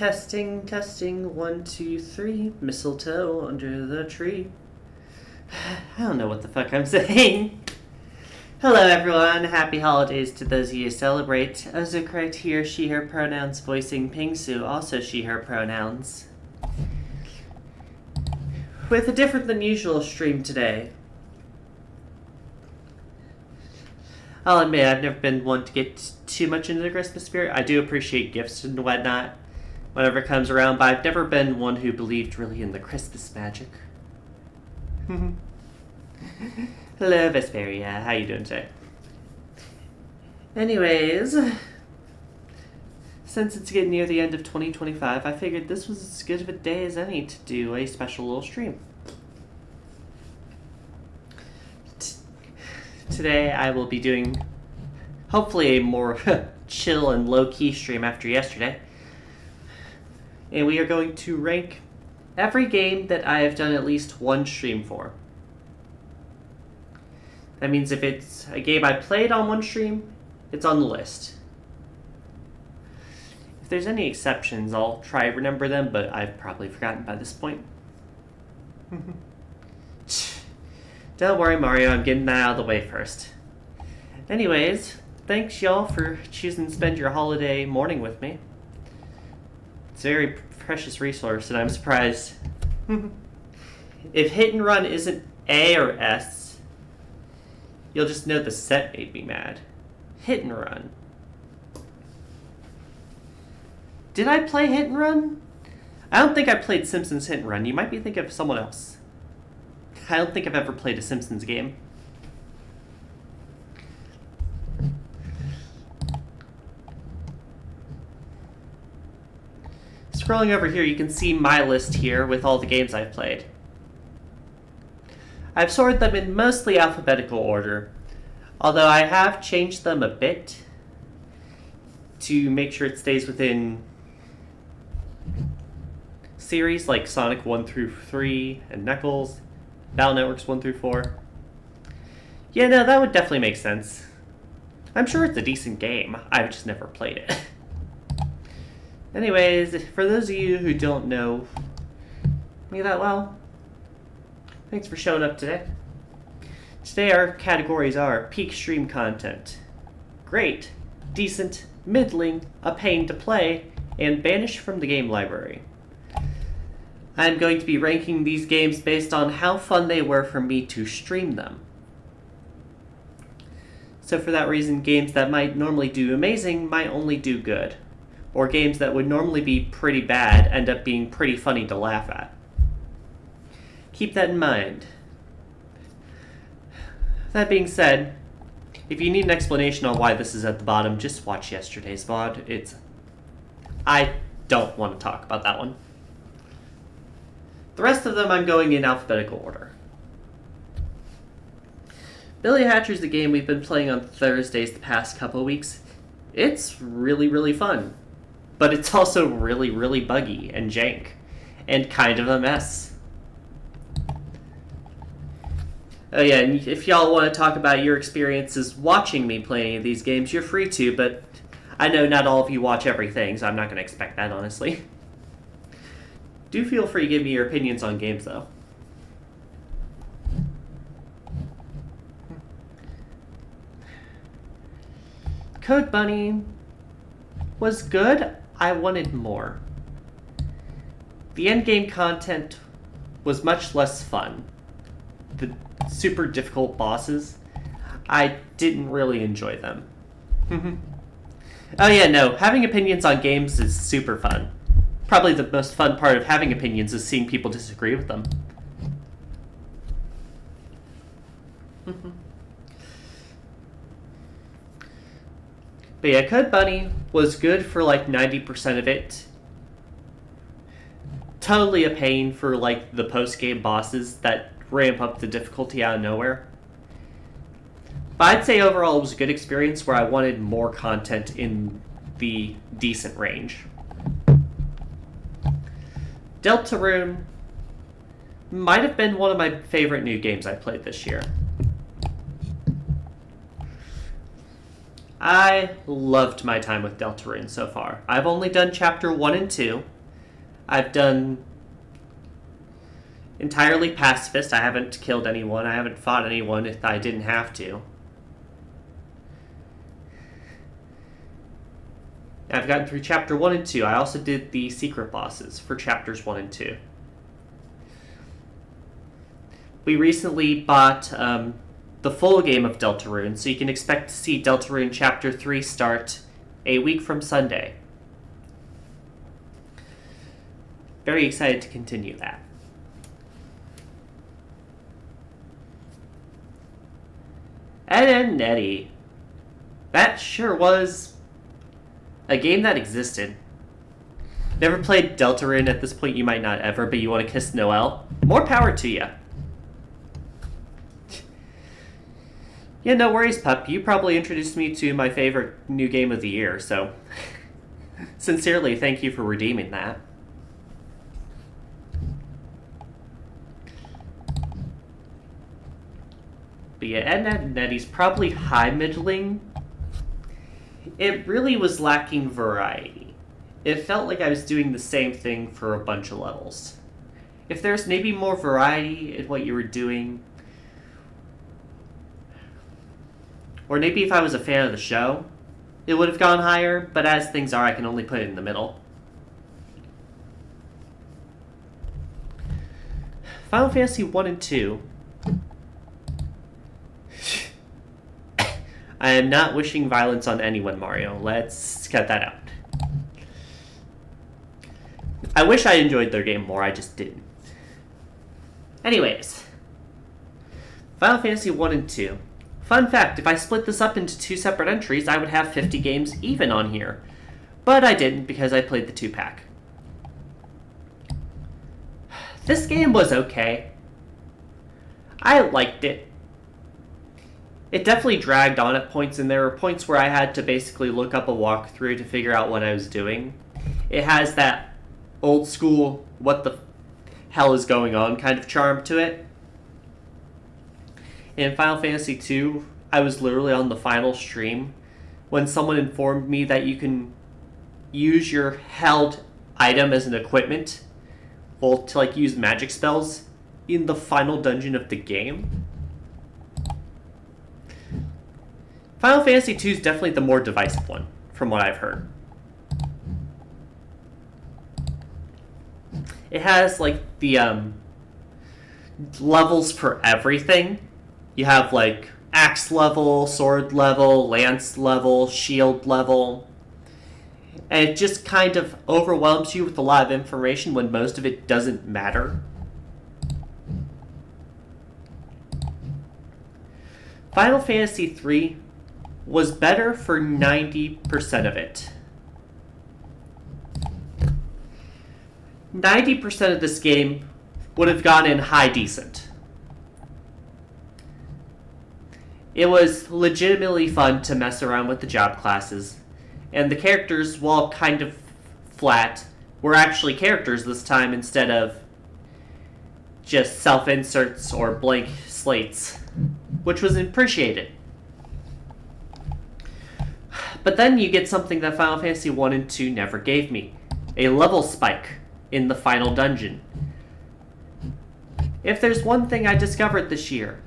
Testing, testing, 1, 2, 3. Mistletoe under the tree. I don't know what the fuck I'm saying. Hello everyone, happy holidays to those of you who celebrate. Also correct here, she, her pronouns, voicing Pingsu, also she, her pronouns. With a different than usual stream today. I'll admit, I've never been one to get too much into the Christmas spirit. I do appreciate gifts and whatnot whenever it comes around, but I've never been one who believed really in the Christmas magic. Hello, Vesperia. How you doing today? Anyways, since it's getting near the end of 2025, I figured this was as good of a day as any to do a special little stream. Today I will be doing, hopefully, a more chill and low-key stream after yesterday. And we are going to rank every game that I have done at least one stream for. That means if it's a game I played on one stream, it's on the list. If there's any exceptions, I'll try to remember them, but I've probably forgotten by this point. Don't worry, Mario, I'm getting that out of the way first. Anyways, thanks y'all for choosing to spend your holiday morning with me. It's a very precious resource, and I'm surprised. If hit and run isn't A or S, you'll just know the set made me mad. Hit and run. Did I play hit and run? I don't think I played Simpsons Hit and Run. You might be thinking of someone else. I don't think I've ever played a Simpsons game. Scrolling over here, you can see my list here with all the games I've played. I've sorted them in mostly alphabetical order, although I have changed them a bit to make sure it stays within series like Sonic 1 through 3 and Knuckles, Battle Networks 1 through 4. Yeah, no, that would definitely make sense. I'm sure it's a decent game. I've just never played it. Anyways, for those of you who don't know me that well, thanks for showing up today. Today our categories are peak stream content, great, decent, middling, a pain to play, and banished from the game library. I'm going to be ranking these games based on how fun they were for me to stream them. So for that reason, games that might normally do amazing might only do good. Or games that would normally be pretty bad end up being pretty funny to laugh at. Keep that in mind. That being said, if you need an explanation on why this is at the bottom, just watch yesterday's VOD. I don't want to talk about that one. The rest of them I'm going in alphabetical order. Billy Hatcher's the game we've been playing on Thursdays the past couple weeks. It's really, really fun. But it's also really, really buggy and jank. And kind of a mess. Oh yeah, and if y'all want to talk about your experiences watching me play any of these games, you're free to, but I know not all of you watch everything, so I'm not going to expect that, honestly. Do feel free to give me your opinions on games, though. Code Bunny was good. I wanted more. The endgame content was much less fun. The super difficult bosses, I didn't really enjoy them. Oh yeah, no, having opinions on games is super fun. Probably the most fun part of having opinions is seeing people disagree with them. But yeah, Code Bunny was good for like 90% of it. Totally a pain for like the post-game bosses that ramp up the difficulty out of nowhere. But I'd say overall it was a good experience where I wanted more content in the decent range. Deltarune might have been one of my favorite new games I played this year. I loved my time with Deltarune so far. I've only done Chapter 1 and 2. I've done entirely pacifist. I haven't killed anyone. I haven't fought anyone if I didn't have to. I've gotten through Chapter 1 and 2. I also did the secret bosses for Chapters 1 and 2. We recently bought the full game of Deltarune, so you can expect to see Deltarune Chapter 3 start a week from Sunday. Very excited to continue that. Ed, Edd n Eddy. That sure was a game that existed. Never played Deltarune. At this point you might not ever, but you want to kiss Noelle? More power to you. Yeah, no worries, pup. You probably introduced me to my favorite new game of the year, so sincerely thank you for redeeming that. But yeah, Ed, Edd n Eddy's probably high middling. It really was lacking variety. It felt like I was doing the same thing for a bunch of levels. If there's maybe more variety in what you were doing, or maybe if I was a fan of the show, it would have gone higher, but as things are, I can only put it in the middle. Final Fantasy 1 and 2. I am not wishing violence on anyone, Mario. Let's cut that out. I wish I enjoyed their game more, I just didn't. Anyways. Final Fantasy 1 and 2. Fun fact, if I split this up into 2 separate entries, I would have 50 games even on here. But I didn't because I played the 2-pack. This game was okay. I liked it. It definitely dragged on at points, and there were points where I had to basically look up a walkthrough to figure out what I was doing. It has that old school, what the hell is going on kind of charm to it. In Final Fantasy II, I was literally on the final stream when someone informed me that you can use your held item as an equipment, well, to like use magic spells in the final dungeon of the game. Final Fantasy II is definitely the more divisive one, from what I've heard. It has like the levels for everything. You have like axe level, sword level, lance level, shield level. And it just kind of overwhelms you with a lot of information when most of it doesn't matter. Final Fantasy III was better for 90% of it. 90% of this game would have gone in high decent. It was legitimately fun to mess around with the job classes, and the characters, while kind of flat, were actually characters this time instead of just self-inserts or blank slates, which was appreciated. But then you get something that Final Fantasy 1 and 2 never gave me. A level spike in the final dungeon. If there's one thing I discovered this year,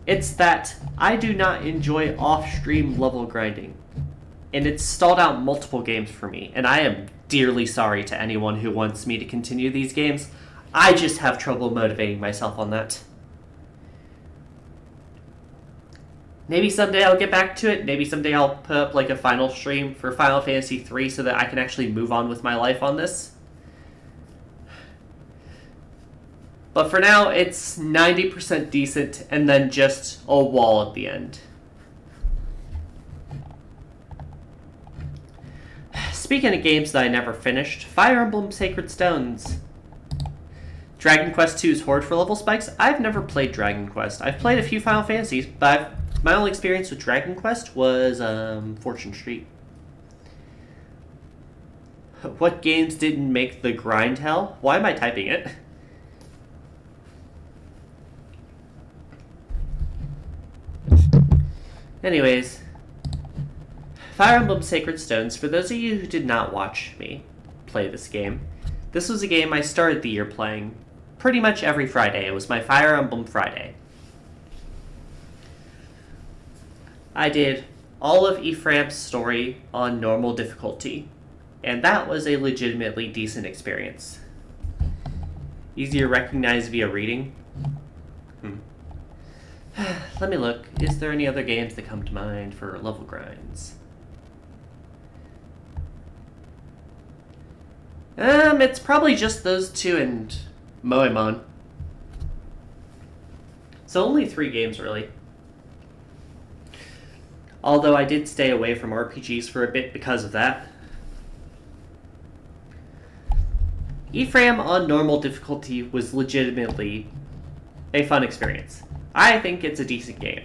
it's that I do not enjoy off-stream level grinding. And it's stalled out multiple games for me, and I am dearly sorry to anyone who wants me to continue these games. I just have trouble motivating myself on that. Maybe someday I'll get back to it. Maybe someday I'll put up like a final stream for Final Fantasy 3 so that I can actually move on with my life on this. But for now, it's 90% decent and then just a wall at the end. Speaking of games that I never finished, Fire Emblem Sacred Stones. Dragon Quest II's Horde for level spikes. I've never played Dragon Quest. I've played a few Final Fantasies, but my only experience with Dragon Quest was Fortune Street. What games didn't make the grind hell? Why am I typing it? Anyways, Fire Emblem Sacred Stones, for those of you who did not watch me play this game, this was a game I started the year playing pretty much every Friday. It was my Fire Emblem Friday. I did all of Ephraim's story on normal difficulty, and that was a legitimately decent experience. Easy to recognize via reading. Let me look. Is there any other games that come to mind for level grinds? It's probably just those two and Moemon. So only 3 games, really. Although I did stay away from RPGs for a bit because of that. Ephraim on normal difficulty was legitimately a fun experience. I think it's a decent game.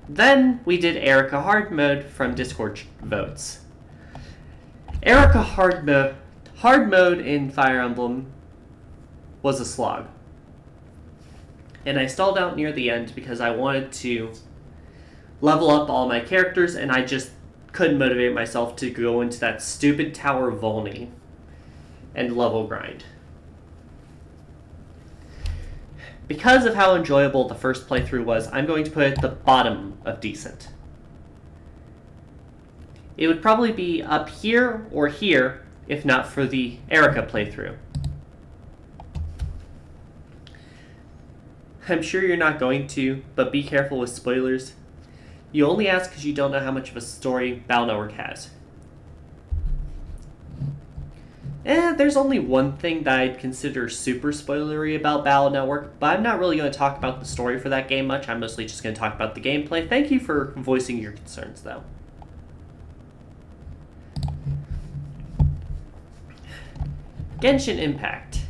Then we did Erica Hard Mode from Discord votes. Erica Hard Mode in Fire Emblem was a slog. And I stalled out near the end because I wanted to level up all my characters, and I just couldn't motivate myself to go into that stupid Tower Volney and level grind. Because of how enjoyable the first playthrough was, I'm going to put it at the bottom of decent. It would probably be up here or here if not for the Erica playthrough. I'm sure you're not going to, but be careful with spoilers. You only ask because you don't know how much of a story Battle Network has. There's only one thing that I'd consider super spoilery about Battle Network, but I'm not really going to talk about the story for that game much. I'm mostly just going to talk about the gameplay. Thank you for voicing your concerns, though. Genshin Impact.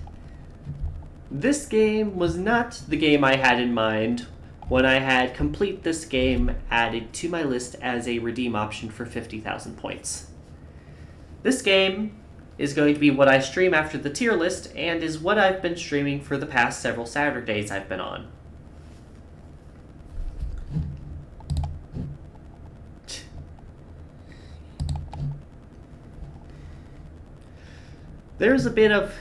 This game was not the game I had in mind when I had complete this game added to my list as a redeem option for 50,000 points. This game is going to be what I stream after the tier list, and is what I've been streaming for the past several Saturdays I've been on. There's a bit of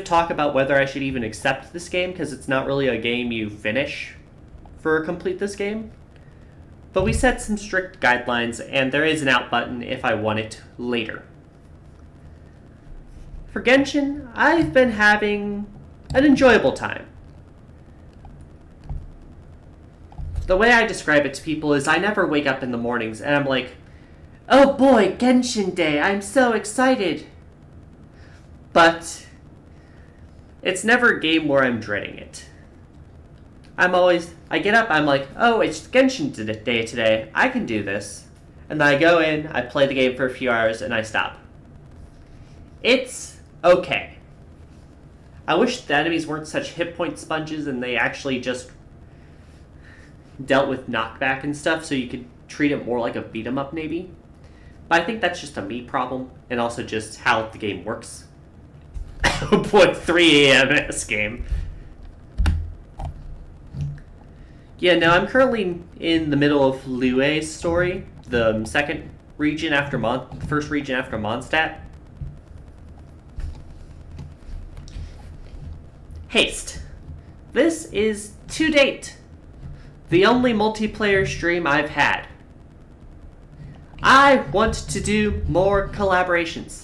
talk about whether I should even accept this game, because it's not really a game you finish for complete this game. But we set some strict guidelines, and there is an out button if I want it later. For Genshin, I've been having an enjoyable time. The way I describe it to people is I never wake up in the mornings and I'm like, oh boy, Genshin Day, I'm so excited. But it's never a game where I'm dreading it. I get up, I'm like, oh, it's Genshin Day today, I can do this. And then I go in, I play the game for a few hours, and I stop. It's okay. I wish the enemies weren't such hit point sponges and they actually just dealt with knockback and stuff, so you could treat it more like a beat 'em up maybe. But I think that's just a me problem, and also just how the game works. Oh boy, 3 a.m. this game. Yeah, no, I'm currently in the middle of Lue's story, the second region after first region after Mondstadt. Haste. This is, to date, the only multiplayer stream I've had. I want to do more collaborations.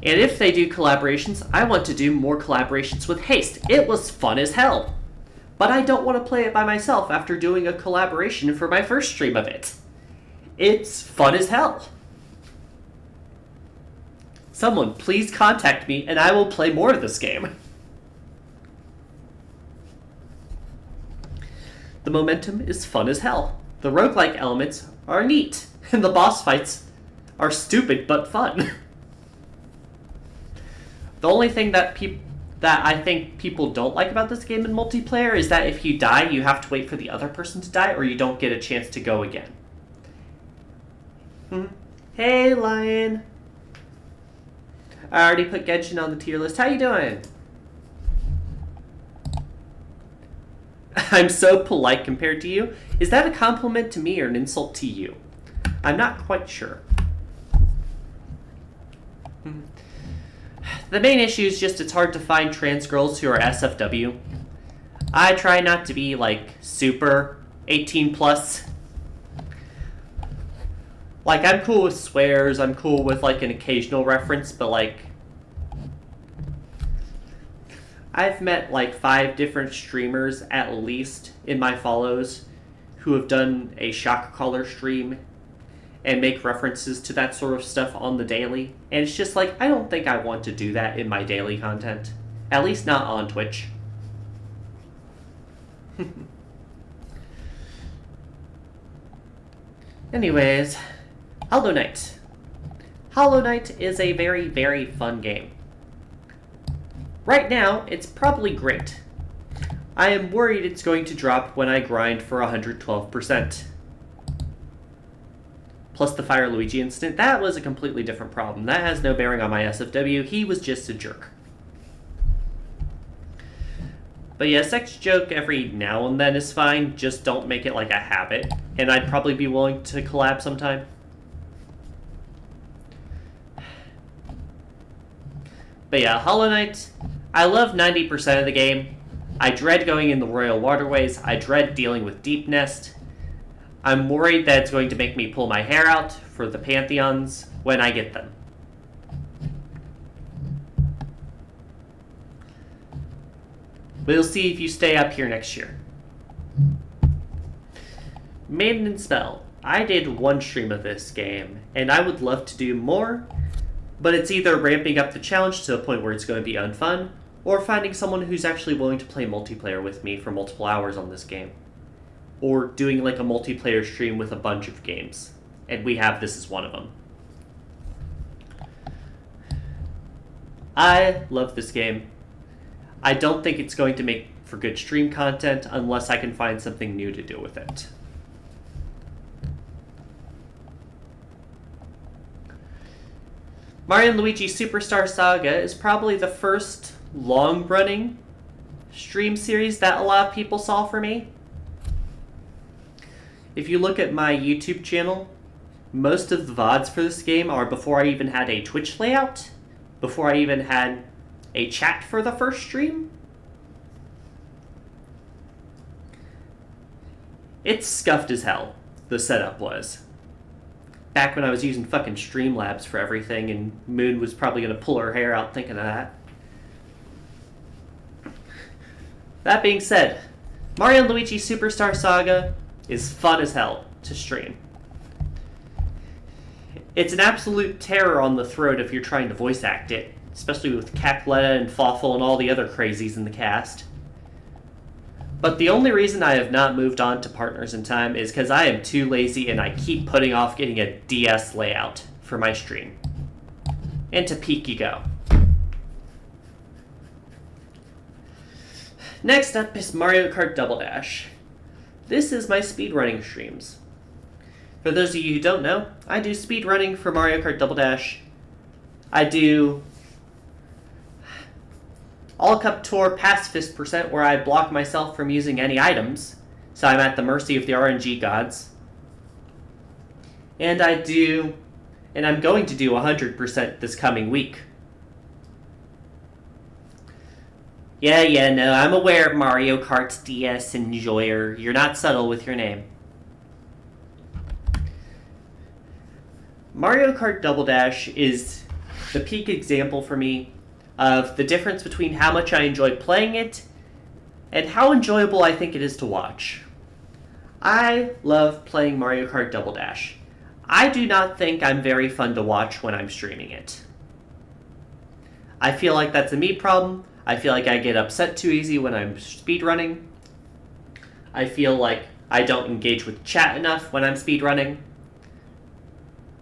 And if they do collaborations, I want to do more collaborations with Haste. It was fun as hell. But I don't want to play it by myself after doing a collaboration for my first stream of it. It's fun as hell. Someone please contact me and I will play more of this game. The momentum is fun as hell. The roguelike elements are neat, and the boss fights are stupid but fun. The only thing that I think people don't like about this game in multiplayer is that if you die, you have to wait for the other person to die, or you don't get a chance to go again. Hey, Lion. I already put Genshin on the tier list. How you doing? I'm so polite compared to you. Is that a compliment to me or an insult to you? I'm not quite sure. The main issue is just it's hard to find trans girls who are SFW. I try not to be, like, super 18 plus. Like, I'm cool with swears, I'm cool with, like, an occasional reference, but, like, I've met, like, 5 different streamers, at least, in my follows, who have done a shock collar stream and make references to that sort of stuff on the daily. And it's just like, I don't think I want to do that in my daily content. At least not on Twitch. Anyways, Hollow Knight. Hollow Knight is a very, very fun game. Right now, it's probably great. I am worried it's going to drop when I grind for 112%. Plus the Fire Luigi incident, that was a completely different problem. That has no bearing on my SFW, he was just a jerk. But yeah, sex joke every now and then is fine, just don't make it like a habit. And I'd probably be willing to collab sometime. But yeah, Hollow Knight, I love 90% of the game. I dread going in the Royal Waterways, I dread dealing with Deep Nest. I'm worried that it's going to make me pull my hair out for the Pantheons when I get them. We'll see if you stay up here next year. Maiden and Spell. I did one stream of this game, and I would love to do more, but it's either ramping up the challenge to a point where it's going to be unfun, or finding someone who's actually willing to play multiplayer with me for multiple hours on this game. Or doing like a multiplayer stream with a bunch of games. And we have this as one of them. I love this game. I don't think it's going to make for good stream content unless I can find something new to do with it. Mario & Luigi Superstar Saga is probably the first long-running stream series that a lot of people saw for me. If you look at my YouTube channel, most of the VODs for this game are before I even had a Twitch layout, before I even had a chat for the first stream. It's scuffed as hell, the setup was. Back when I was using fucking Streamlabs for everything, and Moon was probably going to pull her hair out thinking of that. That being said, Mario & Luigi Superstar Saga is fun as hell to stream. It's an absolute terror on the throat if you're trying to voice act it, especially with Capletta and Fawful and all the other crazies in the cast. But the only reason I have not moved on to Partners in Time is because I am too lazy and I keep putting off getting a DS layout for my stream. And to peak you go. Next up is Mario Kart Double Dash. This is my speedrunning streams. For those of you who don't know, I do speedrunning for Mario Kart Double Dash. I do All Cup Tour Pacifist percent where I block myself from using any items, so I'm at the mercy of the RNG gods. And I'm going to do 100% this coming week. Yeah, no, I'm aware, Mario Kart's DS enjoyer. You're not subtle with your name. Mario Kart Double Dash is the peak example for me of the difference between how much I enjoy playing it and how enjoyable I think it is to watch. I love playing Mario Kart Double Dash. I do not think I'm very fun to watch when I'm streaming it. I feel like that's a me problem. I feel like I get upset too easy when I'm speedrunning. I feel like I don't engage with chat enough when I'm speedrunning.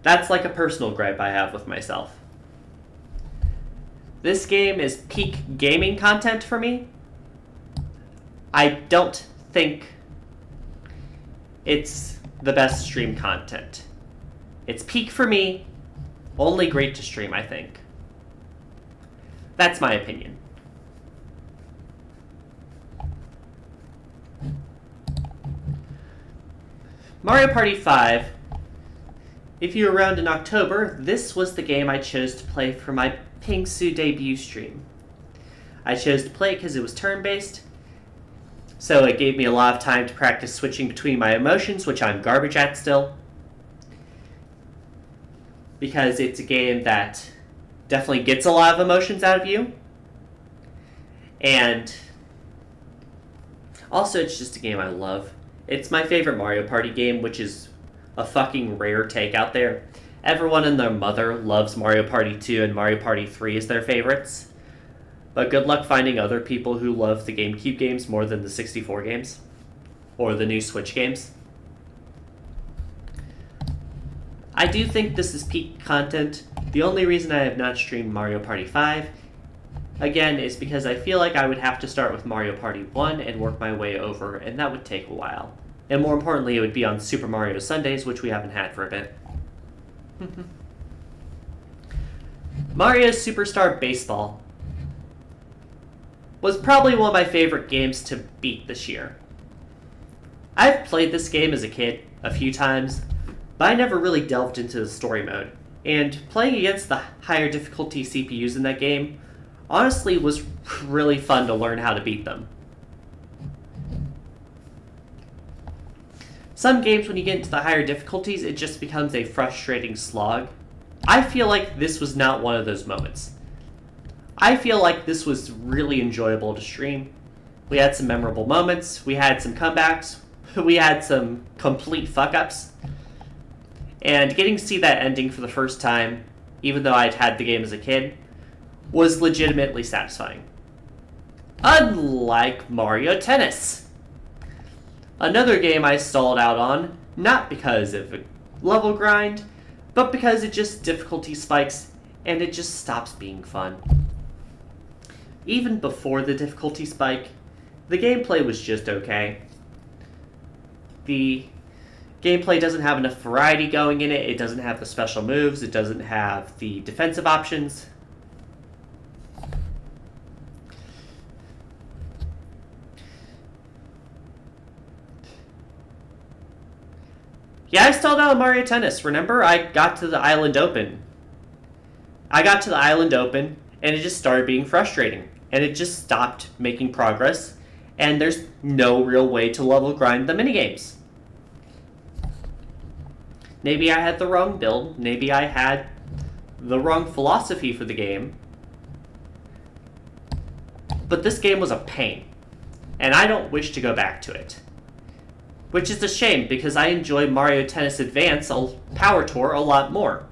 That's like a personal gripe I have with myself. This game is peak gaming content for me. I don't think it's the best stream content. It's peak for me, only great to stream, I think. That's my opinion. Mario Party 5, if you were around in October, this was the game I chose to play for my Pingsu debut stream. I chose to play it because it was turn-based, so it gave me a lot of time to practice switching between my emotions, which I'm garbage at still. Because it's a game that definitely gets a lot of emotions out of you. And also, it's just a game I love. It's my favorite Mario Party game, which is a fucking rare take out there. Everyone and their mother loves Mario Party 2 and Mario Party 3 as their favorites. But good luck finding other people who love the GameCube games more than the 64 games. Or the new Switch games. I do think this is peak content. The only reason I have not streamed Mario Party 5, again, is because I feel like I would have to start with Mario Party 1 and work my way over, and that would take a while. And more importantly, it would be on Super Mario Sundays, which we haven't had for a bit. Mario Superstar Baseball was probably one of my favorite games to beat this year. I've played this game as a kid a few times, but I never really delved into the story mode. And playing against the higher difficulty CPUs in that game honestly was really fun to learn how to beat them. Some games, when you get into the higher difficulties, it just becomes a frustrating slog. I feel like this was not one of those moments. I feel like this was really enjoyable to stream. We had some memorable moments, we had some comebacks, we had some complete fuck-ups. And getting to see that ending for the first time, even though I'd had the game as a kid, was legitimately satisfying. Unlike Mario Tennis. Another game I stalled out on, not because of a level grind, but because it just difficulty spikes and it just stops being fun. Even before the difficulty spike, the gameplay was just okay. The gameplay doesn't have enough variety going in it, it doesn't have the special moves, it doesn't have the defensive options. Yeah, I stalled out on Mario Tennis. Remember, I got to the Island Open. And it just started being frustrating. And it just stopped making progress. And there's no real way to level grind the minigames. Maybe I had the wrong build. Maybe I had the wrong philosophy for the game. But this game was a pain. And I don't wish to go back to it. Which is a shame, because I enjoy Mario Tennis Advance Power Tour a lot more.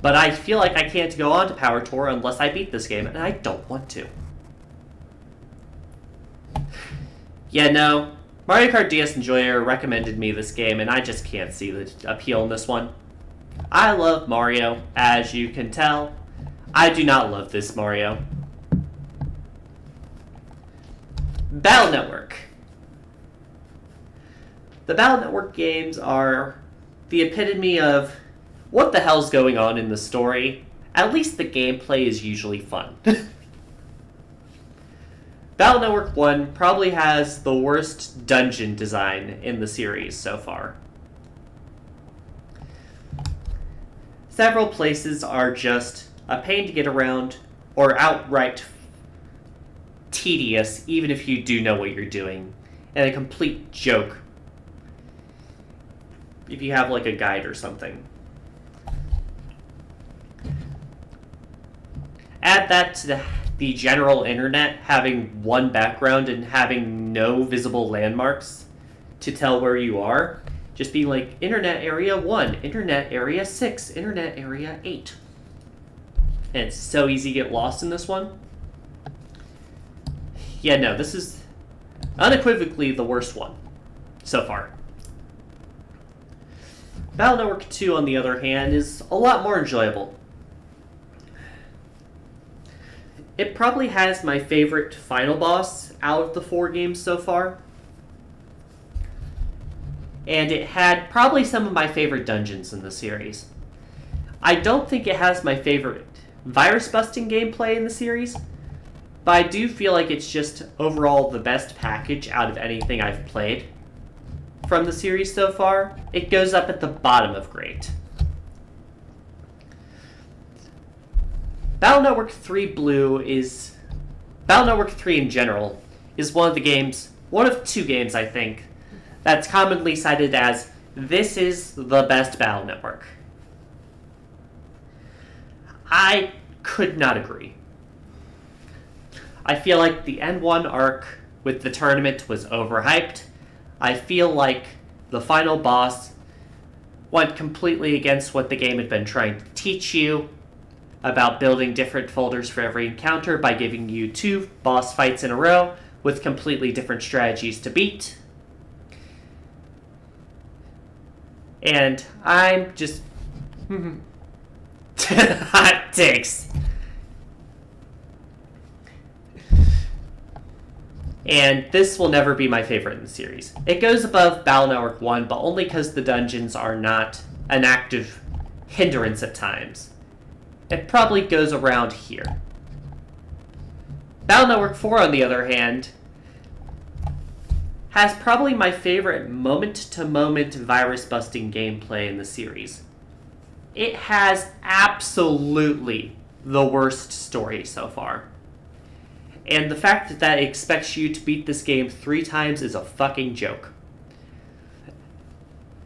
But I feel like I can't go on to Power Tour unless I beat this game, and I don't want to. Yeah, no. Mario Kart DS Enjoyer recommended me this game, and I just can't see the appeal in this one. I love Mario, as you can tell. I do not love this Mario. Battle Network. The Battle Network games are the epitome of what the hell's going on in the story. At least the gameplay is usually fun. Battle Network 1 probably has the worst dungeon design in the series so far. Several places are just a pain to get around or outright tedious, even if you do know what you're doing, and a complete joke if you have like a guide or something. Add that to the general internet having one background and having no visible landmarks to tell where you are. Just being like, internet area 1, internet area 6, internet area 8. And it's so easy to get lost in this one. Yeah, no, this is unequivocally the worst one so far. Battle Network 2, on the other hand, is a lot more enjoyable. It probably has my favorite final boss out of the 4 games so far. And it had probably some of my favorite dungeons in the series. I don't think it has my favorite virus-busting gameplay in the series, but I do feel like it's just overall the best package out of anything I've played from the series so far, it goes up at the bottom of great. Battle Network 3 Blue is... Battle Network 3 in general is one of two games, I think, that's commonly cited as, this is the best Battle Network. I could not agree. I feel like the N1 arc with the tournament was overhyped. I feel like the final boss went completely against what the game had been trying to teach you about building different folders for every encounter by giving you 2 boss fights in a row with completely different strategies to beat. And I'm just... hot takes. And this will never be my favorite in the series. It goes above Battle Network 1, but only because the dungeons are not an active hindrance at times. It probably goes around here. Battle Network 4, on the other hand, has probably my favorite moment-to-moment virus-busting gameplay in the series. It has absolutely the worst story so far. And the fact that it expects you to beat this game 3 times is a fucking joke.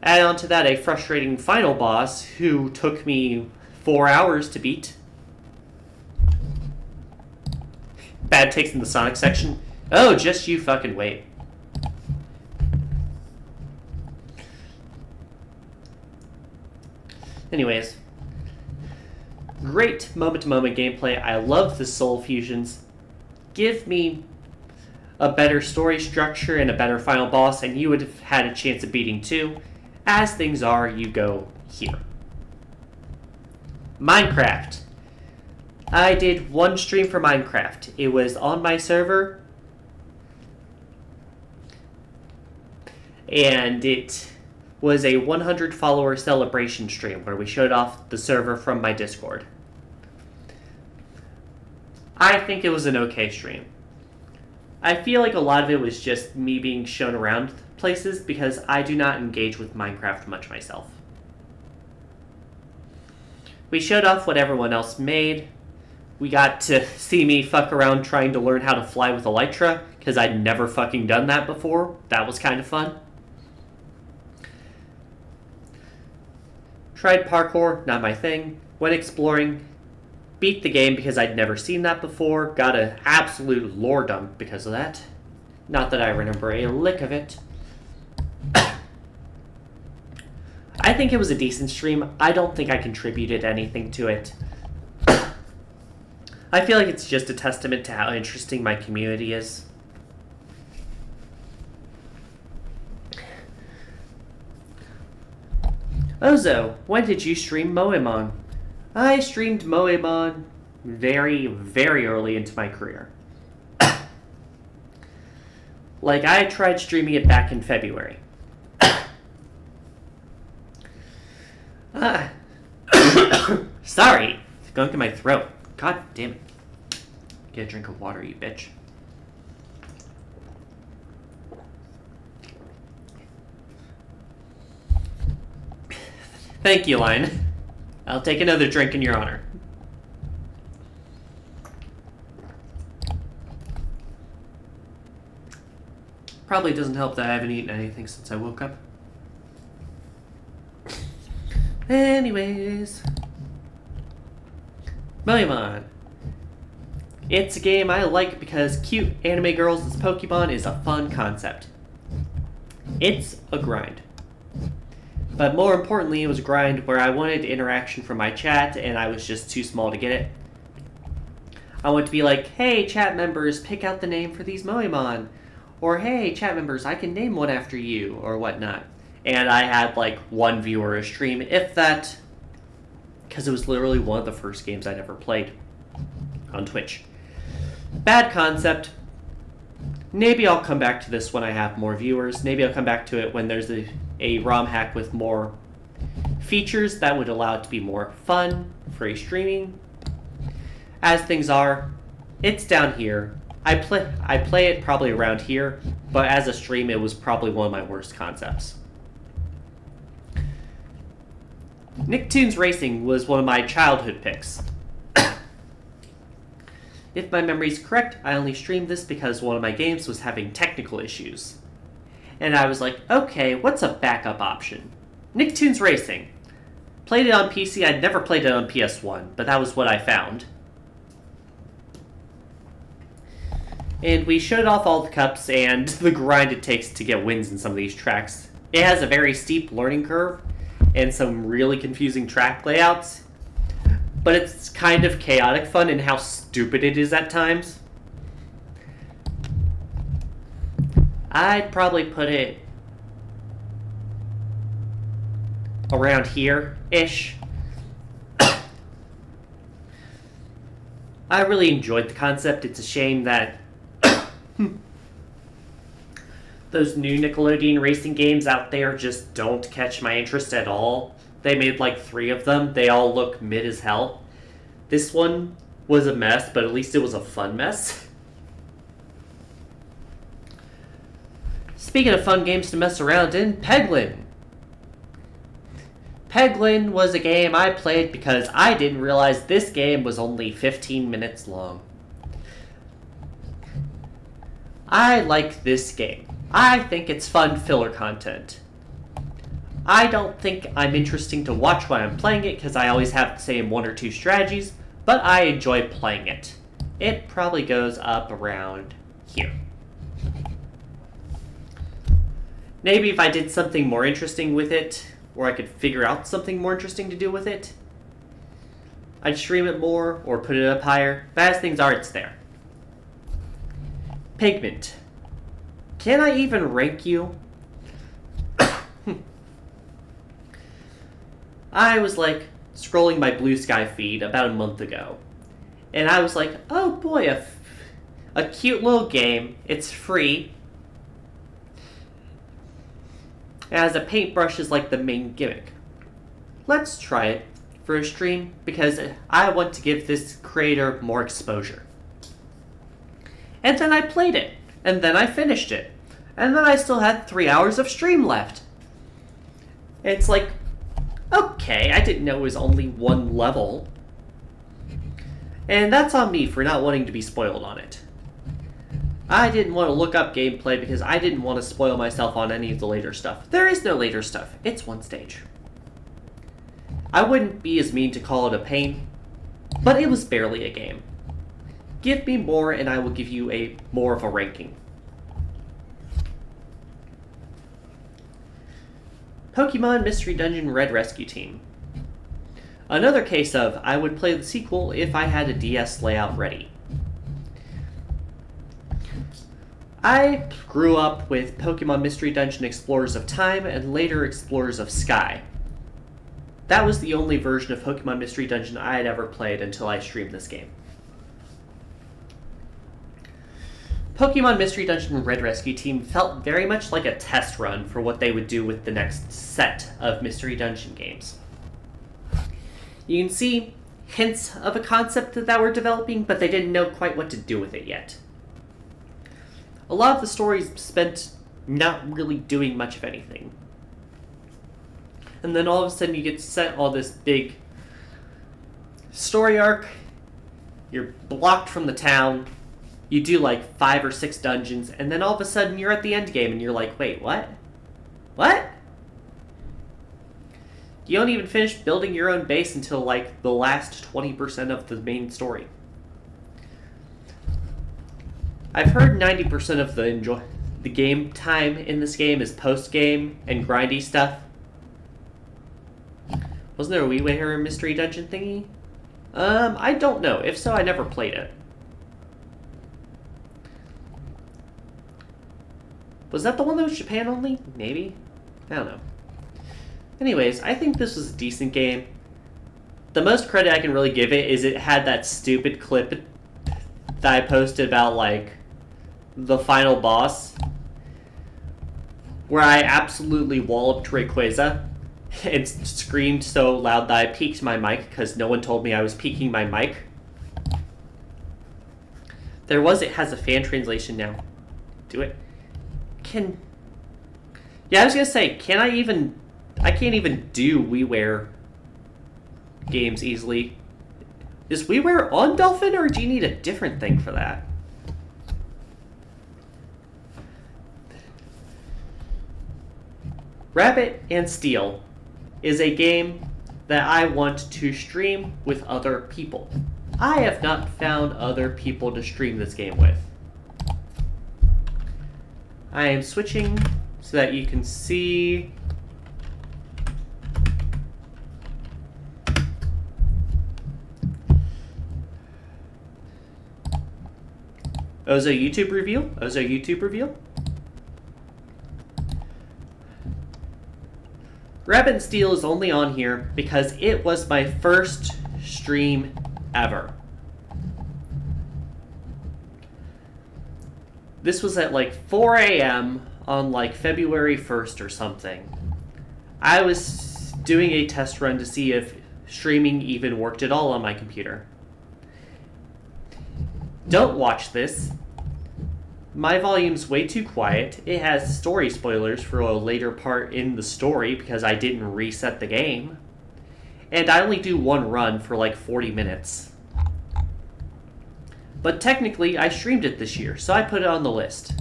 Add on to that a frustrating final boss who took me 4 hours to beat. Bad takes in the Sonic section. Oh, just you fucking wait. Anyways, great moment-to-moment gameplay. I love the soul fusions. Give me a better story structure and a better final boss, and you would have had a chance of beating 2. As things are, you go here. Minecraft. I did 1 stream for Minecraft. It was on my server, and it was a 100 follower celebration stream where we showed off the server from my Discord. I think it was an okay stream. I feel like a lot of it was just me being shown around places because I do not engage with Minecraft much myself. We showed off what everyone else made. We got to see me fuck around trying to learn how to fly with Elytra because I'd never fucking done that before. That was kind of fun. Tried parkour, not my thing. Went exploring. Beat the game because I'd never seen that before. Got an absolute lore dump because of that. Not that I remember a lick of it. I think it was a decent stream. I don't think I contributed anything to it. I feel like it's just a testament to how interesting my community is. Ozo, when did you stream Moemon? I streamed Moemon very, very early into my career. Like, I tried streaming it back in February. Sorry. It's going through my throat. God damn it. Get a drink of water, you bitch. Thank you, Lion. I'll take another drink in your honor. Probably doesn't help that I haven't eaten anything since I woke up. Anyways. Moemon. It's a game I like because cute anime girls as Pokemon is a fun concept. It's a grind. But more importantly, it was a grind where I wanted interaction from my chat and I was just too small to get it. I want to be like, hey, chat members, pick out the name for these Moemon. Or, hey, chat members, I can name one after you, or whatnot. And I had, like, 1 viewer a stream, if that, because it was literally one of the first games I'd ever played on Twitch. Bad concept. Maybe I'll come back to this when I have more viewers. Maybe I'll come back to it when there's a ROM hack with more features that would allow it to be more fun for a streaming. As things are, it's down here. I play it probably around here, but as a stream, it was probably one of my worst concepts. Nicktoons Racing was one of my childhood picks. If my memory is correct, I only streamed this because one of my games was having technical issues. And I was like, okay, what's a backup option? Nicktoons Racing. Played it on PC, I'd never played it on PS1, but that was what I found. And we showed off all the cups and the grind it takes to get wins in some of these tracks. It has a very steep learning curve and some really confusing track layouts, but it's kind of chaotic fun in how stupid it is at times. I'd probably put it around here-ish. I really enjoyed the concept. It's a shame that those new Nickelodeon racing games out there just don't catch my interest at all. They made like 3 of them. They all look mid as hell. This one was a mess, but at least it was a fun mess. Speaking of fun games to mess around in, Peglin. Peglin was a game I played because I didn't realize this game was only 15 minutes long. I like this game. I think it's fun filler content. I don't think I'm interesting to watch while I'm playing it because I always have the same 1 or 2 strategies, but I enjoy playing it. It probably goes up around here. Maybe if I did something more interesting with it, or I could figure out something more interesting to do with it, I'd stream it more or put it up higher, but as things are, it's there. Pigment. Can I even rank you? I was like scrolling my Blue Sky feed about a month ago, and I was like, oh boy, a cute little game. It's free. It has a paintbrush as like the main gimmick. Let's try it for a stream because I want to give this creator more exposure. And then I played it, and then I finished it, and then I still had 3 hours of stream left. It's like, okay, I didn't know it was only 1 level. And that's on me for not wanting to be spoiled on it. I didn't want to look up gameplay because I didn't want to spoil myself on any of the later stuff. There is no later stuff. It's 1 stage. I wouldn't be as mean to call it a pain, but it was barely a game. Give me more and I will give you more of a ranking. Pokemon Mystery Dungeon Red Rescue Team. Another case of I would play the sequel if I had a DS layout ready. I grew up with Pokemon Mystery Dungeon Explorers of Time and later Explorers of Sky. That was the only version of Pokemon Mystery Dungeon I had ever played until I streamed this game. Pokemon Mystery Dungeon Red Rescue Team felt very much like a test run for what they would do with the next set of Mystery Dungeon games. You can see hints of a concept that we're developing, but they didn't know quite what to do with it yet. A lot of the stories spent not really doing much of anything. And then all of a sudden you get sent all this big story arc, you're blocked from the town, you do like 5 or 6 dungeons, and then all of a sudden you're at the end game and you're like, wait, what? What? You don't even finish building your own base until like the last 20% of the main story. I've heard 90% of the game time in this game is post-game and grindy stuff. Wasn't there a Wee Way mystery dungeon thingy? I don't know. If so, I never played it. Was that the one that was Japan only? Maybe? I don't know. Anyways, I think this was a decent game. The most credit I can really give it is it had that stupid clip that I posted about, like, the final boss, where I absolutely walloped Rayquaza and screamed so loud that I peaked my mic because no one told me I was peaking my mic. it has a fan translation now. Do it. Yeah, I was gonna say, I can't even do WiiWare games easily. Is WiiWare on Dolphin, or do you need a different thing for that? Rabbit and Steel is a game that I want to stream with other people. I have not found other people to stream this game with. I am switching so that you can see. Ozo YouTube reveal. Rabbit and Steel is only on here because it was my first stream ever. This was at like 4 a.m. on like February 1st or something. I was doing a test run to see if streaming even worked at all on my computer. Don't watch this. My volume's way too quiet. It has story spoilers for a later part in the story because I didn't reset the game. And I only do one run for like 40 minutes. But technically, I streamed it this year, so I put it on the list.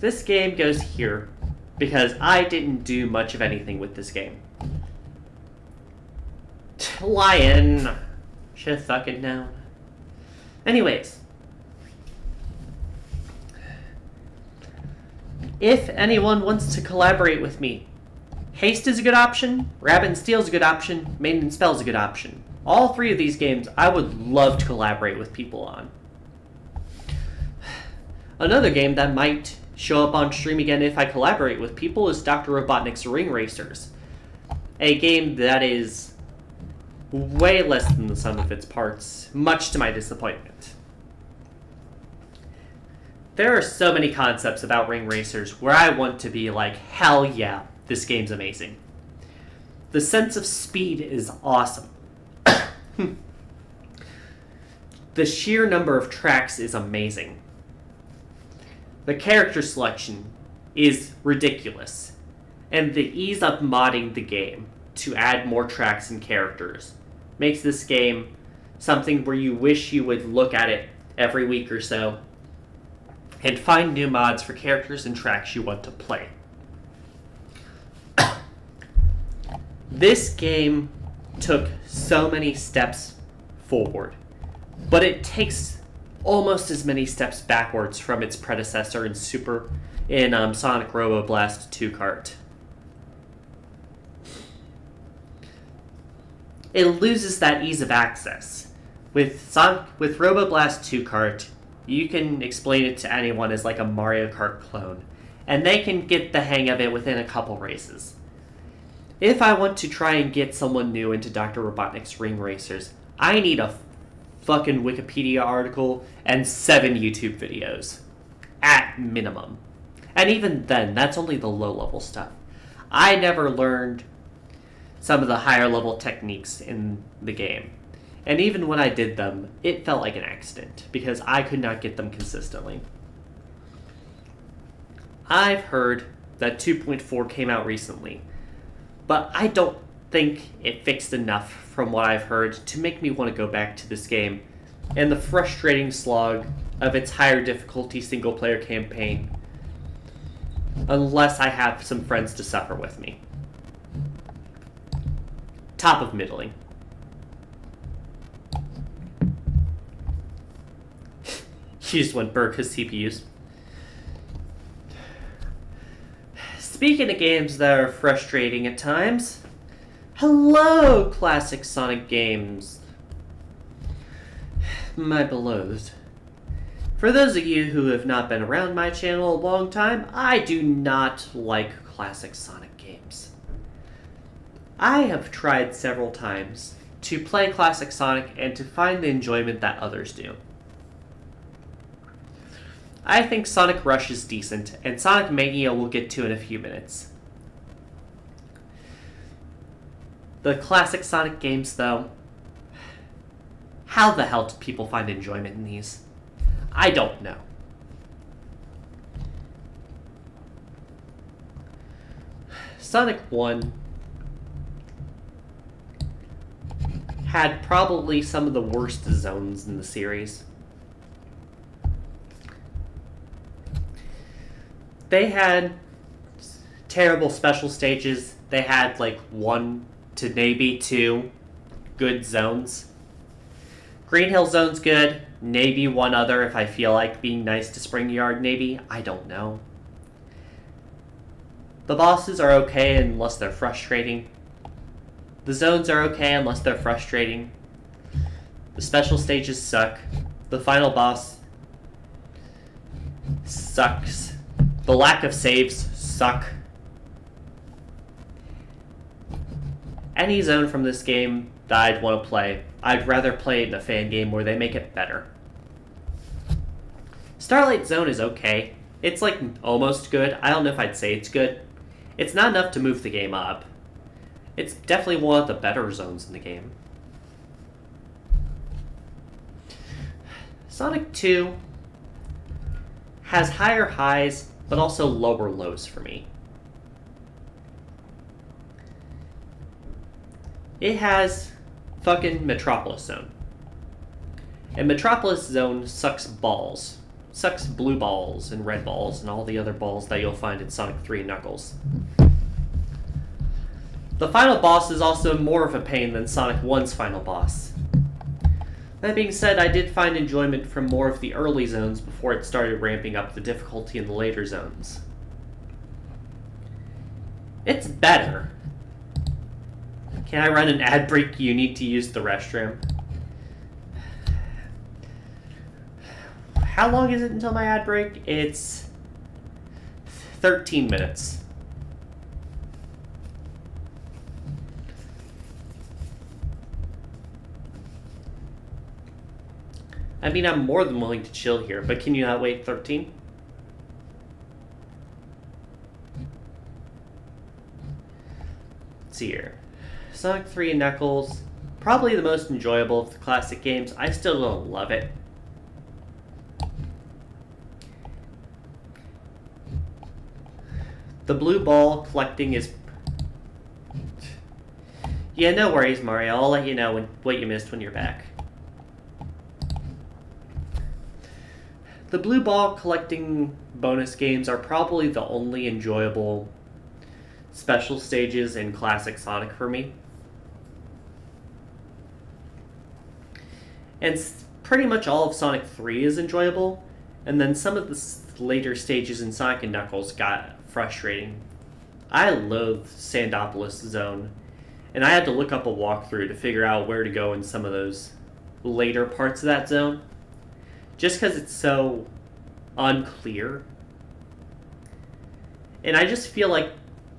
This game goes here because I didn't do much of anything with this game. Lion. Should have fucking known. Anyways. If anyone wants to collaborate with me, Haste is a good option, Rabbit and Steel is a good option, Maiden and Spell is a good option. All three of these games I would love to collaborate with people on. Another game that might show up on stream again if I collaborate with people is Dr. Robotnik's Ring Racers. A game that is way less than the sum of its parts, much to my disappointment. There are so many concepts about Ring Racers where I want to be like, hell yeah, this game's amazing. The sense of speed is awesome. The sheer number of tracks is amazing. The character selection is ridiculous. And the ease of modding the game to add more tracks and characters makes this game something where you wish you would look at it every week or so and find new mods for characters and tracks you want to play. This game took so many steps forward, but it takes almost as many steps backwards from its predecessor in Sonic Robo Blast 2 Kart. It loses that ease of access. With Robo Blast 2 Kart, you can explain it to anyone as like a Mario Kart clone, and they can get the hang of it within a couple races. If I want to try and get someone new into Dr. Robotnik's Ring Racers, I need a fucking Wikipedia article and 7 YouTube videos. At minimum. And even then, that's only the low-level stuff. I never learned some of the higher-level techniques in the game. And even when I did them, it felt like an accident, because I could not get them consistently. I've heard that 2.4 came out recently, but I don't think it fixed enough from what I've heard to make me want to go back to this game and the frustrating slog of its higher difficulty single-player campaign, unless I have some friends to suffer with me. Top of middling. You just went burr because CPUs. Speaking of games that are frustrating at times, hello, classic Sonic games. My beloved. For those of you who have not been around my channel a long time, I do not like classic Sonic games. I have tried several times to play classic Sonic and to find the enjoyment that others do. I think Sonic Rush is decent, and Sonic Mania we'll get to in a few minutes. The classic Sonic games, though, how the hell do people find enjoyment in these? I don't know. Sonic 1 had probably some of the worst zones in the series. They had terrible special stages. They had like 1 to maybe 2 good zones. Green Hill Zone's good. Maybe one other if I feel like being nice to Spring Yard, maybe. I don't know. The bosses are okay unless they're frustrating. The zones are okay unless they're frustrating. The special stages suck. The final boss sucks. The lack of saves suck. Any zone from this game that I'd want to play, I'd rather play it in a fan game where they make it better. Starlight Zone is okay. It's like almost good. I don't know if I'd say it's good. It's not enough to move the game up. It's definitely one of the better zones in the game. Sonic 2 has higher highs, but also lower lows for me. It has fucking Metropolis Zone. And Metropolis Zone sucks balls. Sucks blue balls and red balls and all the other balls that you'll find in Sonic 3 and Knuckles. The final boss is also more of a pain than Sonic 1's final boss. That being said, I did find enjoyment from more of the early zones before it started ramping up the difficulty in the later zones. It's better. Can I run an ad break? You need to use the restroom. How long is it until my ad break? It's 13 minutes. I mean, I'm more than willing to chill here, but can you not wait 13? Let's see here. Sonic 3 and Knuckles, probably the most enjoyable of the classic games. I still don't love it. The blue ball collecting is... Yeah, no worries, Mario. I'll let you know what you missed when you're back. The blue ball collecting bonus games are probably the only enjoyable special stages in classic Sonic for me. And pretty much all of Sonic 3 is enjoyable, and then some of the later stages in Sonic and Knuckles got frustrating. I loathe Sandopolis Zone, and I had to look up a walkthrough to figure out where to go in some of those later parts of that zone, just because it's so unclear. And I just feel like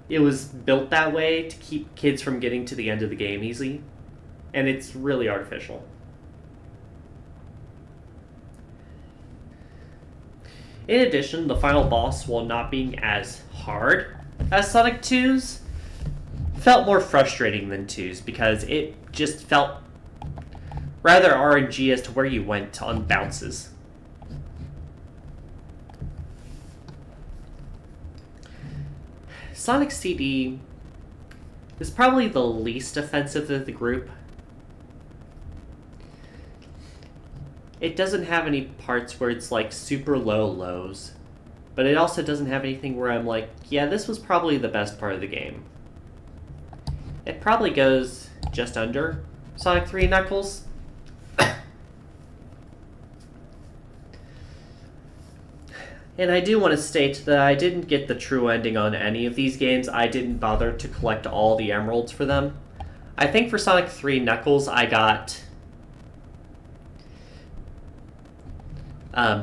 it was built that way to keep kids from getting to the end of the game easy, and it's really artificial. In addition, the final boss, while not being as hard as Sonic 2's, felt more frustrating than 2's because it just felt rather RNG as to where you went on bounces. Sonic CD is probably the least offensive of the group. It doesn't have any parts where it's like super low lows, but it also doesn't have anything where I'm like, yeah, this was probably the best part of the game. It probably goes just under Sonic 3 Knuckles. And I do want to state that I didn't get the true ending on any of these games. I didn't bother to collect all the emeralds for them. I think for Sonic 3 Knuckles, I got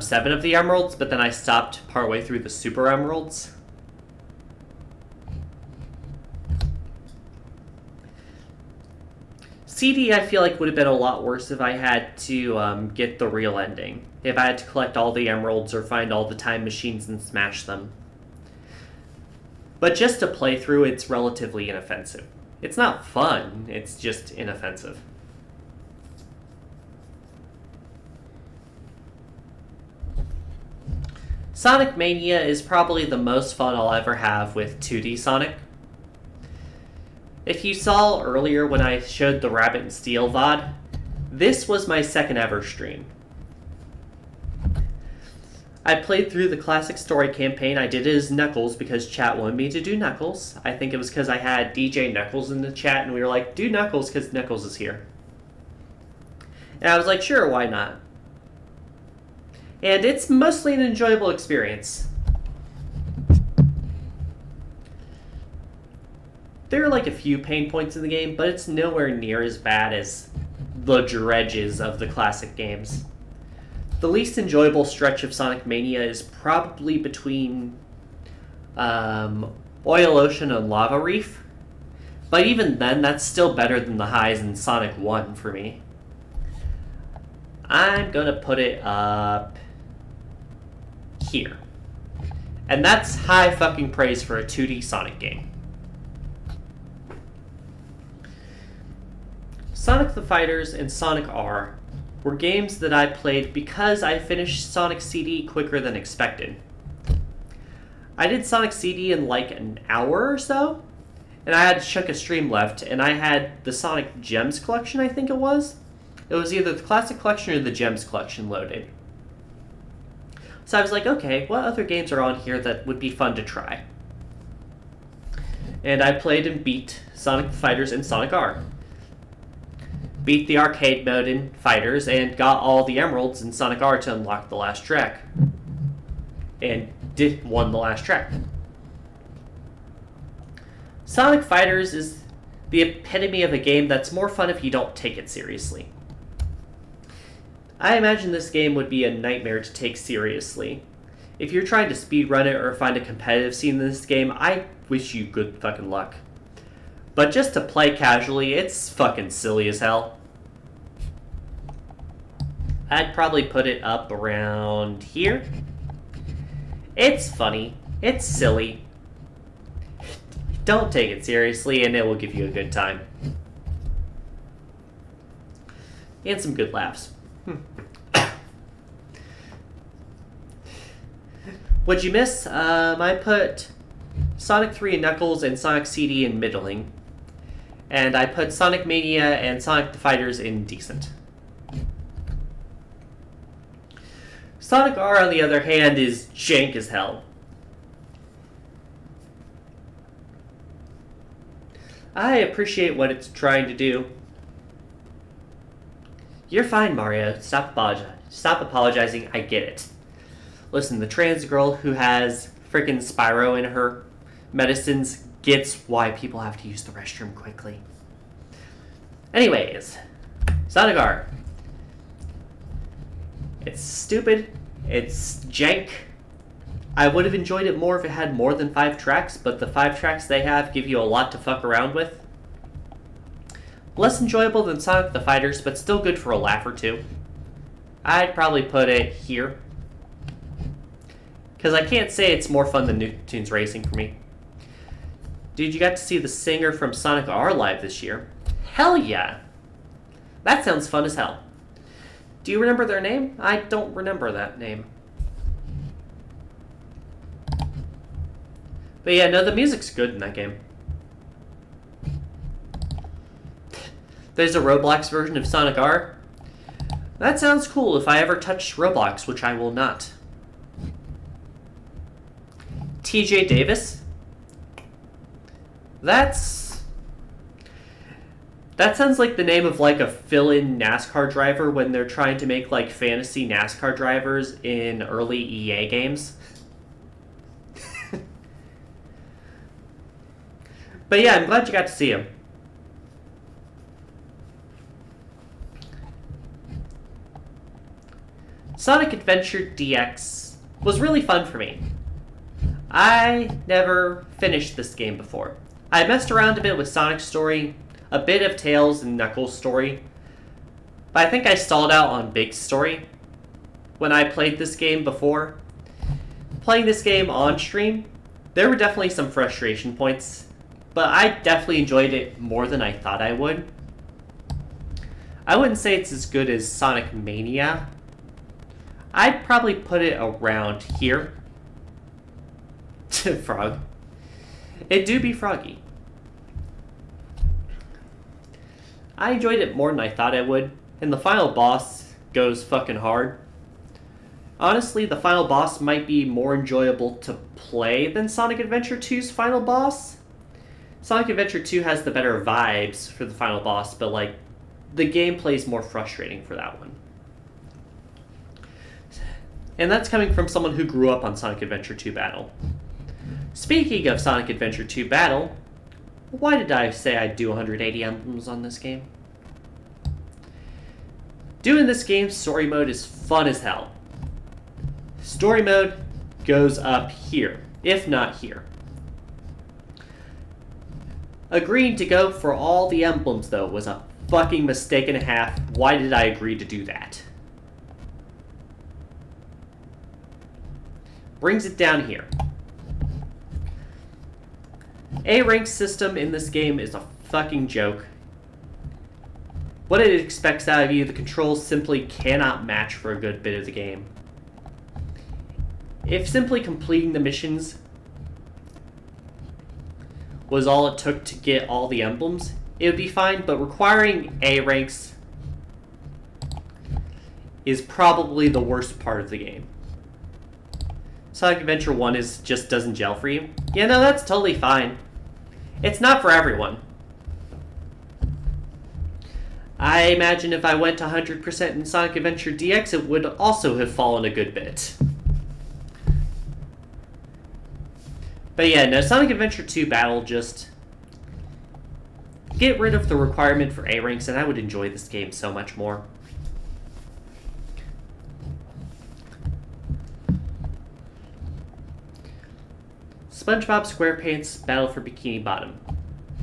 7 of the emeralds, but then I stopped partway through the super emeralds. CD, I feel like would have been a lot worse if I had to get the real ending. If I had to collect all the emeralds or find all the time machines and smash them. But just to play through, it's relatively inoffensive. It's not fun, it's just inoffensive. Sonic Mania is probably the most fun I'll ever have with 2D Sonic. If you saw earlier when I showed the Rabbit and Steel VOD, this was my second ever stream. I played through the classic story campaign. I did it as Knuckles because chat wanted me to do Knuckles. I think it was because I had DJ Knuckles in the chat and we were like, do Knuckles because Knuckles is here. And I was like, sure, why not? And it's mostly an enjoyable experience. There are like a few pain points in the game, but it's nowhere near as bad as the dredges of the classic games. The least enjoyable stretch of Sonic Mania is probably between Oil Ocean and Lava Reef. But even then, that's still better than the highs in Sonic 1 for me. I'm gonna put it up here. And that's high fucking praise for a 2D Sonic game. Sonic the Fighters and Sonic R were games that I played because I finished Sonic CD quicker than expected. I did Sonic CD in like an hour or so, and I had a chunk of stream left, and I had the Sonic Gems collection, I think it was. It was either the Classic Collection or the Gems collection loaded. So I was like, okay, what other games are on here that would be fun to try? And I played and beat Sonic the Fighters and Sonic R. Beat the arcade mode in Fighters and got all the emeralds in Sonic R to unlock the last track. And won the last track. Sonic Fighters is the epitome of a game that's more fun if you don't take it seriously. I imagine this game would be a nightmare to take seriously. If you're trying to speedrun it or find a competitive scene in this game, I wish you good fucking luck. But just to play casually, it's fucking silly as hell. I'd probably put it up around here. It's funny. It's silly. Don't take it seriously and it will give you a good time. And some good laughs. What'd you miss? I put Sonic 3 and Knuckles and Sonic CD in middling. And I put Sonic Mania and Sonic the Fighters in decent. Sonic R, on the other hand, is jank as hell. I appreciate what it's trying to do. You're fine, Mario. Stop apologizing. I get it. Listen, the trans girl who has freaking Spyro in her medicines gets why people have to use the restroom quickly. Anyways, Sonic R. It's stupid. It's jank. I would have enjoyed it more if it had more than 5 tracks, but the 5 tracks they have give you a lot to fuck around with. Less enjoyable than Sonic the Fighters, but still good for a laugh or two. I'd probably put it here. Because I can't say it's more fun than Nicktoons Racing for me. Dude, you got to see the singer from Sonic R live this year. Hell yeah! That sounds fun as hell. Do you remember their name? I don't remember that name. But yeah, no, the music's good in that game. There's a Roblox version of Sonic R. That sounds cool if I ever touch Roblox, which I will not. TJ Davis? That sounds like the name of like a fill-in NASCAR driver when they're trying to make like fantasy NASCAR drivers in early EA games. But yeah, I'm glad you got to see him. Sonic Adventure DX was really fun for me. I never finished this game before. I messed around a bit with Sonic's story, a bit of Tails and Knuckles' story, but I think I stalled out on Big's story when I played this game before. Playing this game on stream, there were definitely some frustration points. but I definitely enjoyed it more than I thought I would. I wouldn't say it's as good as Sonic Mania. I'd probably put it around here. Frog. It do be froggy. I enjoyed it more than I thought I would, and the final boss goes fucking hard. Honestly, the final boss might be more enjoyable to play than Sonic Adventure 2's final boss. Sonic Adventure 2 has the better vibes for the final boss, but like, the gameplay is more frustrating for that one. And that's coming from someone who grew up on Sonic Adventure 2 Battle. Speaking of Sonic Adventure 2 Battle, why did I say I'd do 180 emblems on this game? Doing this game's story mode is fun as hell. Story mode goes up here, if not here. Agreeing to go for all the emblems, though, was a fucking mistake and a half. Why did I agree to do that? Brings it down here. A rank system in this game is a fucking joke. What it expects out of you, the controls simply cannot match for a good bit of the game. If simply completing the missions was all it took to get all the emblems, it would be fine, but requiring A ranks is probably the worst part of the game. Sonic Adventure 1 just doesn't gel for you. Yeah, no, that's totally fine. It's not for everyone. I imagine if I went 100% in Sonic Adventure DX, it would also have fallen a good bit. But yeah, no, Sonic Adventure 2 Battle, just get rid of the requirement for A ranks and I would enjoy this game so much more. SpongeBob SquarePants Battle for Bikini Bottom.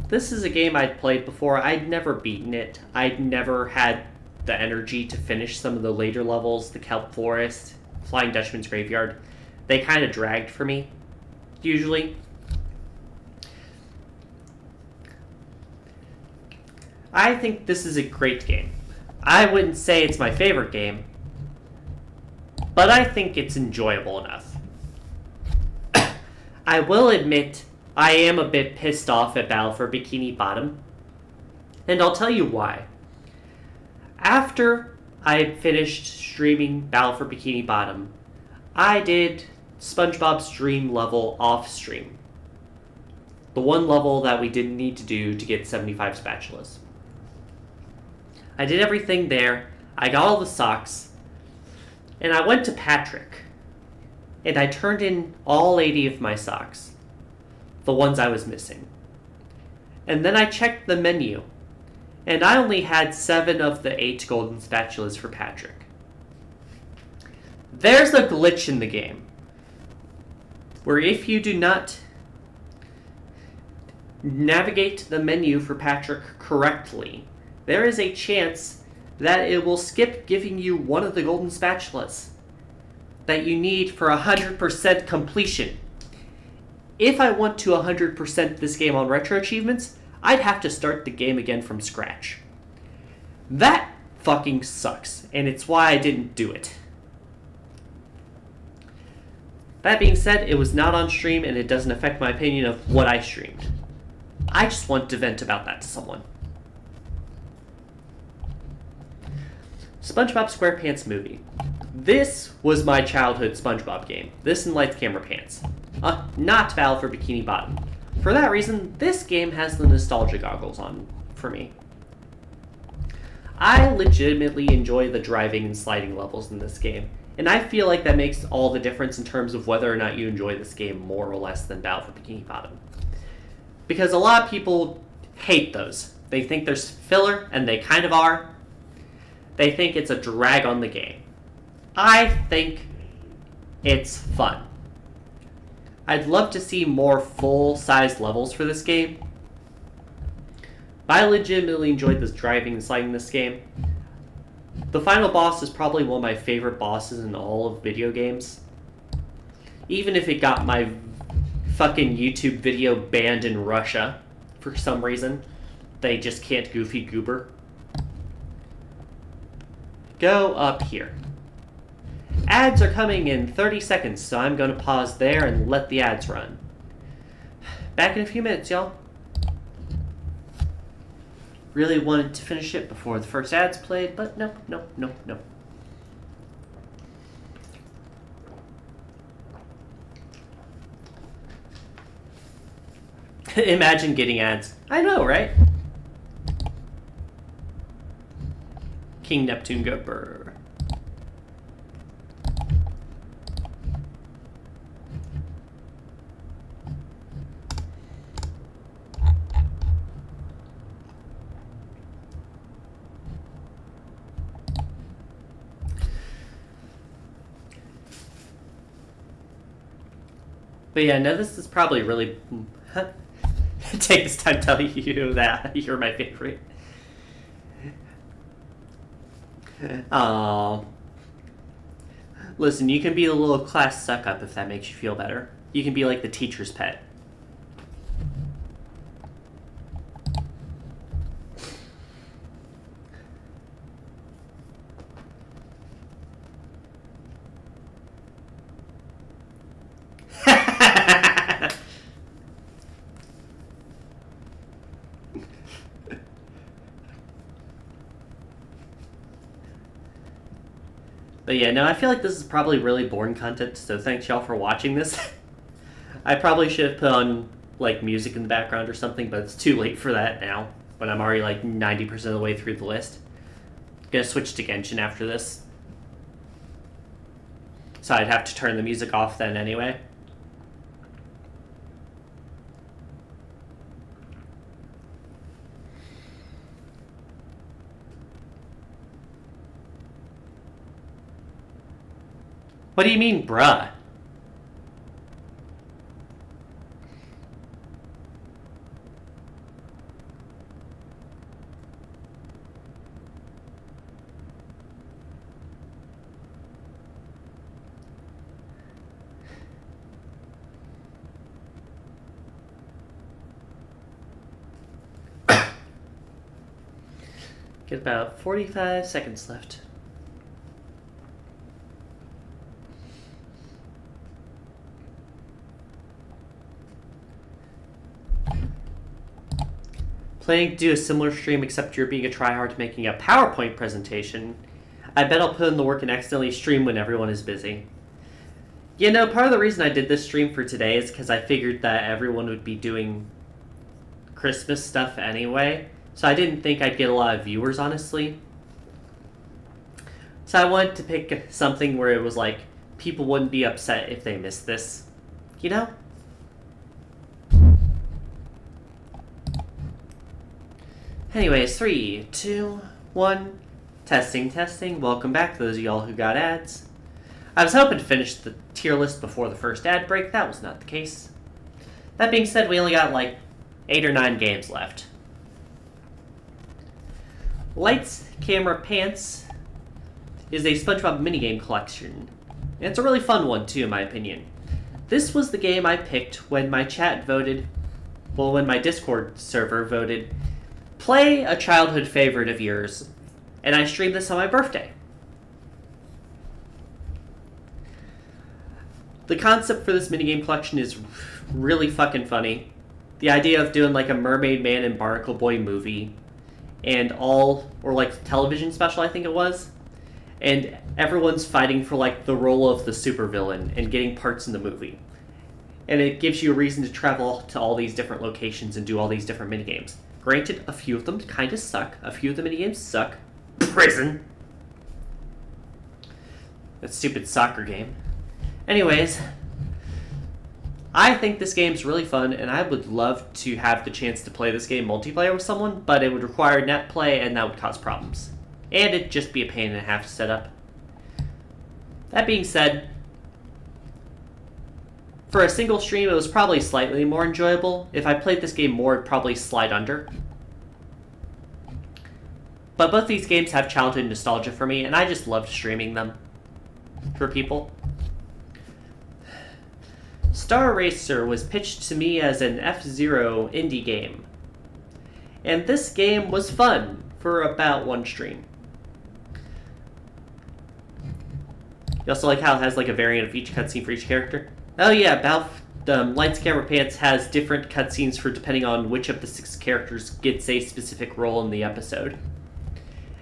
This is a game I'd played before. I'd never beaten it. I'd never had the energy to finish some of the later levels, the Kelp Forest, Flying Dutchman's Graveyard. They kind of dragged for me, usually. I think this is a great game. I wouldn't say it's my favorite game, but I think it's enjoyable enough. I will admit, I am a bit pissed off at Battle for Bikini Bottom, and I'll tell you why. After I finished streaming Battle for Bikini Bottom, I did SpongeBob's Dream level off stream. The one level that we didn't need to do to get 75 spatulas. I did everything there, I got all the socks, and I went to Patrick. And I turned in all 80 of my socks. The ones I was missing. And then I checked the menu. And I only had 7 of the 8 golden spatulas for Patrick. There's a glitch in the game. Where if you do not navigate the menu for Patrick correctly, there is a chance that it will skip giving you one of the golden spatulas that you need for 100% completion. If I want to 100% this game on retro achievements, I'd have to start the game again from scratch. That fucking sucks, and it's why I didn't do it. That being said, it was not on stream, and it doesn't affect my opinion of what I streamed. I just want to vent about that to someone. SpongeBob SquarePants movie. This was my childhood SpongeBob game. This and Lights Camera Pants. Not Battle for Bikini Bottom. For that reason, this game has the nostalgia goggles on for me. I legitimately enjoy the driving and sliding levels in this game, and I feel like that makes all the difference in terms of whether or not you enjoy this game more or less than Battle for Bikini Bottom. Because a lot of people hate those. They think there's filler, and they kind of are. They think it's a drag on the game. I think it's fun. I'd love to see more full-size levels for this game. I legitimately enjoyed this driving and sliding in this game. The final boss is probably one of my favorite bosses in all of video games. Even if it got my fucking YouTube video banned in Russia. for some reason. They just can't Goofy Goober. Go up here. Ads are coming in 30 seconds, so I'm going to pause there and let the ads run. Back in a few minutes, y'all. Really wanted to finish it before the first ads played, but nope. Imagine getting ads. I know, right? King Neptune go brr. But yeah, no, this is probably really... Take this time to tell you that you're my favorite. Listen, you can be the little class suck-up if that makes you feel better. You can be like the teacher's pet. But yeah, no, I feel like this is probably really boring content, so thanks y'all for watching this. I probably should have put on, like, music in the background or something, but it's too late for that now, when I'm already, like, 90% of the way through the list. Gonna switch to Genshin after this. So I'd have to turn the music off then anyway. What do you mean, bruh? Get about 45 seconds left. Planning to do a similar stream, except you're being a tryhard making a PowerPoint presentation. I bet I'll put in the work and accidentally stream when everyone is busy. You know, part of the reason I did this stream for today is because I figured that everyone would be doing Christmas stuff anyway. So I didn't think I'd get a lot of viewers, honestly. So I wanted to pick something where it was like, people wouldn't be upset if they missed this. You know? Anyways, 3, 2, 1. Testing. Welcome back, those of y'all who got ads. I was hoping to finish the tier list before the first ad break. That was not the case. That being said, we only got like 8 or 9 games left. Lights, Camera, Pants is a SpongeBob minigame collection. And it's a really fun one, too, in my opinion. This was the game I picked when my chat voted, well, when my Discord server voted, play a childhood favorite of yours, and I streamed this on my birthday. The concept for this minigame collection is really fucking funny. The idea of doing like a Mermaid Man and Barnacle Boy movie, and or like television special, I think it was, and everyone's fighting for like the role of the supervillain and getting parts in the movie. And it gives you a reason to travel to all these different locations and do all these different minigames. Granted, a few of them kind of suck. A few of the minigames suck. Prison. That stupid soccer game. Anyways, I think this game's really fun, and I would love to have the chance to play this game multiplayer with someone, but it would require net play, and that would cause problems. And it'd just be a pain and a half to set up. That being said, for a single stream, it was probably slightly more enjoyable. If I played this game more, it'd probably slide under. But both these games have childhood nostalgia for me, and I just loved streaming them for people. Star Racer was pitched to me as an F-Zero indie game. And this game was fun for about one stream. You also like how it has like a variant of each cutscene for each character? Oh yeah, Lights Camera Pants has different cutscenes for depending on which of the 6 characters gets a specific role in the episode.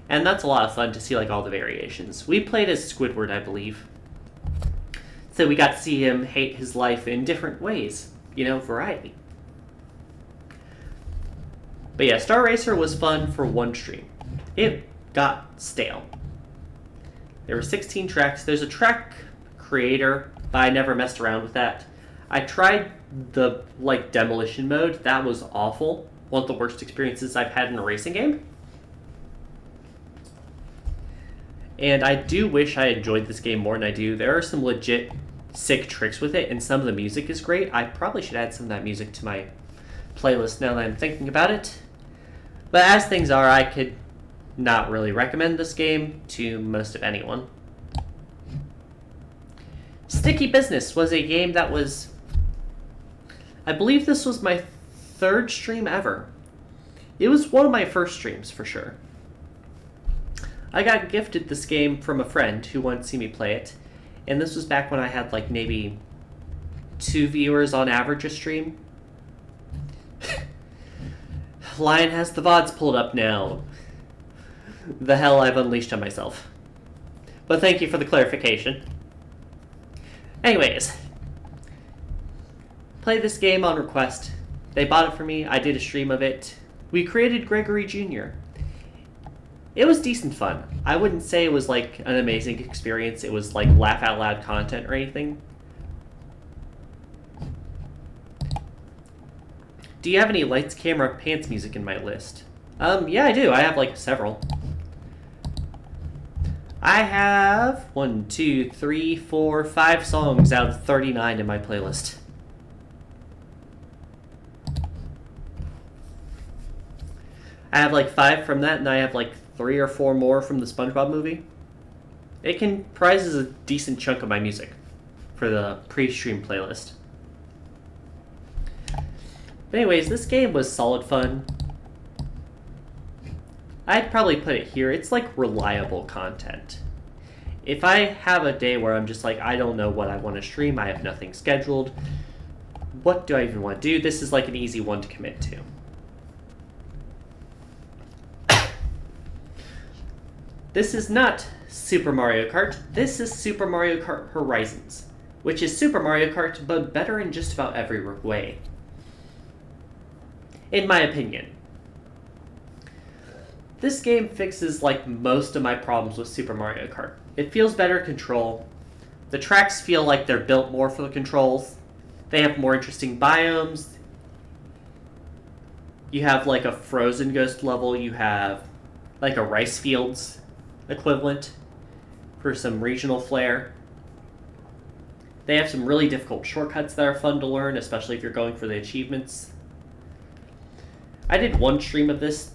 And that's a lot of fun to see like all the variations. We played as Squidward, I believe. So we got to see him hate his life in different ways. You know, variety. But yeah, Star Racer was fun for one stream. It got stale. There were 16 tracks. There's a track creator, but I never messed around with that. I tried the demolition mode. That was awful. One of the worst experiences I've had in a racing game. And I do wish I enjoyed this game more than I do. There are some legit sick tricks with it, and some of the music is great. I probably should add some of that music to my playlist now that I'm thinking about it. But as things are, I could not really recommend this game to most of anyone. Sticky Business was a game that was... I believe this was my 3rd stream ever. It was one of my first streams, for sure. I got gifted this game from a friend who wanted to see me play it. And this was back when I had like maybe 2 viewers on average a stream. Lion has the VODs pulled up now. The hell I've unleashed on myself. But thank you for the clarification. Anyways. Play this game on request. They bought it for me. I did a stream of it. We created Gregory Jr. It was decent fun. I wouldn't say it was like an amazing experience. It was like laugh out loud content or anything. Do you have any Lights, Camera, Pants music in my list? Yeah, I do. I have like several. I have 1, 2, 3, 4, 5 songs out of 39 in my playlist. I have like 5 from that, and I have like 3 or 4 more from the SpongeBob movie. It comprises a decent chunk of my music for the pre-stream playlist. But anyways, this game was solid fun. I'd probably put it here. It's like reliable content. If I have a day where I'm just like, I don't know what I want to stream, I have nothing scheduled, what do I even want to do? This is like an easy one to commit to. This is not Super Mario Kart. This is Super Mario Kart Horizons, which is Super Mario Kart, but better in just about every way. In my opinion. This game fixes like most of my problems with Super Mario Kart. It feels better to control. The tracks feel like they're built more for the controls. They have more interesting biomes. You have like a Frozen Ghost level. You have like a rice fields equivalent for some regional flair. They have some really difficult shortcuts that are fun to learn, especially if you're going for the achievements. I did one stream of this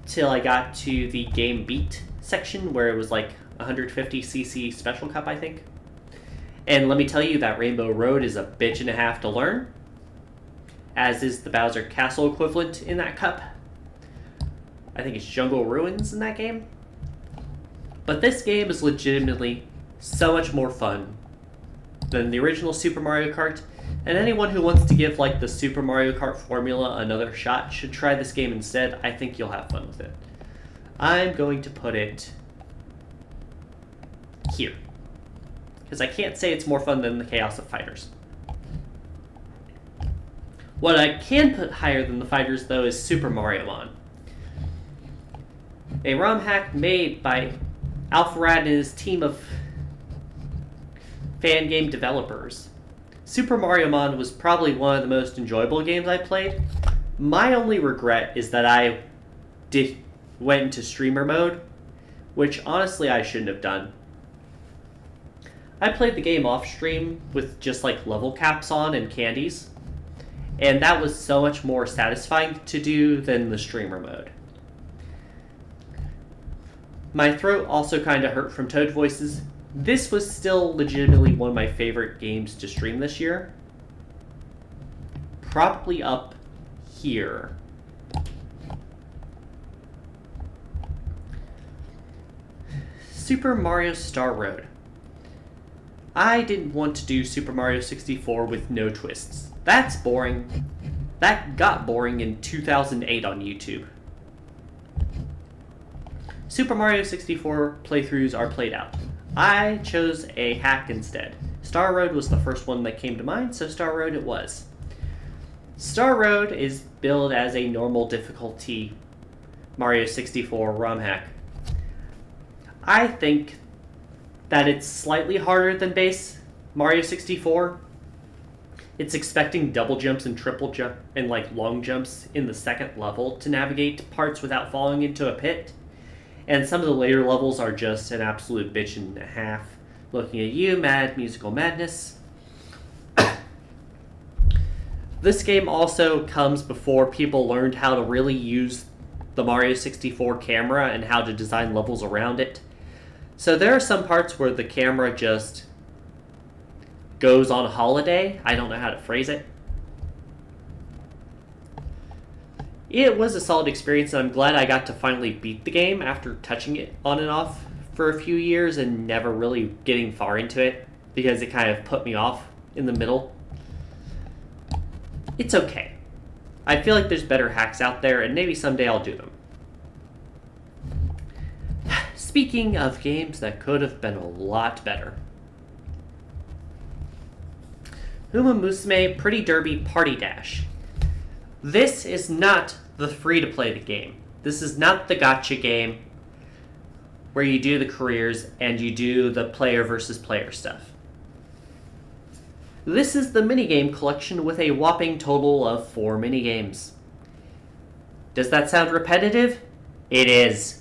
till I got to the game beat section where it was like 150cc special cup, I think. And let me tell you, that Rainbow Road is a bitch and a half to learn, as is the Bowser Castle equivalent in that cup. I think it's Jungle Ruins in that game. But this game is legitimately so much more fun than the original Super Mario Kart, and anyone who wants to give like the Super Mario Kart formula another shot should try this game instead. I think you'll have fun with it. I'm going to put it here, because I can't say it's more fun than the Chaos of Fighters. What I can put higher than the Fighters, though, is Super Mario Mon. A ROM hack made by Alpharad and his team of fan game developers. Super Mario Mon was probably one of the most enjoyable games I played. My only regret is that I went into streamer mode, which honestly I shouldn't have done. I played the game off stream with just like level caps on and candies, and that was so much more satisfying to do than the streamer mode. My throat also kind of hurt from Toad voices. This was still legitimately one of my favorite games to stream this year. Probably up here. Super Mario Star Road. I didn't want to do Super Mario 64 with no twists. That's boring. That got boring in 2008 on YouTube. Super Mario 64 playthroughs are played out. I chose a hack instead. Star Road was the first one that came to mind, so Star Road it was. Star Road is billed as a normal difficulty Mario 64 ROM hack. I think that it's slightly harder than base Mario 64. It's expecting double jumps and triple jump and long jumps in the second level to navigate parts without falling into a pit. And some of the later levels are just an absolute bitch and a half. Looking at you, Mad Musical Madness. This game also comes before people learned how to really use the Mario 64 camera and how to design levels around it. So there are some parts where the camera just goes on holiday. I don't know how to phrase it. It was a solid experience, and I'm glad I got to finally beat the game after touching it on and off for a few years and never really getting far into it because it kind of put me off in the middle. It's okay. I feel like there's better hacks out there, and maybe someday I'll do them. Speaking of games that could have been a lot better. Uma Musume Pretty Derby Party Dash. This is not the free-to-play game. This is not the gacha game where you do the careers and you do the player versus player stuff. This is the minigame collection with a whopping total of 4 minigames. Does that sound repetitive? It is.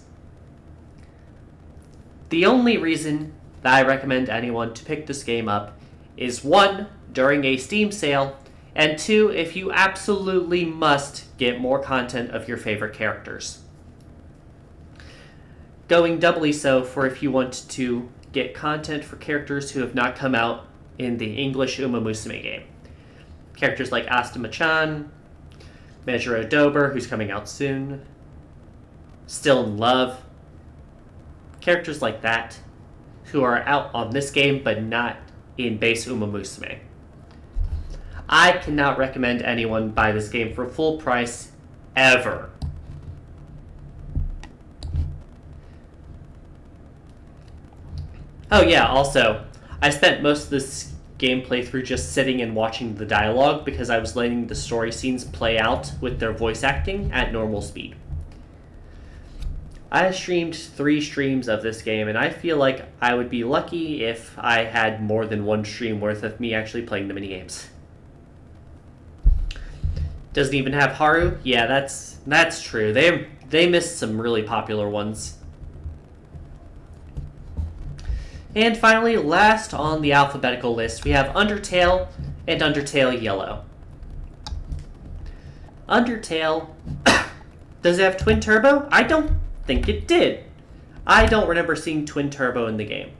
The only reason that I recommend anyone to pick this game up is 1, during a Steam sale, and 2, if you absolutely must get more content of your favorite characters. Going doubly so for if you want to get content for characters who have not come out in the English Uma Musume game. Characters like Astama-chan, Mejiro Dober, who's coming out soon, Still in Love, characters like that who are out on this game but not in base Uma Musume. I cannot recommend anyone buy this game for full price ever. Oh yeah, also, I spent most of this game playthrough just sitting and watching the dialogue because I was letting the story scenes play out with their voice acting at normal speed. I streamed 3 streams of this game, and I feel like I would be lucky if I had more than 1 stream worth of me actually playing the minigames. Doesn't even have Haru? Yeah, that's true. They missed some really popular ones. And finally, last on the alphabetical list, we have Undertale and Undertale Yellow. Undertale, does it have Twin Turbo? I don't think it did. I don't remember seeing Twin Turbo in the game.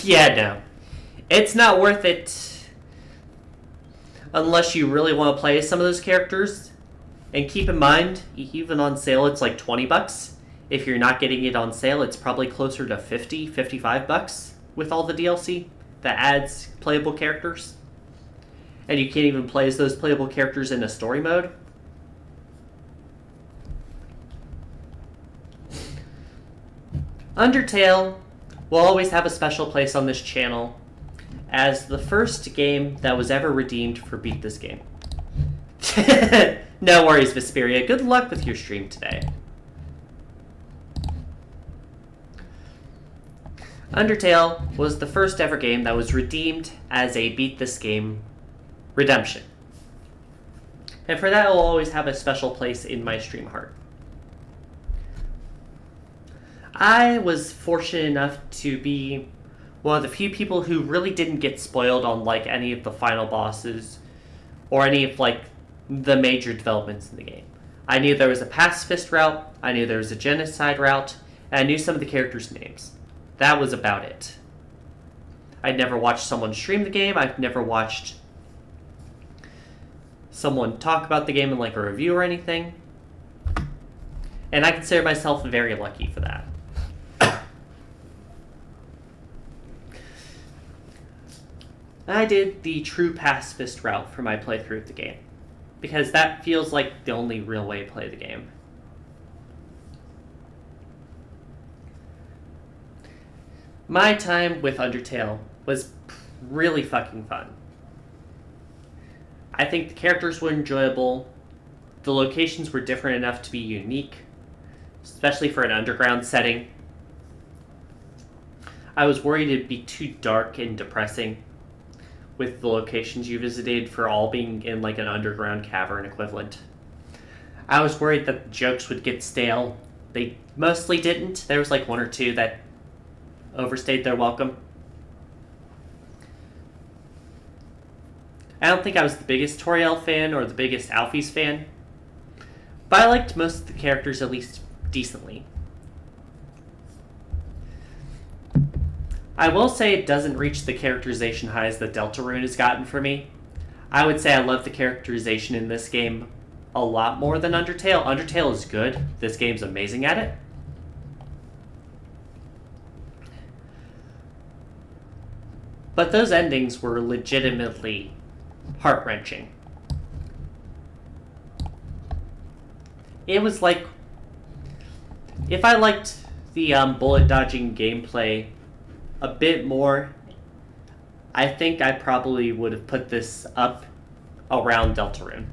Yeah, no. It's not worth it unless you really want to play some of those characters. And keep in mind, even on sale, it's like $20. If you're not getting it on sale, it's probably closer to $50, $55 with all the DLC that adds playable characters. And you can't even play as those playable characters in a story mode. Undertale will always have a special place on this channel as the first game that was ever redeemed for Beat This Game. No worries, Vesperia. Good luck with your stream today. Undertale was the first ever game that was redeemed as a Beat This Game redemption. And for that, it will always have a special place in my stream heart. I was fortunate enough to be one of the few people who really didn't get spoiled on like any of the final bosses or any of like the major developments in the game. I knew there was a pacifist route, I knew there was a genocide route, and I knew some of the characters' names. That was about it. I'd never watched someone stream the game, I've never watched someone talk about the game in like a review or anything. And I consider myself very lucky for that. I did the true pacifist route for my playthrough of the game, because that feels like the only real way to play the game. My time with Undertale was really fucking fun. I think the characters were enjoyable, the locations were different enough to be unique, especially for an underground setting. I was worried it'd be too dark and depressing with the locations you visited for all being in like an underground cavern equivalent. I was worried that the jokes would get stale. They mostly didn't. There was like one or two that overstayed their welcome. I don't think I was the biggest Toriel fan or the biggest Alphys fan, but I liked most of the characters at least decently. I will say it doesn't reach the characterization highs that Deltarune has gotten for me. I would say I love the characterization in this game a lot more than Undertale. Undertale is good. This game's amazing at it. But those endings were legitimately heart-wrenching. It was like, if I liked the bullet dodging gameplay a bit more, I think I probably would have put this up around Deltarune.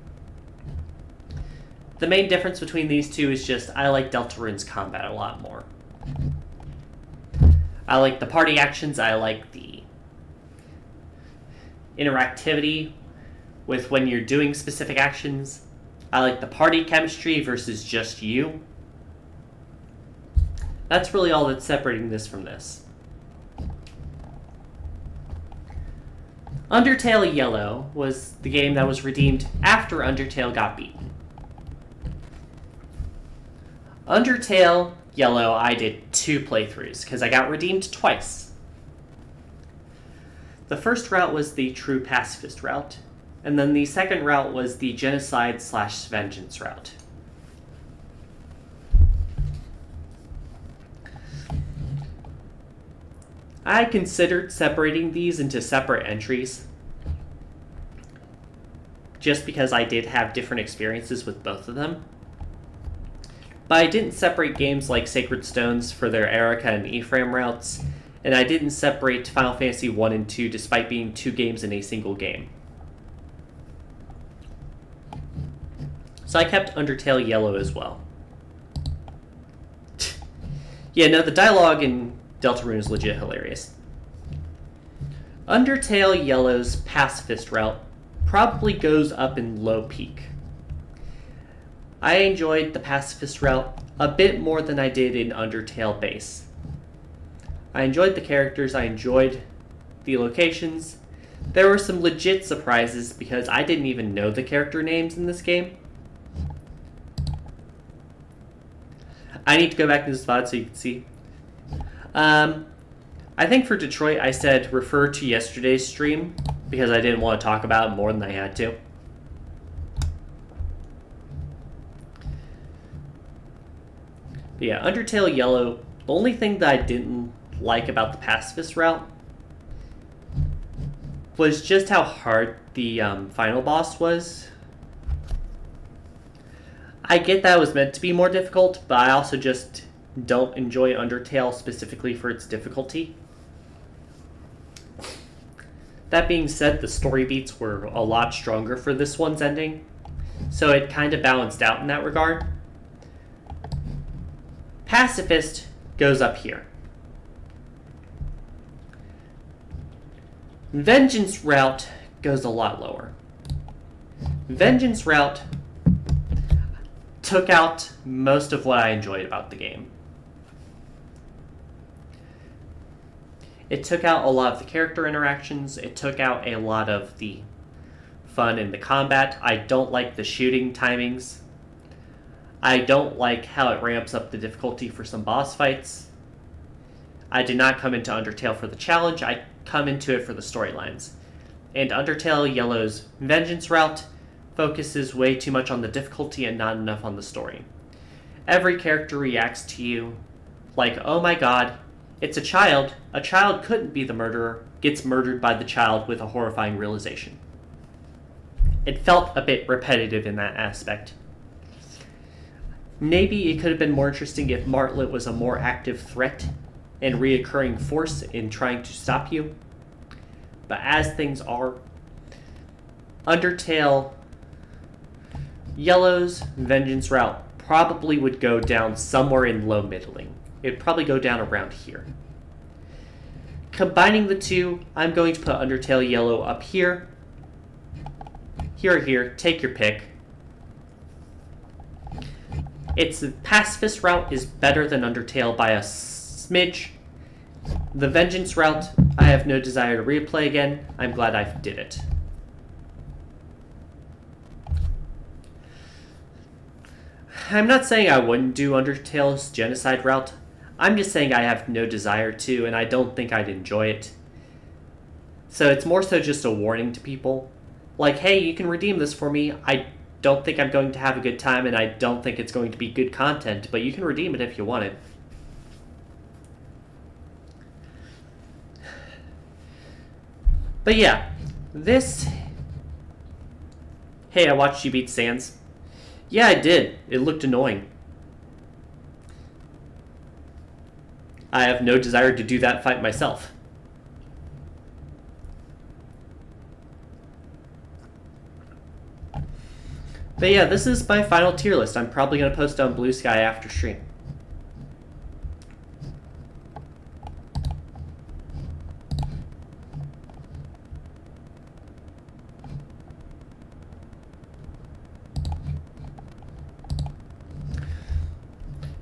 The main difference between these two is just I like Deltarune's combat a lot more. I like the party actions, I like the interactivity with when you're doing specific actions. I like the party chemistry versus just you. That's really all that's separating this from this. Undertale Yellow was the game that was redeemed after Undertale got beaten. Undertale Yellow, I did 2 playthroughs, because I got redeemed twice. The first route was the true pacifist route, and then the second route was the genocide/vengeance route. I considered separating these into separate entries, just because I did have different experiences with both of them. But I didn't separate games like Sacred Stones for their Erica and Ephraim routes, and I didn't separate Final Fantasy 1 and 2 despite being 2 games in a single game. So I kept Undertale Yellow as well. Yeah, no, the dialogue in Deltarune is legit hilarious. Undertale Yellow's pacifist route probably goes up in low peak. I enjoyed the pacifist route a bit more than I did in Undertale Base. I enjoyed the characters, I enjoyed the locations. There were some legit surprises because I didn't even know the character names in this game. I need to go back to this VOD so you can see. I think for Detroit I said refer to yesterday's stream because I didn't want to talk about it more than I had to. But yeah, Undertale Yellow, the only thing that I didn't like about the pacifist route was just how hard the final boss was. I get that it was meant to be more difficult, but I also just don't enjoy Undertale specifically for its difficulty. That being said, the story beats were a lot stronger for this one's ending, so it kind of balanced out in that regard. Pacifist goes up here. Vengeance route goes a lot lower. Vengeance route took out most of what I enjoyed about the game. It took out a lot of the character interactions. It took out a lot of the fun in the combat. I don't like the shooting timings. I don't like how it ramps up the difficulty for some boss fights. I did not come into Undertale for the challenge. I come into it for the storylines. And Undertale Yellow's Vengeance route focuses way too much on the difficulty and not enough on the story. Every character reacts to you like, oh my god, it's a child. A child couldn't be the murderer. Gets murdered by the child with a horrifying realization. It felt a bit repetitive in that aspect. Maybe it could have been more interesting if Martlet was a more active threat and reoccurring force in trying to stop you. But as things are, Undertale Yellow's vengeance route probably would go down somewhere in low middling. It'd probably go down around here. Combining the two, I'm going to put Undertale Yellow up here. Here or here, take your pick. Its pacifist route is better than Undertale by a smidge. The vengeance route, I have no desire to replay again. I'm glad I did it. I'm not saying I wouldn't do Undertale's genocide route. I'm just saying I have no desire to, and I don't think I'd enjoy it. So it's more so just a warning to people. Like, hey, you can redeem this for me. I don't think I'm going to have a good time, and I don't think it's going to be good content, but you can redeem it if you want it. But yeah, this... Hey, I watched you beat Sans. Yeah, I did. It looked annoying. I have no desire to do that fight myself. But yeah, this is my final tier list. I'm probably going to post on Blue Sky after stream.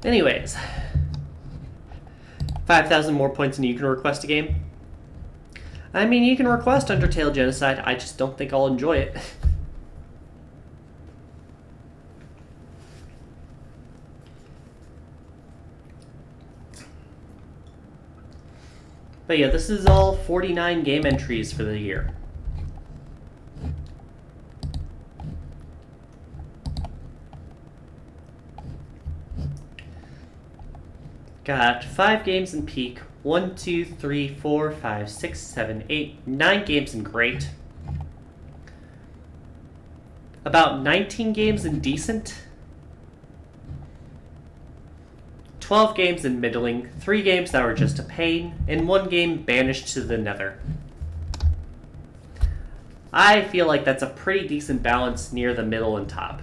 Anyways, 5,000 more points and you can request a game. I mean, you can request Undertale Genocide, I just don't think I'll enjoy it. But yeah, this is all 49 game entries for the year. Got 5 games in peak. 1, 2, 3, 4, 5, 6, 7, 8, 9 games in great. About 19 games in decent. 12 games in middling. 3 games that were just a pain. And 1 game banished to the nether. I feel like that's a pretty decent balance near the middle and top.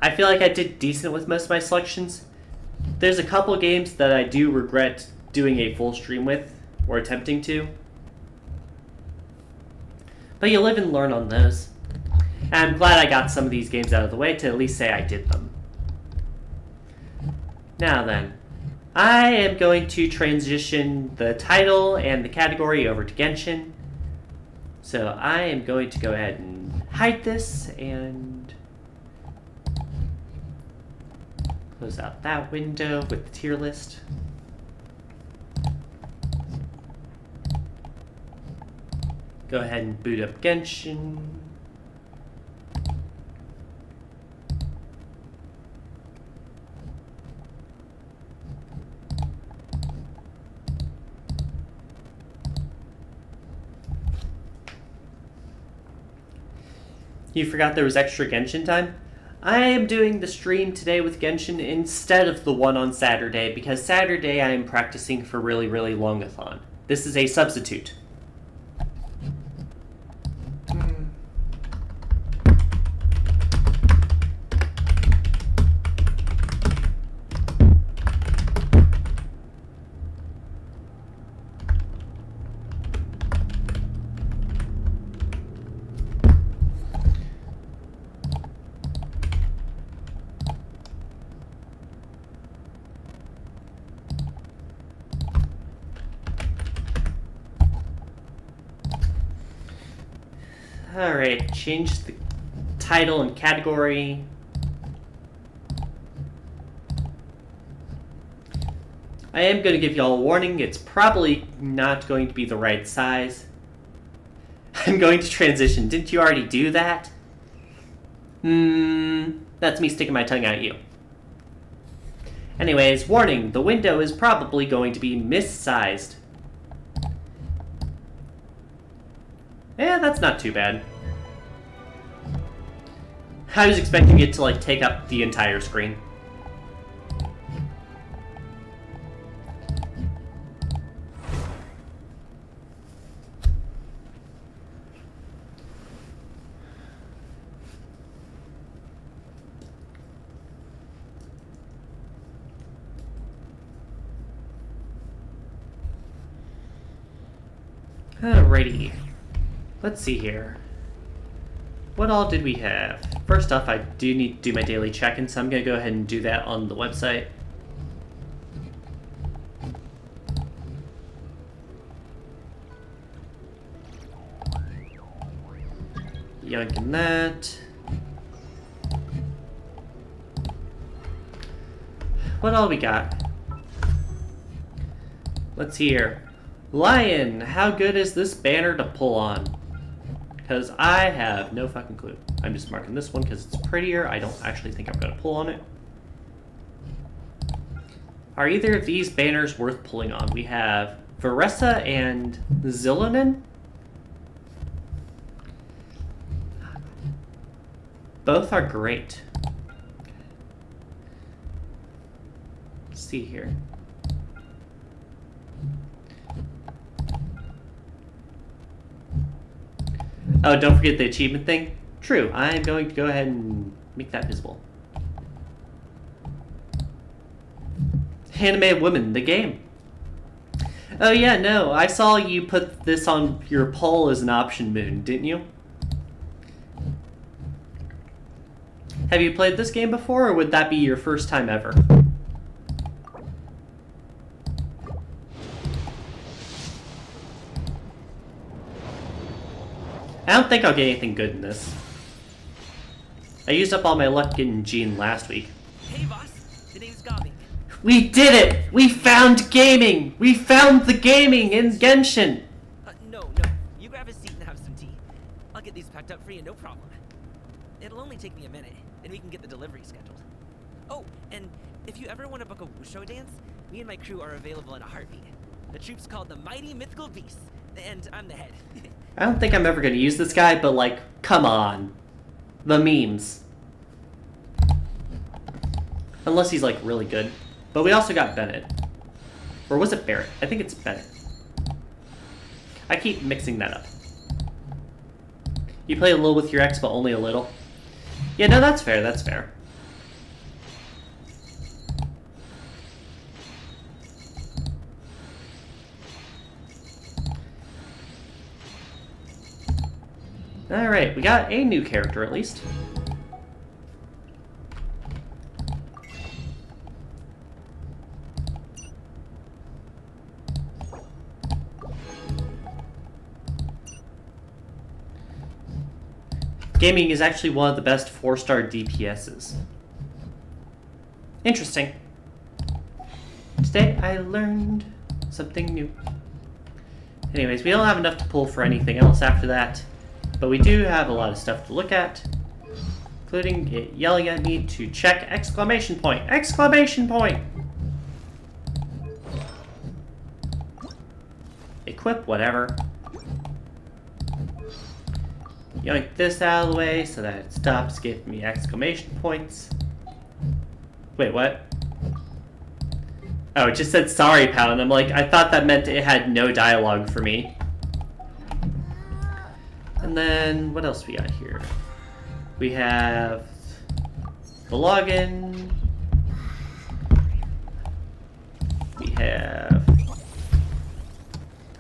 I feel like I did decent with most of my selections. There's a couple games that I do regret doing a full stream with, or attempting to. But you live and learn on those. And I'm glad I got some of these games out of the way to at least say I did them. Now then, I am going to transition the title and the category over to Genshin. So I am going to go ahead and hide this and close out that window with the tier list. Go ahead and boot up Genshin. You forgot there was extra Genshin time? I am doing the stream today with Genshin instead of the one on Saturday, because Saturday I am practicing for really, really long-a-thon. This is a substitute. Alright, change the title and category. I am going to give y'all a warning, it's probably not going to be the right size. I'm going to transition. Didn't you already do that? That's me sticking my tongue out at you. Anyways, warning, the window is probably going to be missized. Yeah, that's not too bad. I was expecting it to, like, take up the entire screen. Alrighty. Let's see here. What all did we have? First off, I do need to do my daily check-in, so I'm going to go ahead and do that on the website. Yoinking that. What all we got? Let's see here. Lion, how good is this banner to pull on? Because I have no fucking clue. I'm just marking this one because it's prettier. I don't actually think I'm going to pull on it. Are either of these banners worth pulling on? We have Varessa and Zillanen. Both are great. Let's see here. Oh, don't forget the achievement thing. True, I'm going to go ahead and make that visible. Handmade Woman, the game. Oh yeah, no, I saw you put this on your poll as an option, Moon, didn't you? Have you played this game before, or would that be your first time ever? I don't think I'll get anything good in this. I used up all my luck in Gene last week. Hey boss, today's gaming. We did it! We found gaming! We found the gaming in Genshin! No. You grab a seat and have some tea. I'll get these packed up for you, no problem. It'll only take me a minute, and we can get the delivery scheduled. Oh, and if you ever want to book a wushu dance, me and my crew are available in a heartbeat. The troupe's called the Mighty Mythical Beasts, and I'm the head. I don't think I'm ever going to use this guy, but, like, come on. The memes. Unless he's, like, really good. But we also got Bennett. Or was it Barrett? I think it's Bennett. I keep mixing that up. You play a little with your ex, but only a little. Yeah, no, that's fair, that's fair. Alright, we got a new character at least. Gaming is actually one of the best 4-star DPSs. Interesting. Today I learned something new. Anyways, we don't have enough to pull for anything else after that. But we do have a lot of stuff to look at, including it yelling at me to check exclamation point. Exclamation point! Equip whatever. Yoink this out of the way so that it stops giving me exclamation points. Wait, what? Oh, it just said sorry, pal, and I'm like, I thought that meant it had no dialogue for me. And then, what else we got here? We have the login. We have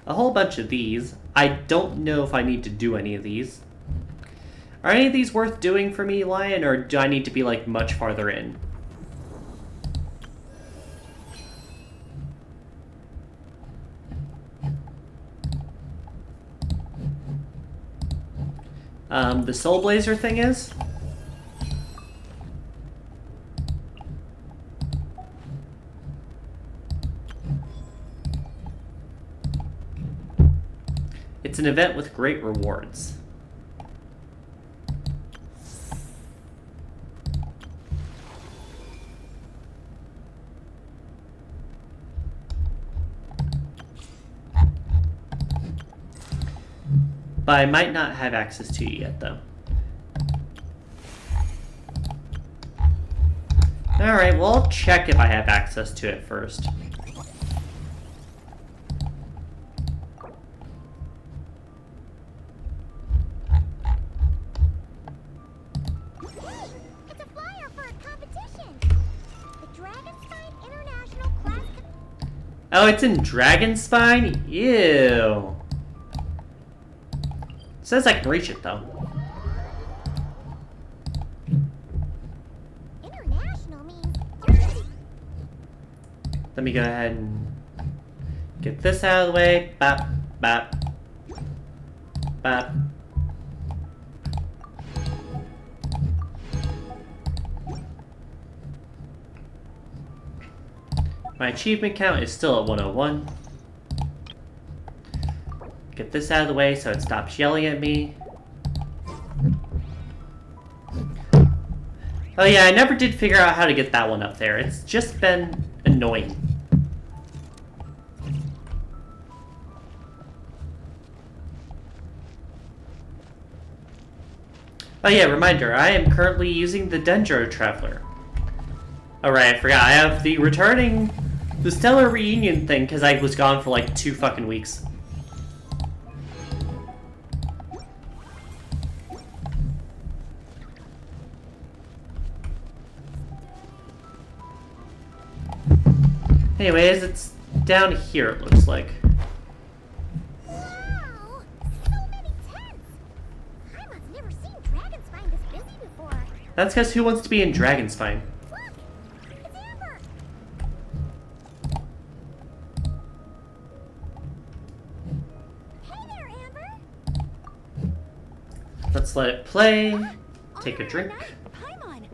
a whole bunch of these. I don't know if I need to do any of these. Are any of these worth doing for me, Lion, or do I need to be, like, much farther in? The Soul Blazer thing is? It's an event with great rewards. but I might not have access to you yet, though. Alright, well, I'll check if I have access to it first. It's a flyer for a competition. The Dragonspine International Class. Oh, it's in Dragonspine? Ew. It says I can reach it, though. International means. Let me go ahead and get this out of the way. Bap, bap, bap. My achievement count is still at 101. Get this out of the way so it stops yelling at me. Oh yeah, I never did figure out how to get that one up there. It's just been annoying. Oh yeah, reminder, I am currently using the Dendro Traveler. Alright, I forgot, I have the Stellar Reunion thing because I was gone for like 2 fucking weeks. Anyways, it's down here, it looks like. Wow! So many tents! Paimon's never seen Dragonspine this busy before. That's because who wants to be in Dragonspine? Look! It's Amber! Hey there, Amber! Let's let it play. Take a Alright, drink. night. Paimon.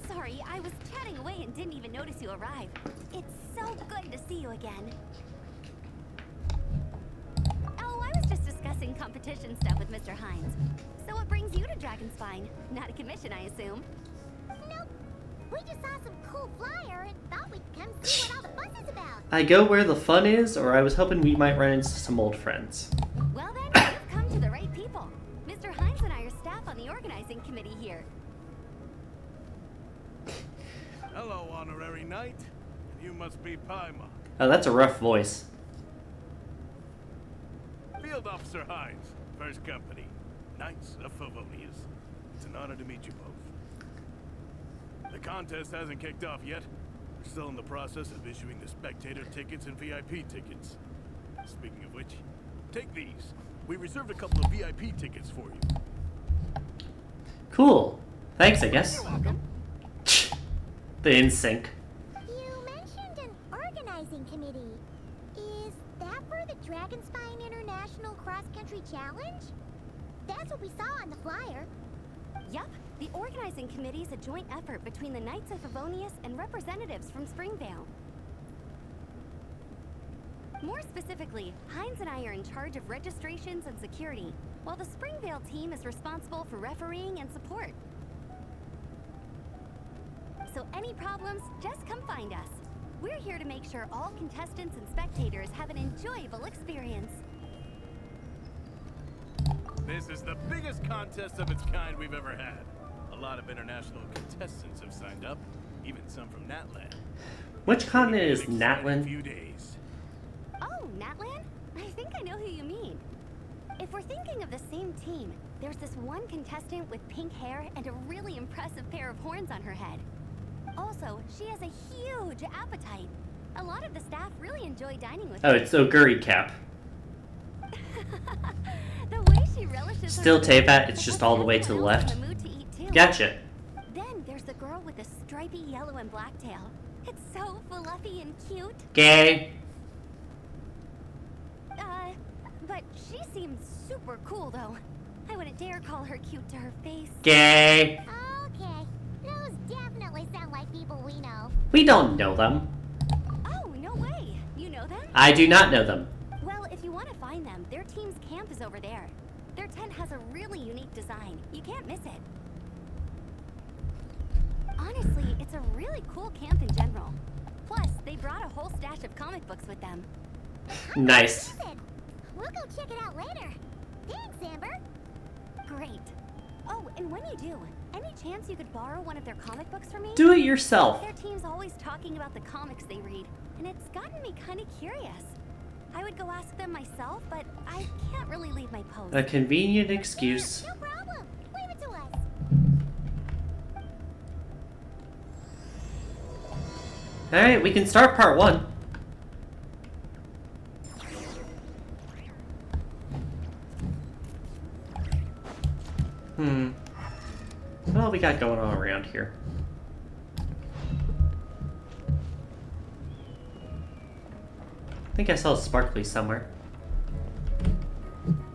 Sorry, I was chatting away and didn't even notice you arrive. It's so good to see you again. Oh, I was just discussing competition stuff with Mr. Hines. So what brings you to Dragonspine? Not a commission, I assume. Nope. We just saw some cool flyer and thought we'd come see what all the fuss is about. I go where the fun is, or I was hoping we might run into some old friends. Well then, you've come to the right people. Mr. Hines and I are staff on the organizing committee here. Hello, honorary knight. You must be Paimon. Oh, that's a rough voice. Field Officer Hines, First Company, Knights of Favonius. It's an honor to meet you both. The contest hasn't kicked off yet. We're still in the process of issuing the spectator tickets and VIP tickets. Speaking of which, take these. We reserved a couple of VIP tickets for you. Cool. Thanks, I guess. You're welcome. The in-sync. You mentioned an organizing committee. Is that for the Dragonspine International Cross Country Challenge? That's what we saw on the flyer. Yup, the organizing committee is a joint effort between the Knights of Favonius and representatives from Springvale. More specifically, Hines and I are in charge of registrations and security, while the Springvale team is responsible for refereeing and support. So any problems, just come find us. We're here to make sure all contestants and spectators have an enjoyable experience. This is the biggest contest of its kind we've ever had. A lot of international contestants have signed up, even some from Natland. Which continent is Exciting Natland? Few days. Oh, Natlan? I think I know who you mean. If we're thinking of the same team, there's this one contestant with pink hair and a really impressive pair of horns on her head. Also, she has a huge appetite. A lot of the staff really enjoy dining with Oh, her. it's Oguri Cap. The way she relishes her Still food Teyvat, it's puts just all the way to the everyone else left. in the mood to eat too. Gotcha. Then there's the girl with the stripy yellow and black tail. It's so fluffy and cute. Gay. But she seems super cool though. I wouldn't dare call her cute to her face. Gay. Okay. Those definitely sound like people we know. We don't know them. Oh, no way. You know them? I do not know them. Well, if you want to find them, their team's camp is over there. Their tent has a really unique design. You can't miss it. Honestly, it's a really cool camp in general. Plus, they brought a whole stash of comic books with them. Nice. Listen, we'll go check it out later. Thanks, Amber. Great. Oh, and when you do, any chance you could borrow one of their comic books from me? Do it yourself. Their team's always talking about the comics they read, and it's gotten me kind of curious. I would go ask them myself, but I can't really leave my post. A convenient excuse. No problem. Leave it to us. Alright, we can start part 1. What all we got going on around here? I think I saw sparkly somewhere.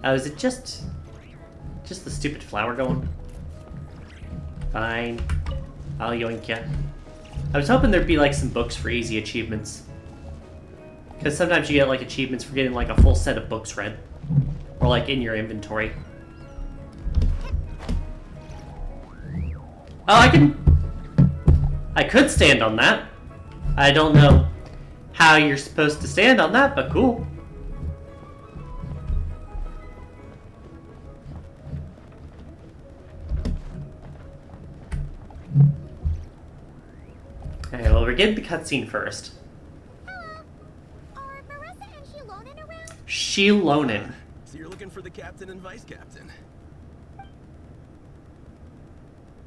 Oh, is it just the stupid flower going? Fine. I'll yoink ya. I was hoping there'd be like some books for easy achievements. Because sometimes you get like achievements for getting like a full set of books read. Or like in your inventory. Oh, I could stand on that. I don't know how you're supposed to stand on that, but cool. Okay, well, we're getting the cutscene first. Hello. Are Marissa and Shilonen around? Shilonen. So you're looking for the captain and vice captain?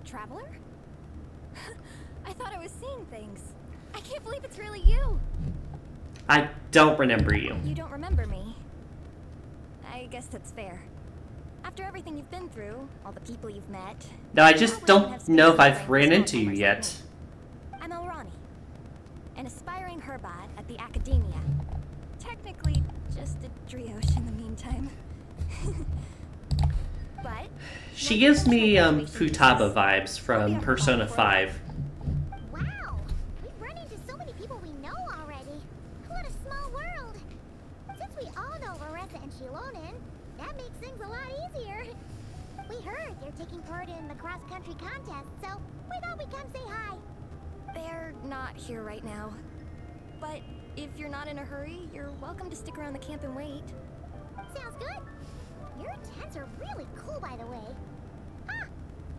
Traveler? I thought I was seeing things. I can't believe it's really you. I don't remember you. You don't remember me. I guess that's fair. After everything you've been through, all the people you've met. No, I just don't know if I've ran into you yet. I'm Elrani, an aspiring herbot at the Academia. Technically, just a drioche in the meantime. But She gives me Futaba vibes from Persona 5. Wow. We've run into so many people we know already. What a small world. Since we all know Marissa and Shilonen, that makes things a lot easier. We heard they're taking part in the cross-country contest, so we thought we'd come say hi. they're not here right now. But if you're not in a hurry, you're welcome to stick around the camp and wait. Sounds good. Your tents are really cool, by the way. Ah,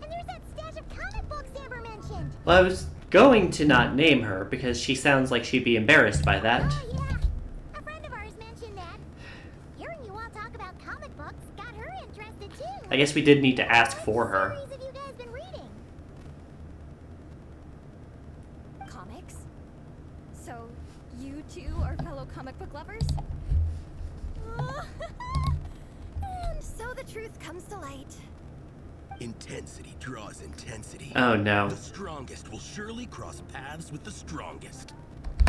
and there's that stash of comic books Amber mentioned. Well, I was going to not name her because she sounds like she'd be embarrassed by that. Oh, yeah. A friend of ours mentioned that. Hearing you all talk about comic books got her interested, too. I guess we did need to ask for her. What series have you guys been reading? Comics? So, you two are fellow comic book lovers? And so the truth comes to light. Intensity draws intensity. Oh no. The strongest will surely cross paths with the strongest.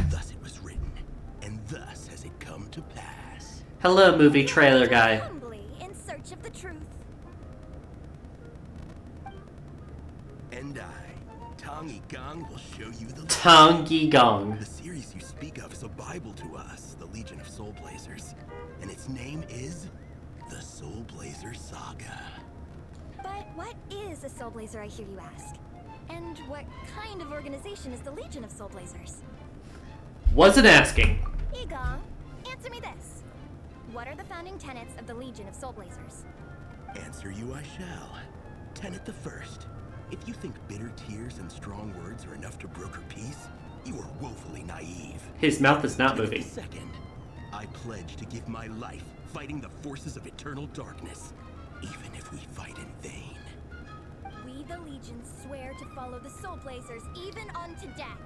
Thus it was written, and thus has it come to pass. Hello, movie trailer guy. Humbly in search of the truth. And I, Tong Yi Gong, will show you the Tong Yi Gong. The series you speak of is a Bible to us, the Legion of Soul Blazers. And its name is the Soul Blazer Saga. But what is a Soul Blazer, I hear you ask? And what kind of organization is the Legion of Soul Blazers? Wasn't asking. Igong, answer me this. What are the founding tenets of the Legion of Soul Blazers? Answer you I shall. Tenet the first. If you think bitter tears and strong words are enough to broker peace, you are woefully naive. His mouth is not Tenet moving. the second. I pledge to give my life fighting the forces of eternal darkness, even if we fight in vain. We, the Legion, swear to follow the Soul Blazers even unto death.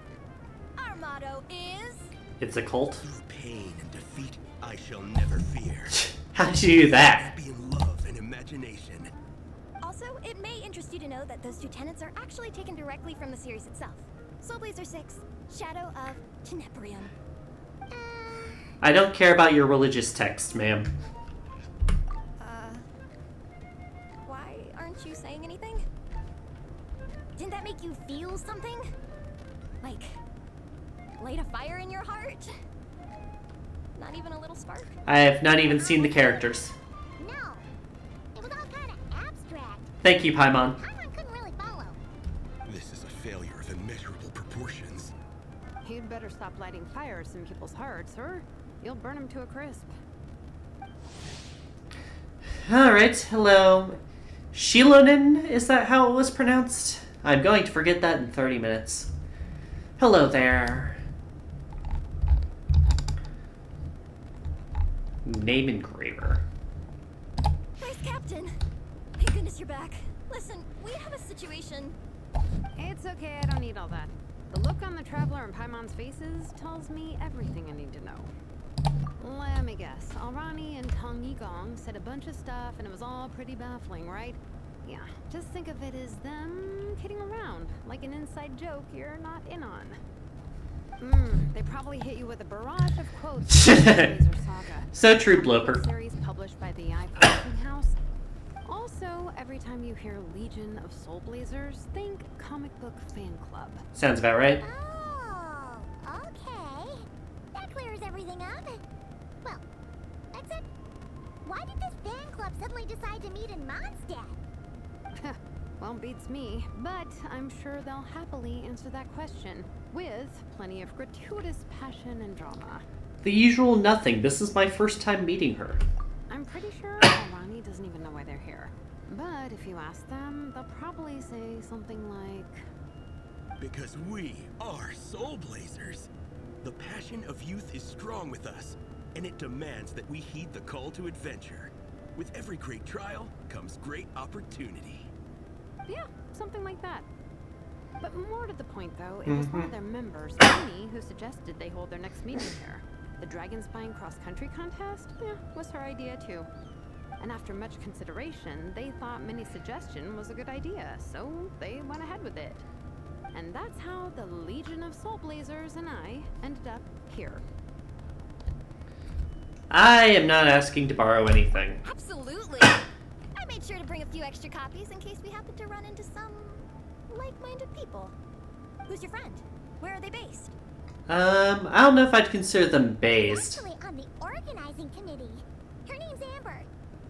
Our motto is... It's a cult. Through pain and defeat, I shall never fear. How'd you do that? Be in love and imagination. Also, it may interest you to know that those two tenets are actually taken directly from the series itself. Soul Blazer 6, Shadow of Tenebrium. I don't care about your religious text, ma'am. Why aren't you saying anything? Didn't that make you feel something? Like, light a fire in your heart? Not even a little spark? I have not even seen the characters. No. It was all kind of abstract. Thank you, Paimon. Paimon couldn't really follow. This is a failure of immeasurable proportions. You'd better stop lighting fires in people's hearts, or you'll burn them to a crisp. Alright, hello. Shilonen, is that how it was pronounced? I'm going to forget that in 30 minutes. Hello there. Name engraver. Nice, Captain. Thank goodness you're back. Listen, we have a situation. It's okay, I don't need all that. The look on the Traveler and Paimon's faces tells me everything I need to know. Let me guess. Alrani and Tong Yigong said a bunch of stuff and it was all pretty baffling, right? Yeah, just think of it as them kidding around, like an inside joke you're not in on. They probably hit you with a barrage of quotes from the Laser Saga. So true, Bloper. Series published by the Eye Publishing House. Also, every time you hear Legion of Soul Blazers, think comic book fan club. Sounds about right. Oh, okay. That clears everything up. Well, except, why did this fan club suddenly decide to meet in Mondstadt? Well, beats me, but I'm sure they'll happily answer that question, with plenty of gratuitous passion and drama. The usual nothing. This is my first time meeting her. I'm pretty sure Alrani doesn't even know why they're here. But if you ask them, they'll probably say something like... Because we are Soul Blazers. The passion of youth is strong with us, and it demands that we heed the call to adventure. With every great trial comes great opportunity. Yeah, something like that. But more to the point, though, it was one of their members, Minnie, who suggested they hold their next meeting here. The Dragonspine cross-country contest? Yeah, was her idea, too. And after much consideration, they thought Minnie's suggestion was a good idea, so they went ahead with it. And that's how the Legion of Soul Blazers and I ended up here. I am not asking to borrow anything. Absolutely. I made sure to bring a few extra copies in case we happen to run into some like-minded people. Who's your friend? Where are they based? I don't know if I'd consider them based. Actually on the organizing committee. Her name's Amber.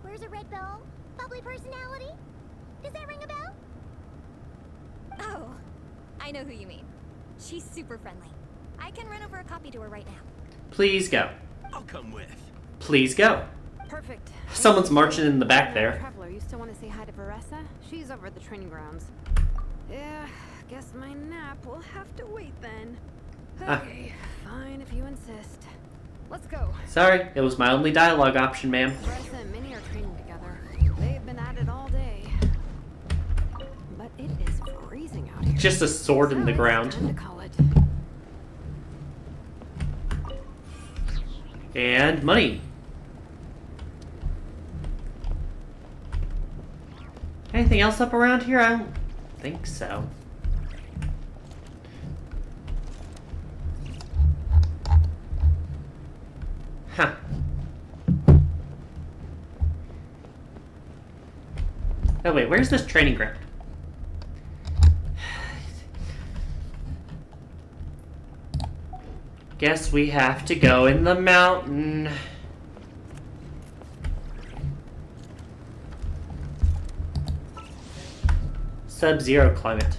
Wears a red bow. Bubbly personality. Does that ring a bell? Oh, I know who you mean. She's super friendly. I can run over a copy to her right now. Please go. I'll come with. Please go. Perfect. Someone's marching in the back there. Traveler, you still want to say hi to Varessa? She's over at the training grounds. Yeah, guess my nap will have to wait then. Okay, fine if you insist. Let's go. Sorry, it was my only dialogue option, ma'am. Varessa and Minnie are training together. They've been at it all day. But it is freezing out here. Just a sword in the So ground. it's time to call it. And money. Anything else up around here? I don't think so. Huh. Oh wait, where's this training ground? Guess we have to go in the mountain. Sub-zero climate.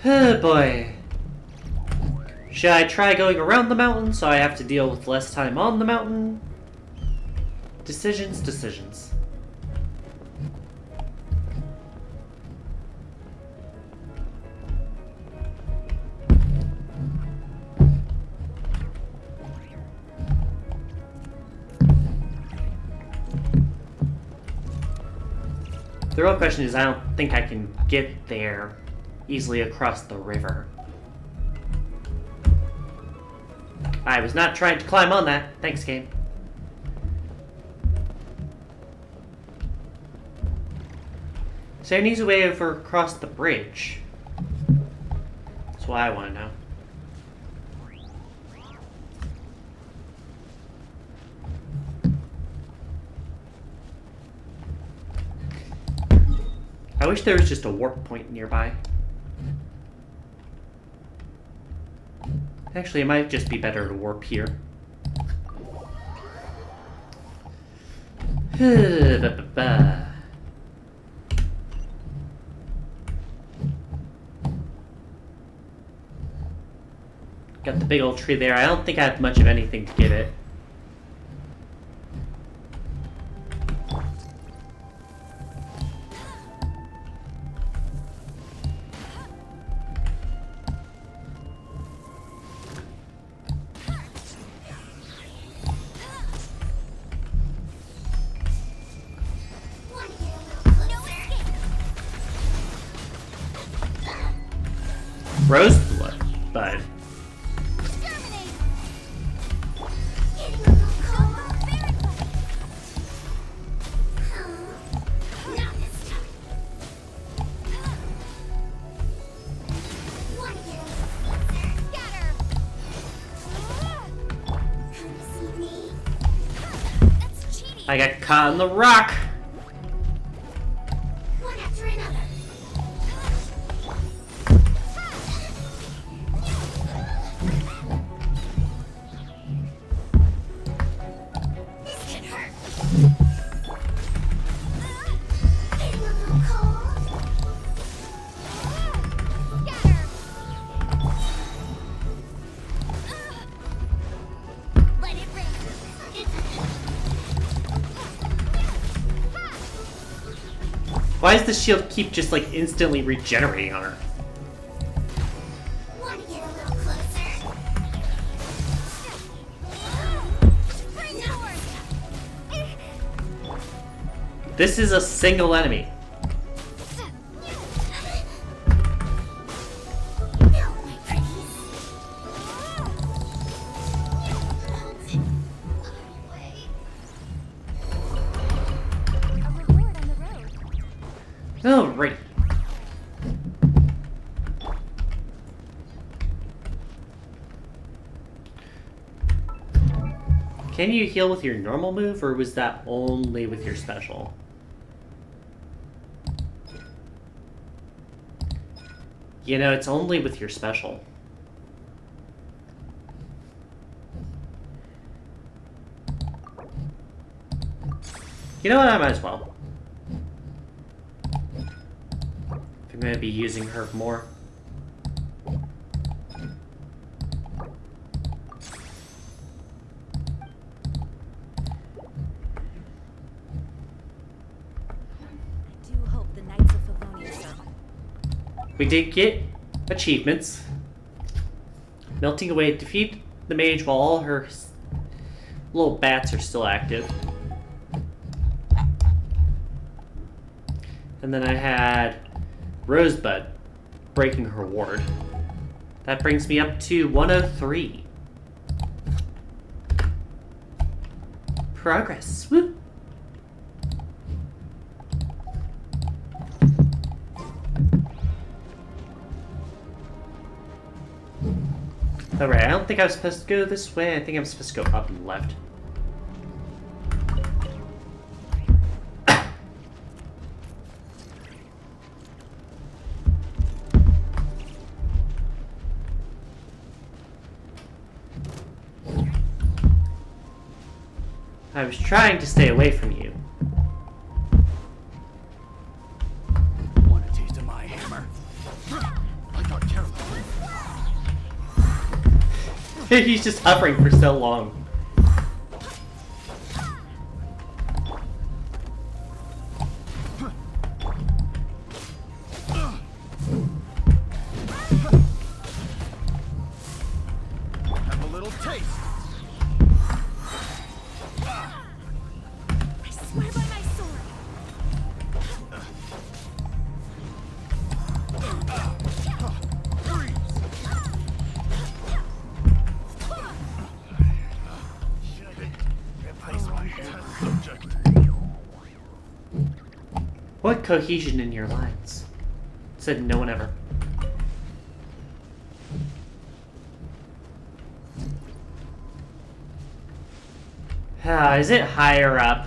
Oh boy. Should I try going around the mountain so I have to deal with less time on the mountain? Decisions, decisions. The real question is, I don't think I can get there easily across the river. I was not trying to climb on that. Thanks, game. So there needs a way over across the bridge. That's what I want to know. I wish there was just a warp point nearby. Actually, it might just be better to warp here. Got the big old tree there. I don't think I have much of anything to give it. Rosebud. Bud. I got caught in the rock. One after another. This can hurt. Getting a little cold. Let it rain. Why does the shield keep just like instantly regenerating on her? Want to get a little closer? Bring forth. This is a single enemy. No, my pretties. A reward on the road. Oh, right. Can you heal with your normal move, or was that only with your special? You know, it's only with your special. You know what? I might as well. I'm going to be using her more. I do hope the Knights of Livonia show. We did get achievements. Melting away, defeat the mage while all her little bats are still active. And then I had Rosebud breaking her ward. That brings me up to 103. Progress. Woo! Alright, I don't think I was supposed to go this way. I think I'm supposed to go up and left. I was trying to stay away from you. Want a taste of my hammer? I got careless. He's just hovering for so long. Have a little taste. I swear by my sword. What cohesion in your lines? Said no one ever. Is it higher up?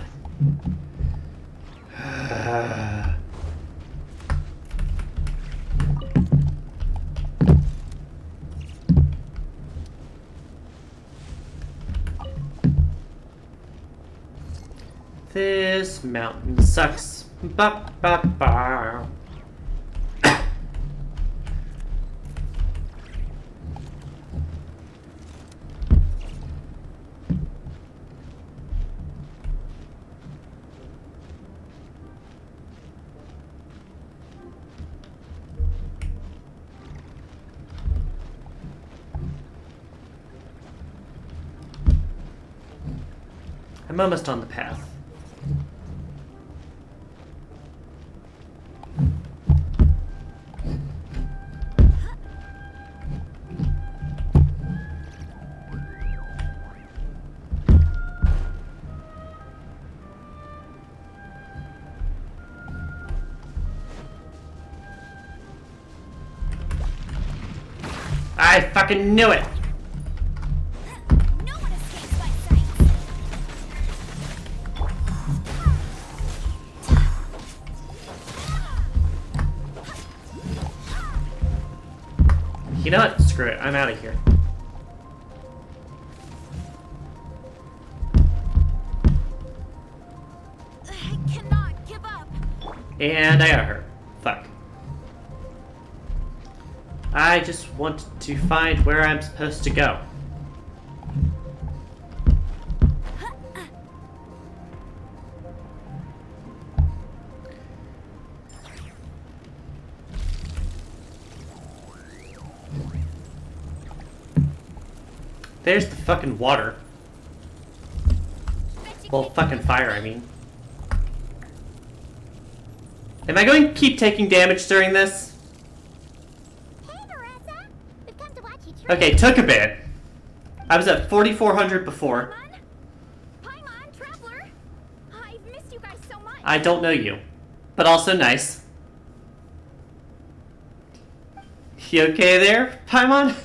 This mountain sucks. Ba ba ba. I'm almost on the path. I fucking knew it! No one escapes my sight. You know what? Screw it. I'm out of here. I cannot give up. And I got hurt. Fuck. I just want to find where I'm supposed to go. There's the fucking water. Well, fucking fire, I mean. Am I going to keep taking damage during this? Hey, Marissa. We've come to watch you train. Okay, took a bit. I was at 4,400 before. Paimon, Traveler. I've missed you guys so much. I don't know you, but also nice. You okay there, Paimon?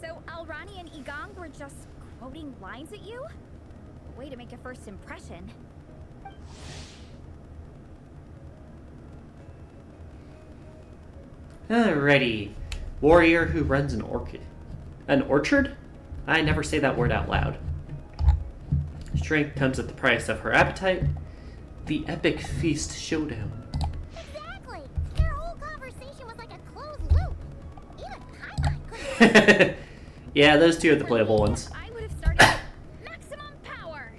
So Alrani and Igong were just quoting lines at you? Way to make a first impression. Alrighty. Warrior who runs an orchid. An orchard? I never say that word out loud. Strength comes at the price of her appetite. The epic feast showdown. Exactly. Their whole conversation was like a closed loop. Even Paimon couldn't. Yeah, those two are the playable ones. I would have started with maximum power.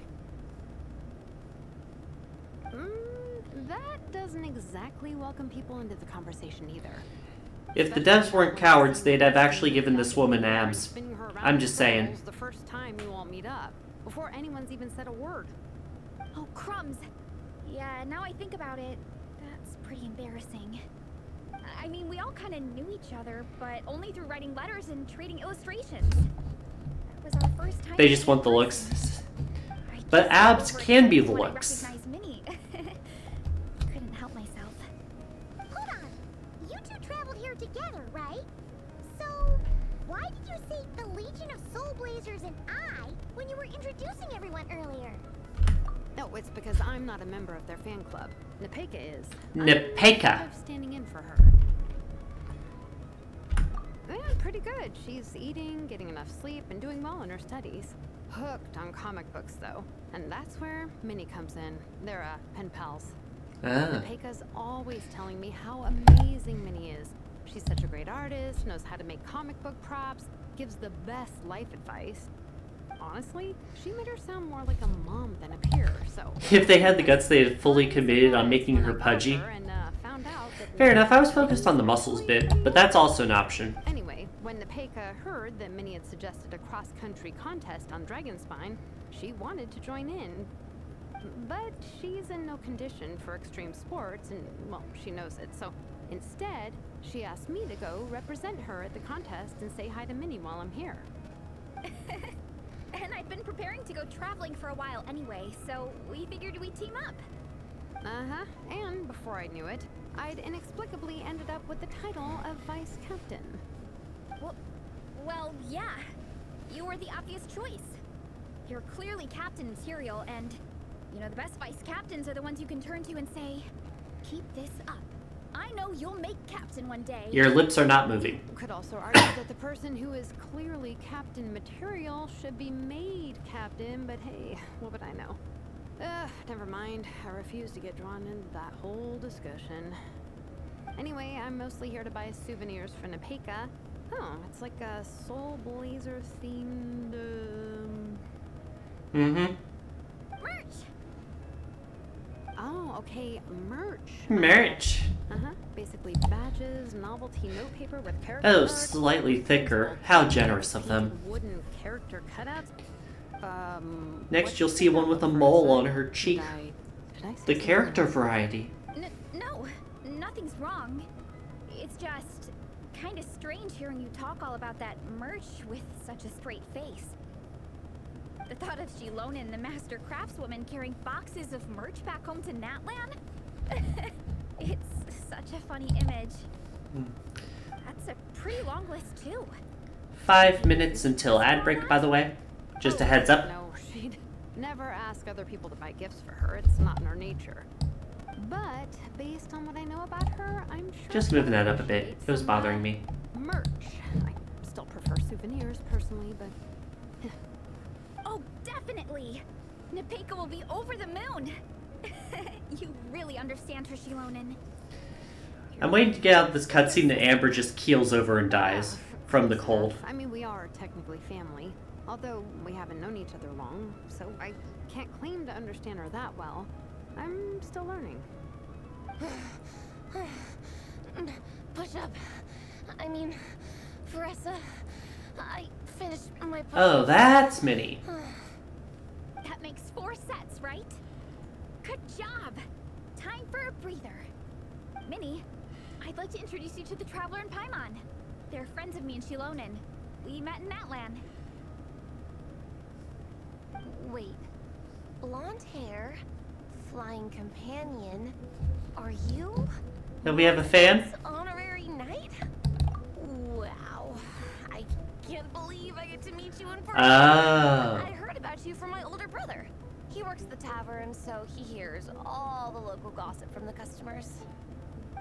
That doesn't exactly welcome people into the conversation either. If the devs weren't cowards, they'd have actually given this woman abs. I'm just saying. The first time you all meet up, before anyone's even said a word. Oh, crumbs. Yeah, now I think about it, that's pretty embarrassing. I mean, we all kind of knew each other, but only through writing letters and trading illustrations. That was our first time. They just want the looks. But abs can be the looks. I recognize Minnie. Couldn't help myself. Hold on. You two traveled here together, right? So, why did you say the Legion of Soul Blazers and I when you were introducing everyone earlier? No, it's because I'm not a member of their fan club. Nepeka is. Nepeka. I'm standing in for her. Yeah, pretty good. She's eating, getting enough sleep, and doing well in her studies. Hooked on comic books, though. And that's where Minnie comes in. They're pen pals. Ah. Nepeka's always telling me how amazing Minnie is. She's such a great artist, knows how to make comic book props, gives the best life advice. Honestly, she made her sound more like a mom than a peer, so... If they had the guts, they had fully committed on making her pudgy. Fair enough, I was focused on the muscles bit, but that's also an option. Anyway, when Nepeka heard that Minnie had suggested a cross-country contest on Dragonspine, she wanted to join in. But she's in no condition for extreme sports, and, well, she knows it, so instead, she asked me to go represent her at the contest and say hi to Minnie while I'm here. And I'd been preparing to go traveling for a while anyway, so we figured we'd team up. Uh-huh, and before I knew it, I'd inexplicably ended up with the title of Vice Captain. Well, yeah. You were the obvious choice. You're clearly captain material, and, you know, the best vice captains are the ones you can turn to and say, keep this up. I know you'll make captain one day. Your lips are not moving. Could also argue that the person who is clearly captain material should be made captain, but hey, what would I know? Never mind. I refuse to get drawn into that whole discussion. Anyway, I'm mostly here to buy souvenirs for Nepeka. Oh, it's like a Soul Blazer themed, Mm-hmm. Merch! Oh, okay, merch. Merch. Uh-huh. Basically badges, novelty note paper with character Oh, cards, slightly thicker. How generous of them. wooden character cutouts. Next, what you'll did see you one say with a about mole Marissa? on her cheek. Did I say The something character wrong? variety. No, nothing's wrong. It's just kind of strange hearing you talk all about that merch with such a straight face. The thought of Shilonen, the master craftswoman, carrying boxes of merch back home to Natlan? It's such a funny image. That's a pretty long list, too. 5 minutes until ad break, by the way. Just a heads up. No, she'd never ask other people to buy gifts for her. It's not in her nature. But based on what I know about her, I'm sure. Just moving that up a bit. It was bothering me. Merch. I still prefer souvenirs personally, but Oh, definitely! Nepeka will be over the moon! You really understand her, Shilonen. I'm waiting to get out of this cutscene that Amber just keels over and dies from the cold. I mean, we are technically family, although we haven't known each other long, so I can't claim to understand her that well. I'm still learning. Push up. I mean, Vanessa, I finished my push-ups. Oh, that's Minnie. That makes 4 sets, right? Good job! Time for a breather. Minnie, I'd like to introduce you to the Traveler and Paimon. They're friends of me and Shilonen. We met in Natlan. Wait. Blonde hair, flying companion. Are you? And we have a fan? Honorary knight? Wow. I can't believe I get to meet you in person. Oh. I heard about you from my older brother. He works at the tavern, so he hears all the local gossip from the customers.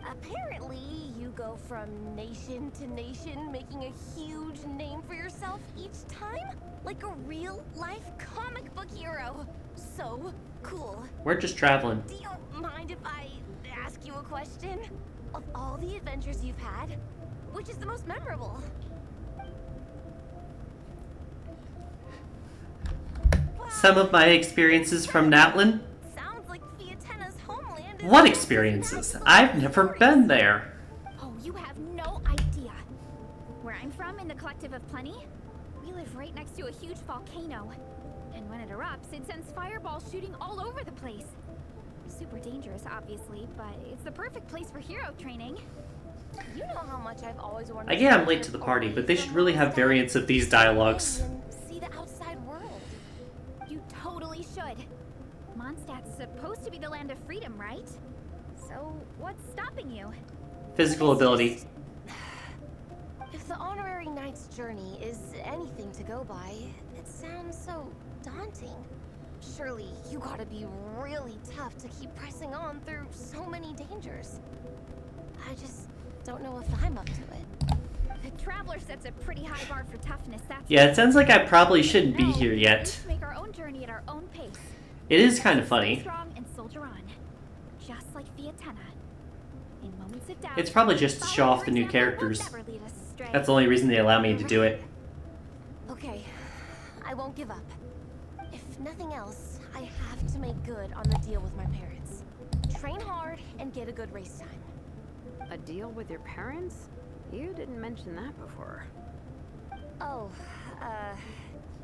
Apparently, you go from nation to nation, making a huge name for yourself each time? Like a real-life comic book hero. So cool. We're just traveling. Do you mind if I ask you a question? Of all the adventures you've had, which is the most memorable? Some of my experiences from Natlan. Sounds like Fiatena's homeland is What experiences? I've never been there. Oh, you have no idea. Where I'm from, in the Collective of Plenty, we live right next to a huge volcano. And when it erupts, it sends fireballs shooting all over the place. Super dangerous, obviously, but it's the perfect place for hero training. You know how much I've always wanted I get I'm late to the party, but they should really have variants of these dialogues. and see the outside world. You totally should. Mondstadt's supposed to be the land of freedom, right? So, what's stopping you? Physical ability. If the honorary knight's journey is anything to go by, it sounds so daunting. Surely you gotta be really tough to keep pressing on through so many dangers. I just don't know if I'm up to it. The Traveler sets a pretty high bar for toughness, that's Yeah, it sounds like I probably shouldn't be No, here we yet. each make our own journey at our own pace. It is kind of Stay funny. strong and soldier on, just like Fiatena. In moments of doubt, It's probably just to show follow off her the new example will characters. never lead us astray. That's the only reason they allow me to do it. Okay, I won't give up. If nothing else, I have to make good on the deal with my parents. Train hard and get a good race time. a deal with your parents? You didn't mention that before. Oh,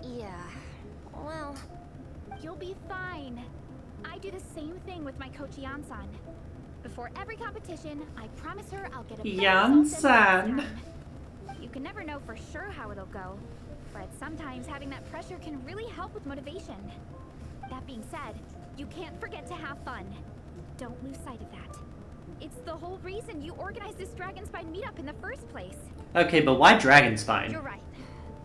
yeah. Well, You'll be fine. I do the same thing with my coach Jansan. Before every competition, I promise her I'll get a better result than last Jansan. time. You can never know for sure how it'll go, but sometimes having that pressure can really help with motivation. That being said, you can't forget to have fun. Don't lose sight of that. It's the whole reason you organized this Dragonspine meetup in the first place. Okay, but why Dragonspine? you're right.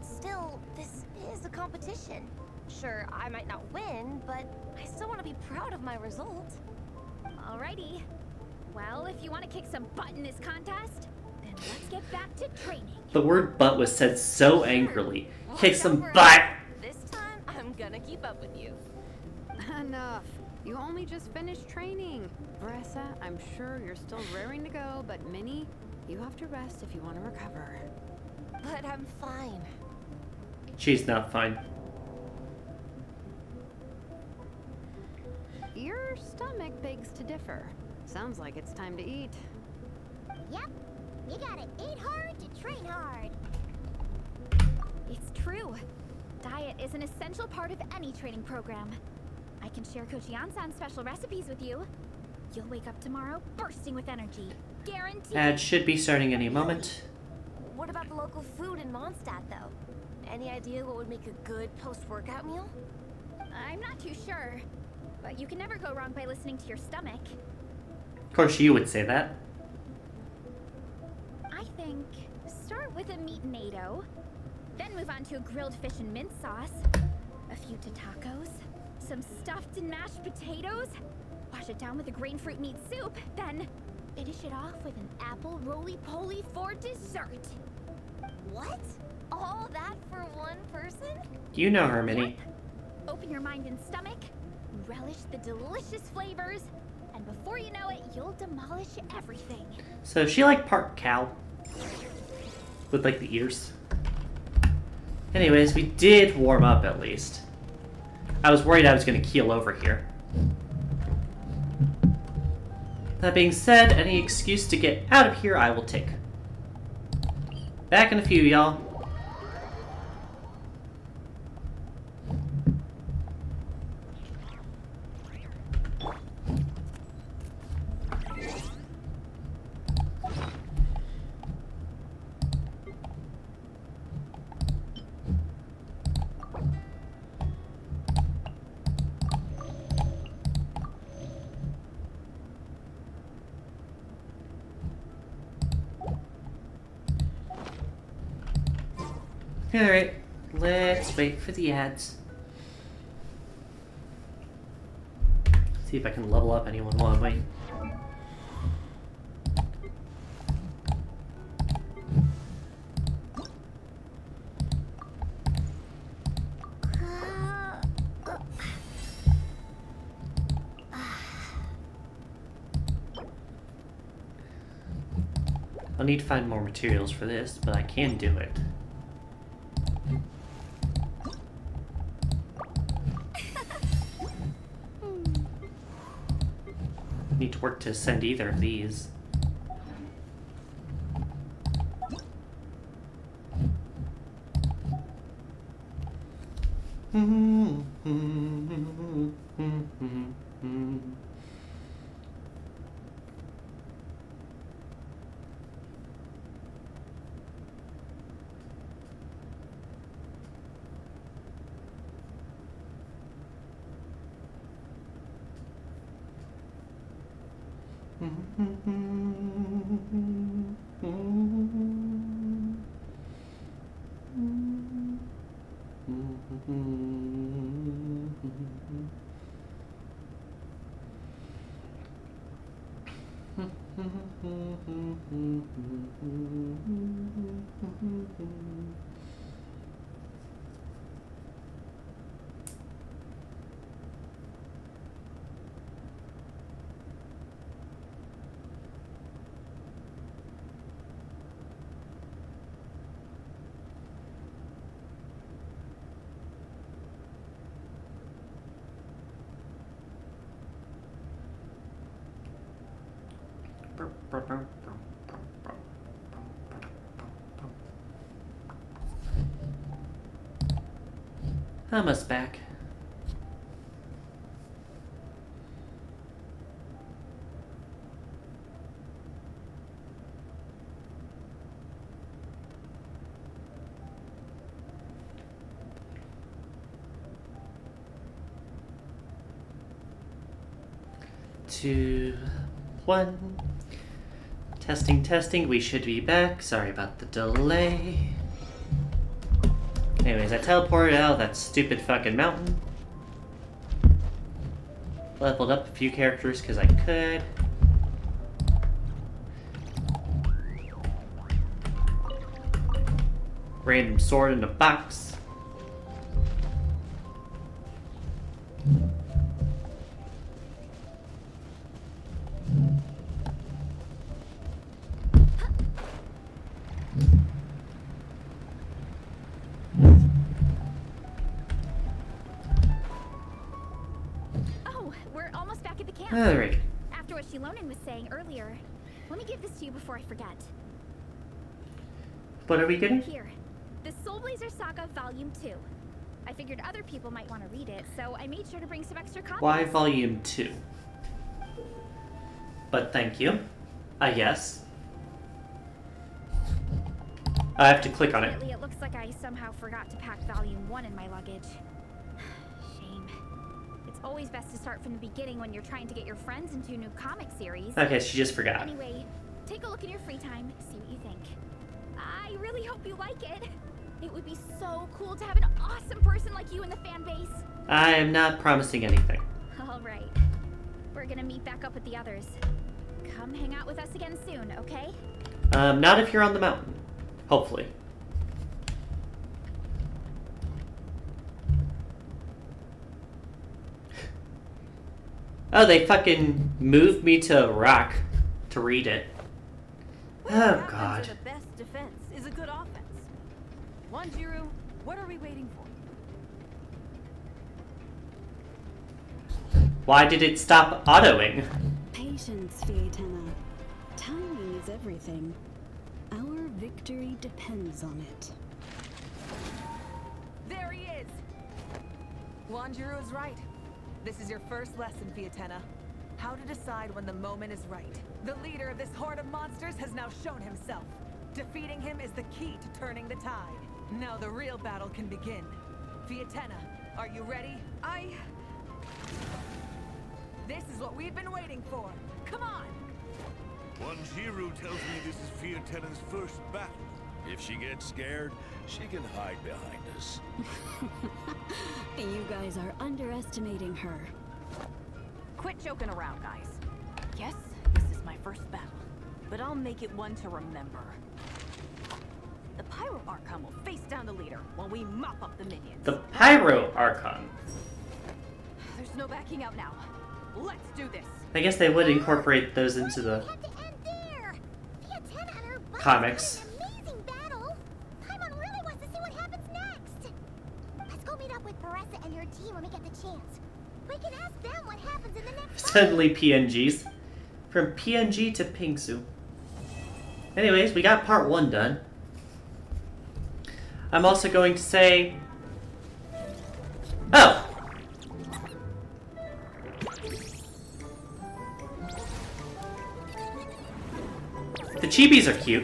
Still, this is a competition. Sure, I might not win, but I still want to be proud of my result. Alrighty. Well, if you want to kick some butt in this contest, then let's get back to training. The word butt was said so angrily. Kick Watch some out for butt! it. This time, I'm gonna keep up with you. Enough. You only just finished training. Bressa, I'm sure you're still raring to go, but Minnie, you have to rest if you want to recover. But I'm fine. She's not fine. Your stomach begs to differ. Sounds like it's time to eat. Yep. You gotta eat hard to train hard. It's true. Diet is an essential part of any training program. I can share Coach Yansan's special recipes with you. You'll wake up tomorrow bursting with energy. Guaranteed. Ad should be starting any moment. What about the local food in Mondstadt, though? Any idea what would make a good post-workout meal? I'm not too sure, but you can never go wrong by listening to your stomach. Of course, you would say that. I think start with a meat natto, then move on to a grilled fish and mint sauce, a few tacos, some stuffed and mashed potatoes, wash it down with a grain fruit meat soup, then finish it off with an apple roly-poly for dessert. What? All that for one person? You know her, Minnie. Open your mind and stomach, relish the delicious flavors, and before you know it, you'll demolish everything. So is she like part cow? With like the ears? Anyways, we did warm up at least. I was worried I was going to keel over here. That being said, any excuse to get out of here I will take. Back in a few, y'all. Alright, let's wait for the ads. See if I can level up anyone while I wait. I'll need to find more materials for this, but I can do it. Need to work to ascend either of these. Almost back. Two, one. Testing, testing. We should be back. Sorry about the delay. Anyways, I teleported out of that stupid fucking mountain. Leveled up a few characters because I could. Random sword in a box. Alright. After what Shilonen was saying earlier, let me give this to you before I forget. What are we getting? Here, the Soul Blazer Saga Volume 2. I figured other people might want to read it, so I made sure to bring some extra copies. Why volume 2? But thank you. I guess. I have to click on it. Apparently, it looks like I somehow forgot to pack volume 1 in my luggage. Shame. It's always best to start from the beginning when you're trying to get your friends into a new comic series. Okay, she just forgot. Anyway, take a look in your free time, see what you think. I really hope you like it. It would be so cool to have an awesome person like you in the fan base. I am not promising anything. All right. We're gonna meet back up with the others. Come hang out with us again soon, okay? Not if you're on the mountain. Hopefully. Oh, they fucking moved me to a rock to read it. Oh, God. The best defense is a good offense. Wanjiru, what are we waiting for? Why did it stop autoing? Patience, Fiatena. Timing is everything. Our victory depends on it. There he is! Wanjiru is right. This is your first lesson, Fiatena. How to decide when the moment is right. The leader of this horde of monsters has now shown himself. Defeating him is the key to turning the tide. Now the real battle can begin. Fiatena, are you ready? This is what we've been waiting for. Come on! Wanjiru tells me this is Fiatena's first battle. If she gets scared, she can hide behind us. You guys are underestimating her. Quit joking around, guys. Yes, this is my first battle, but I'll make it one to remember. The Pyro Archon will face down the leader while we mop up the minions. The Pyro Archon. There's no backing out now. Let's do this. I guess they would incorporate those into the Had to end there. Fiatena and her buddies comics. had an amazing battle. Paimon really wants to see what happens next. Let's go meet up with Paressa and your team when we get the chance. We can ask them what happens in the next fight. Suddenly PNGs. From PNG to Pingsu. Anyways, we got part 1 done. I'm also going to say... Oh! The chibis are cute.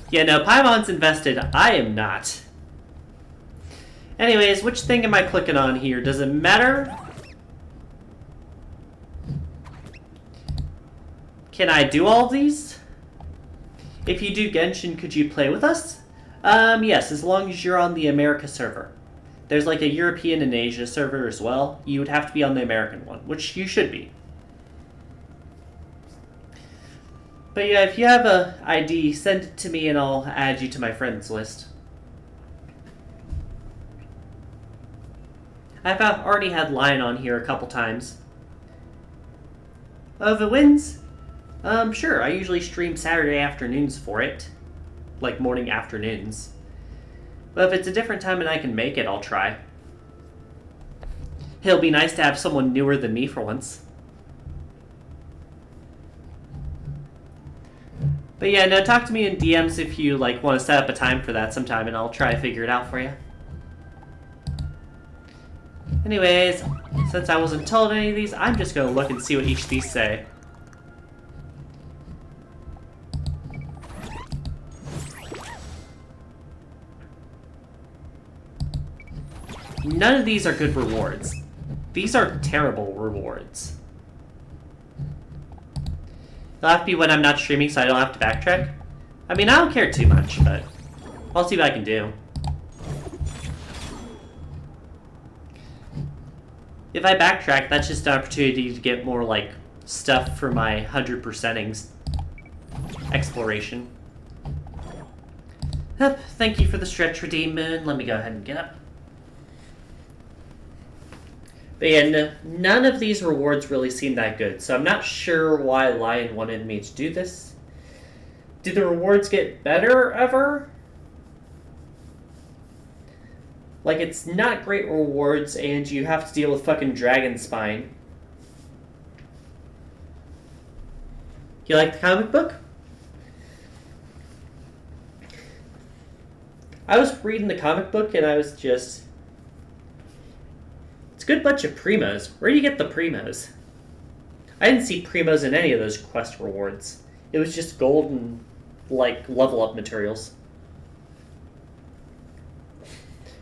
Yeah, no, Paimon's invested. I am not. Anyways, which thing am I clicking on here? Does it matter? Can I do all of these? If you do Genshin, could you play with us? Yes, as long as you're on the America server. There's like a European and Asia server as well. You would have to be on the American one, which you should be. But yeah, if you have a ID, send it to me and I'll add you to my friends list. I've already had Lion on here a couple times. If it wins, sure, I usually stream Saturday afternoons for it. Like morning afternoons. But if it's a different time and I can make it, I'll try. It'll be nice to have someone newer than me for once. But yeah, no, talk to me in DMs if you like want to set up a time for that sometime and I'll try to figure it out for you. Anyways, since I wasn't told any of these, I'm just going to look and see what each of these say. None of these are good rewards. These are terrible rewards. It'll have to be when I'm not streaming so I don't have to backtrack. I mean, I don't care too much, but I'll see what I can do. If I backtrack, that's just an opportunity to get more, like, stuff for my 100%ings exploration. Thank you for the stretch, Redeem Moon. Let me go ahead and get up. But yeah, none of these rewards really seem that good, so I'm not sure why Lion wanted me to do this. Do the rewards get better ever? Like, it's not great rewards, and you have to deal with fucking Dragonspine. You like the comic book? I was reading the comic book, and I was just... a good bunch of primos. Where do you get the primos? I didn't see primos in any of those quest rewards. It was just gold and, like, level up materials.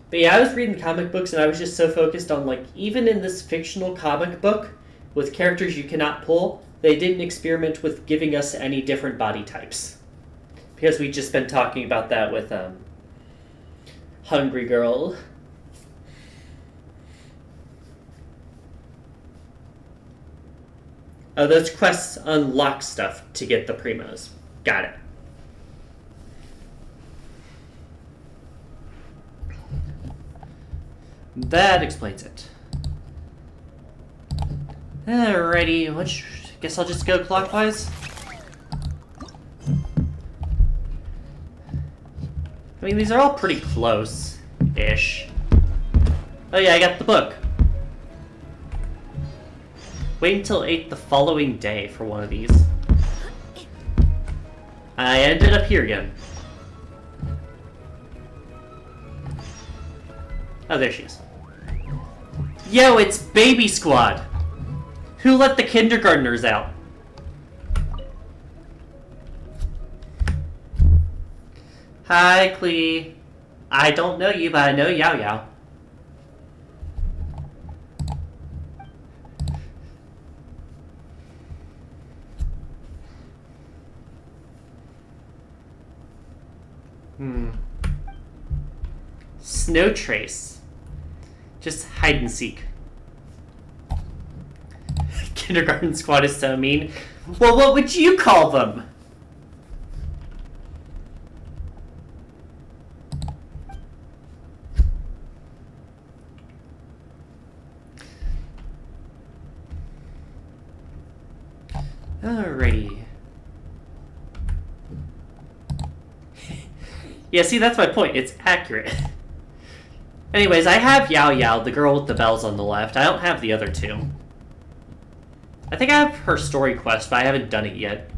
But yeah, I was reading comic books and I was just so focused on, like, even in this fictional comic book with characters you cannot pull, they didn't experiment with giving us any different body types. Because we'd just been talking about that with, Hungry Girl. Oh, those quests unlock stuff to get the primos. Got it. That explains it. Alrighty, guess I'll just go clockwise. I mean, these are all pretty close-ish. Oh yeah, I got the book. Wait until 8 the following day for one of these. I ended up here again. Oh, there she is. Yo, it's Baby Squad! Who let the kindergartners out? Hi, Klee. I don't know you, but I know Yao Yao. Snow Trace. Just hide and seek. Kindergarten Squad is so mean. Well, what would you call them? Alrighty. Yeah, see, that's my point. It's accurate. Anyways, I have Yao Yao, the girl with the bells on the left. I don't have the other two. I think I have her story quest, but I haven't done it yet.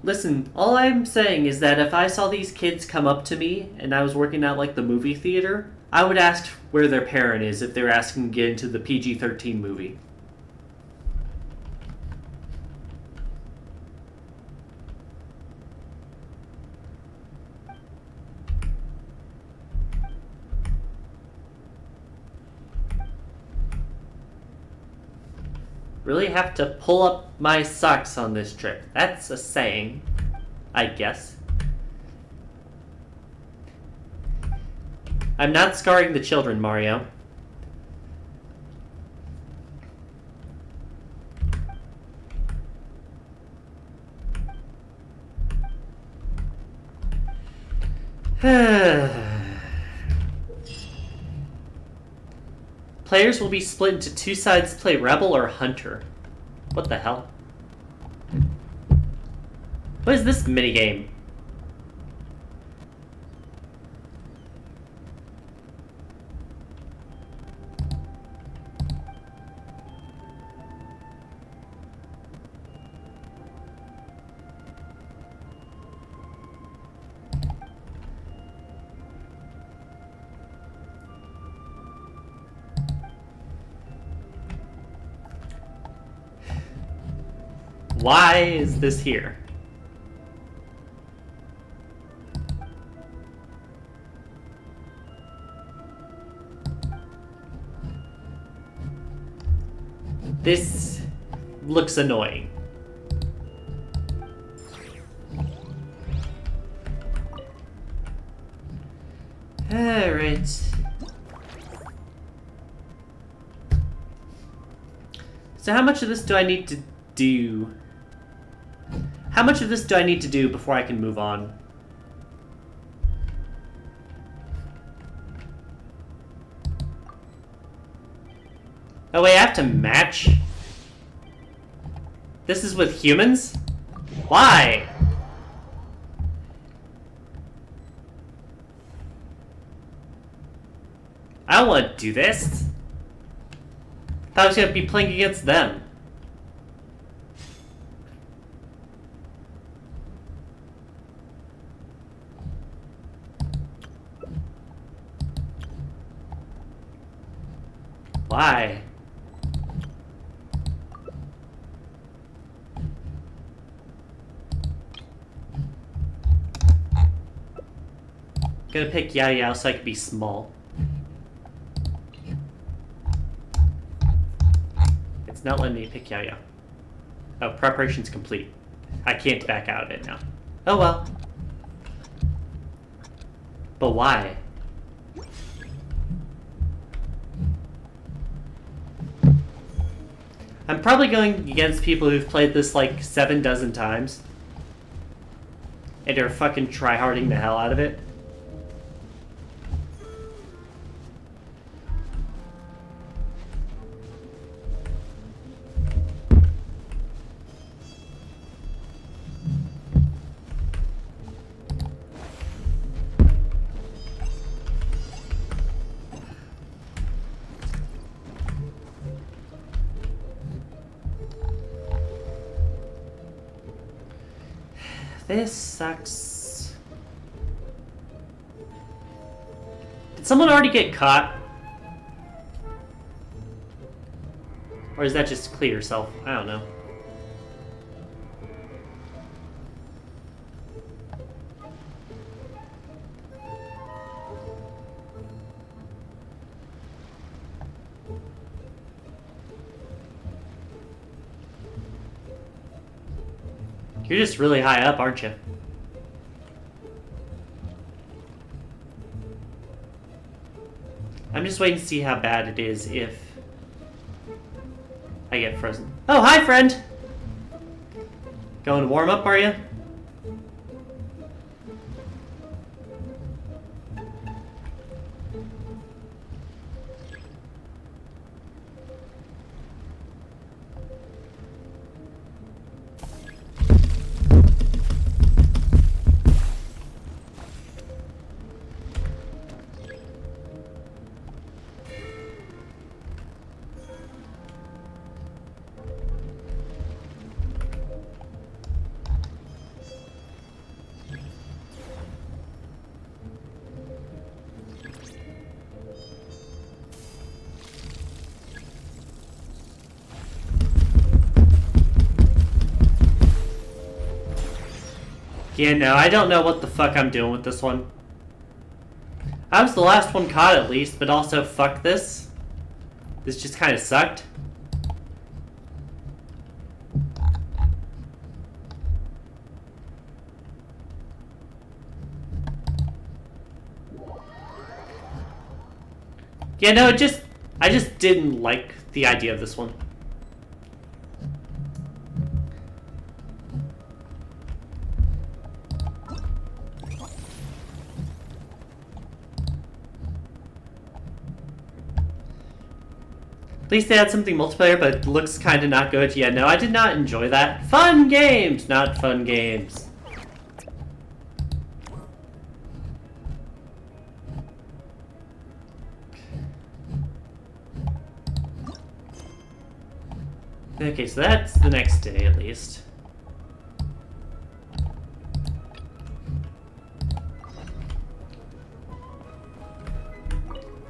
Listen, all I'm saying is that if I saw these kids come up to me and I was working at, like, the movie theater, I would ask where their parent is if they were asking to get into the PG-13 movie. Really have to pull up my socks on this trip. That's a saying, I guess. I'm not scarring the children, Mario. Players will be split into two sides to play Rebel or Hunter. What the hell? What is this minigame? Why is this here? This looks annoying. Alright. So how much of this do I need to do? How much of this do I need to do before I can move on? Oh wait, I have to match? This is with humans? Why? I don't want to do this. Thought I was gonna be playing against them. Why? Gonna pick Yao Yao so I can be small. It's not letting me pick Yao Yao. Oh, preparation's complete. I can't back out of it now. Oh well. But why? I'm probably going against people who've played this like 7 dozen times. And are fucking tryharding the hell out of it. This sucks. Did someone already get caught? Or is that just clear yourself? I don't know. You're just really high up, aren't you? I'm just waiting to see how bad it is if I get frozen. Oh, hi, friend! Going to warm up, are you? Yeah, no, I don't know what the fuck I'm doing with this one. I was the last one caught at least, but also fuck this. This just kind of sucked. Yeah, no, I just didn't like the idea of this one. At least they had something multiplayer, but it looks kind of not good. Yeah, no, I did not enjoy that. Fun games, not fun games. Okay, so that's the next day at least.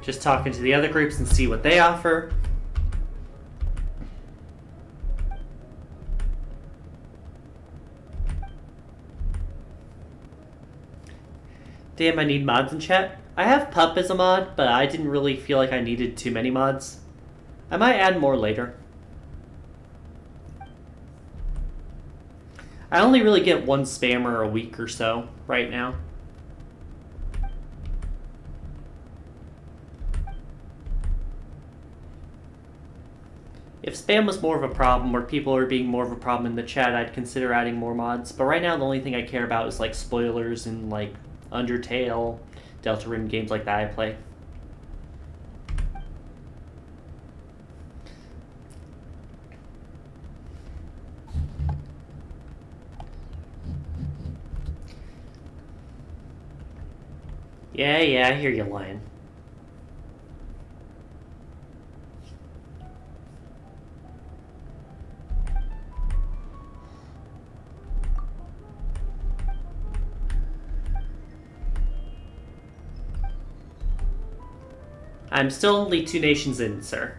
Just talking to the other groups and see what they offer. Damn, I need mods in chat. I have Pup as a mod, but I didn't really feel like I needed too many mods. I might add more later. I only really get one spammer a week or so right now. If spam was more of a problem, or people are being more of a problem in the chat, I'd consider adding more mods. But right now, the only thing I care about is like spoilers and like Undertale, Deltarune, games like that I play. Yeah, I hear you lying. I'm still only 2 nations in, sir.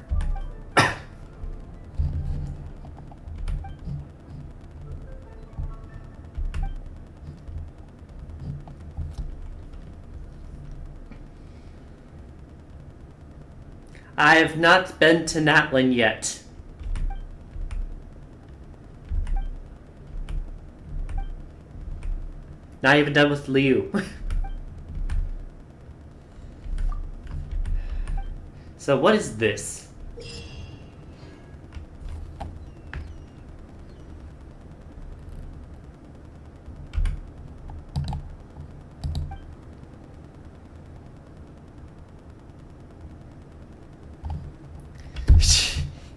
I have not been to Natlin yet. Not even done with Liu. So what is this?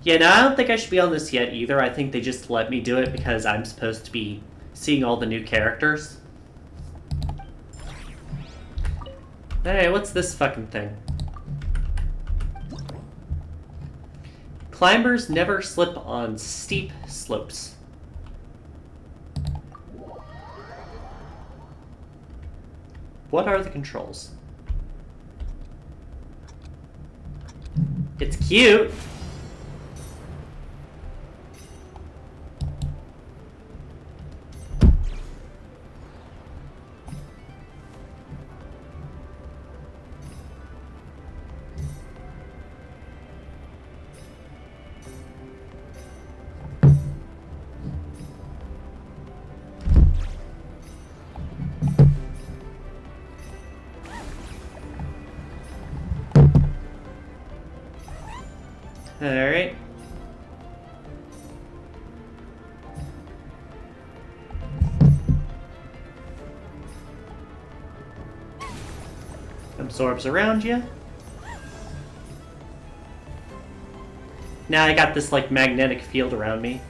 Yeah, no, I don't think I should be on this yet either. I think they just let me do it because I'm supposed to be seeing all the new characters. Hey, what's this fucking thing? Climbers never slip on steep slopes. What are the controls? It's cute. Alright. Absorbs around you. Now I got this like magnetic field around me.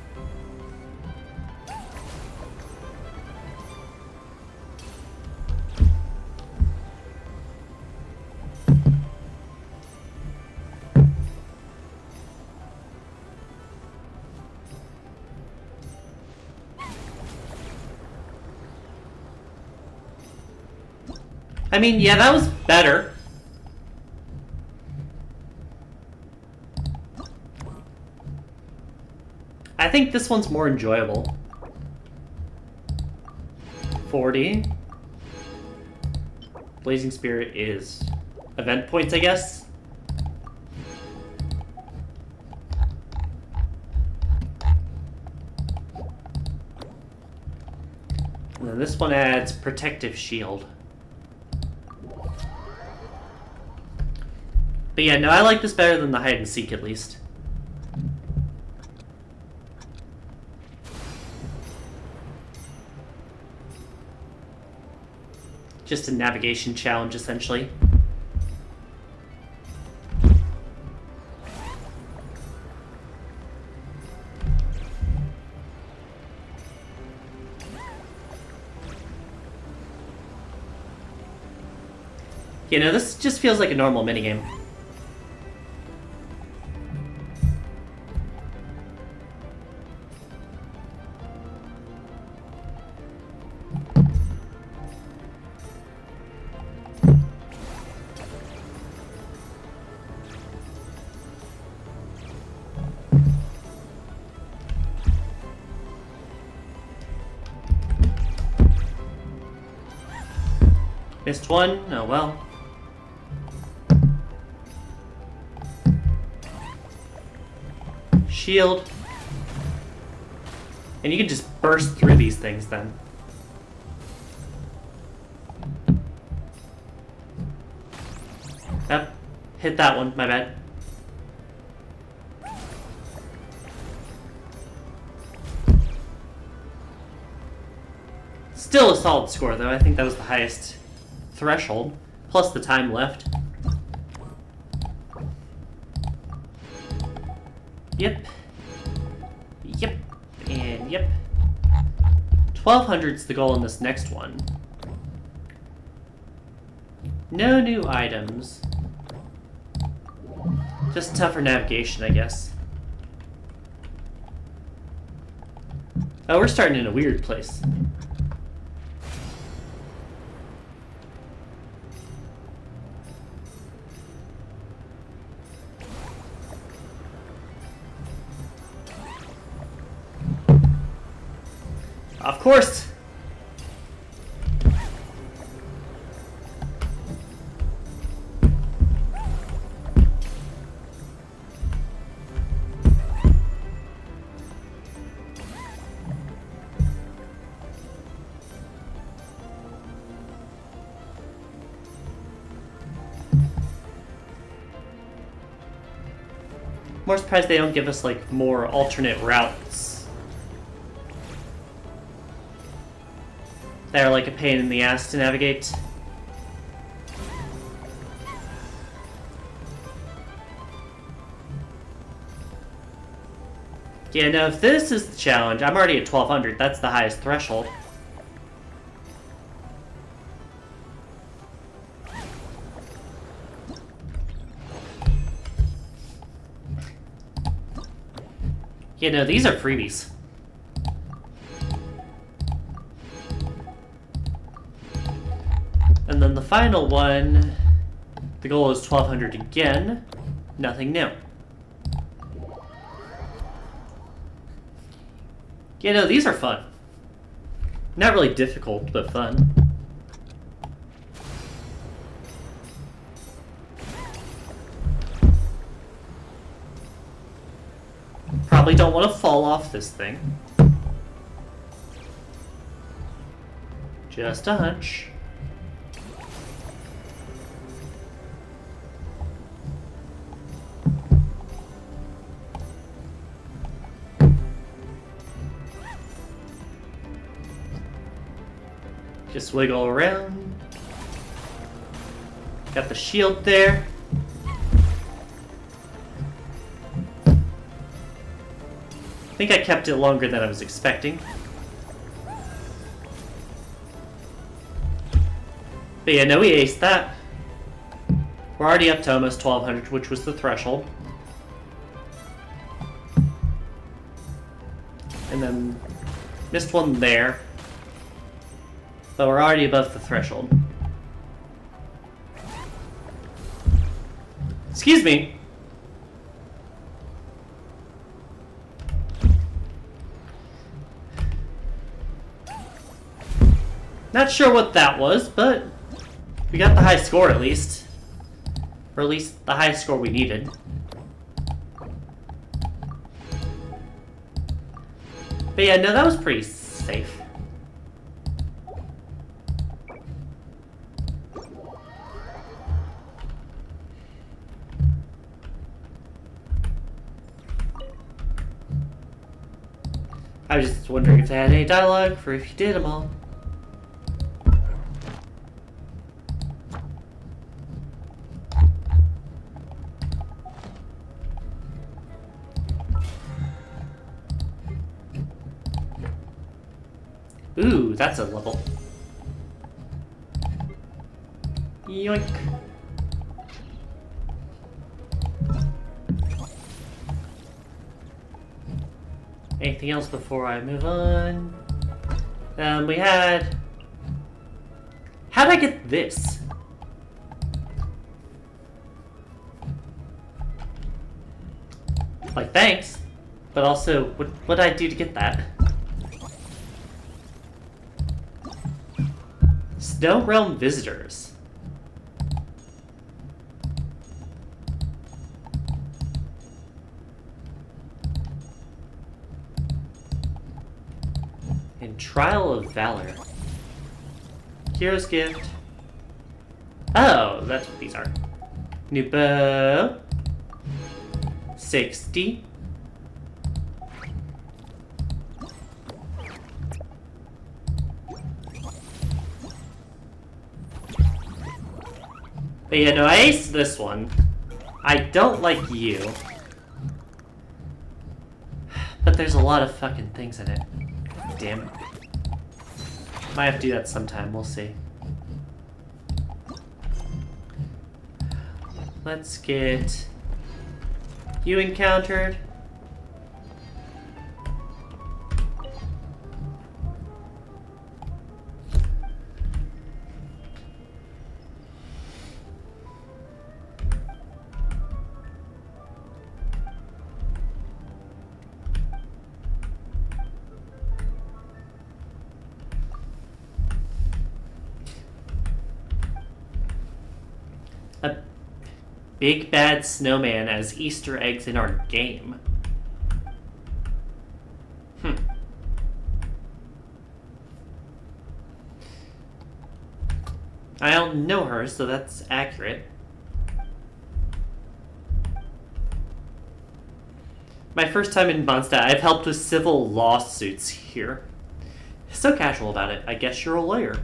I mean, yeah, that was better. I think this one's more enjoyable. 40. Blazing Spirit is event points, I guess. And then this one adds Protective Shield. But yeah, no, I like this better than the hide and seek at least. Just a navigation challenge, essentially. You know, this just feels like a normal minigame. Missed one? Oh well. Shield. And you can just burst through these things then. Yep. Hit that one, my bad. Still a solid score though. I think that was the highest threshold, plus the time left. Yep. Yep. And yep. 1200's the goal in this next one. No new items. Just tougher navigation, I guess. Oh, we're starting in a weird place. Of course! More surprised they don't give us, like, more alternate routes. They're like a pain in the ass to navigate. Yeah, no, if this is the challenge, I'm already at 1200. That's the highest threshold. Yeah, no, these are freebies. And then the final one, the goal is 1200 again. Nothing new. Yeah, no, these are fun. Not really difficult, but fun. Probably don't want to fall off this thing. Just a hunch. Just wiggle around. Got the shield there. I think I kept it longer than I was expecting. But yeah, no, we aced that. We're already up to almost 1200, which was the threshold. And then missed one there. But we're already above the threshold. Excuse me. Not sure what that was, but we got the high score at least. Or at least the highest score we needed. But yeah, no, that was pretty safe. I was just wondering if they had any dialogue for if you did them all. Ooh, that's a level. Yoink. Anything else before I move on? We had... How'd I get this? Like, thanks. But also, what'd I do to get that? Snow Realm Visitors. And Trial of Valor. Hero's Gift. Oh, that's what these are. New bow. 60. But yeah, no, I aced this one. I don't like you. But there's a lot of fucking things in it. Damn it. Might have to do that sometime, we'll see. Let's get you encountered. Big Bad Snowman as Easter eggs in our game. I don't know her, so that's accurate. My first time in Mondstadt, I've helped with civil lawsuits here. So casual about it. I guess you're a lawyer.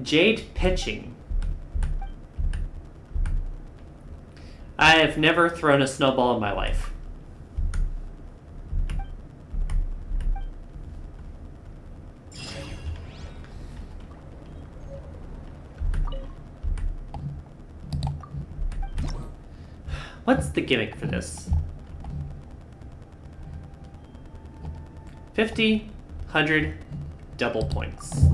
Jade pitching. I have never thrown a snowball in my life. What's the gimmick for this? 50, 100, double points.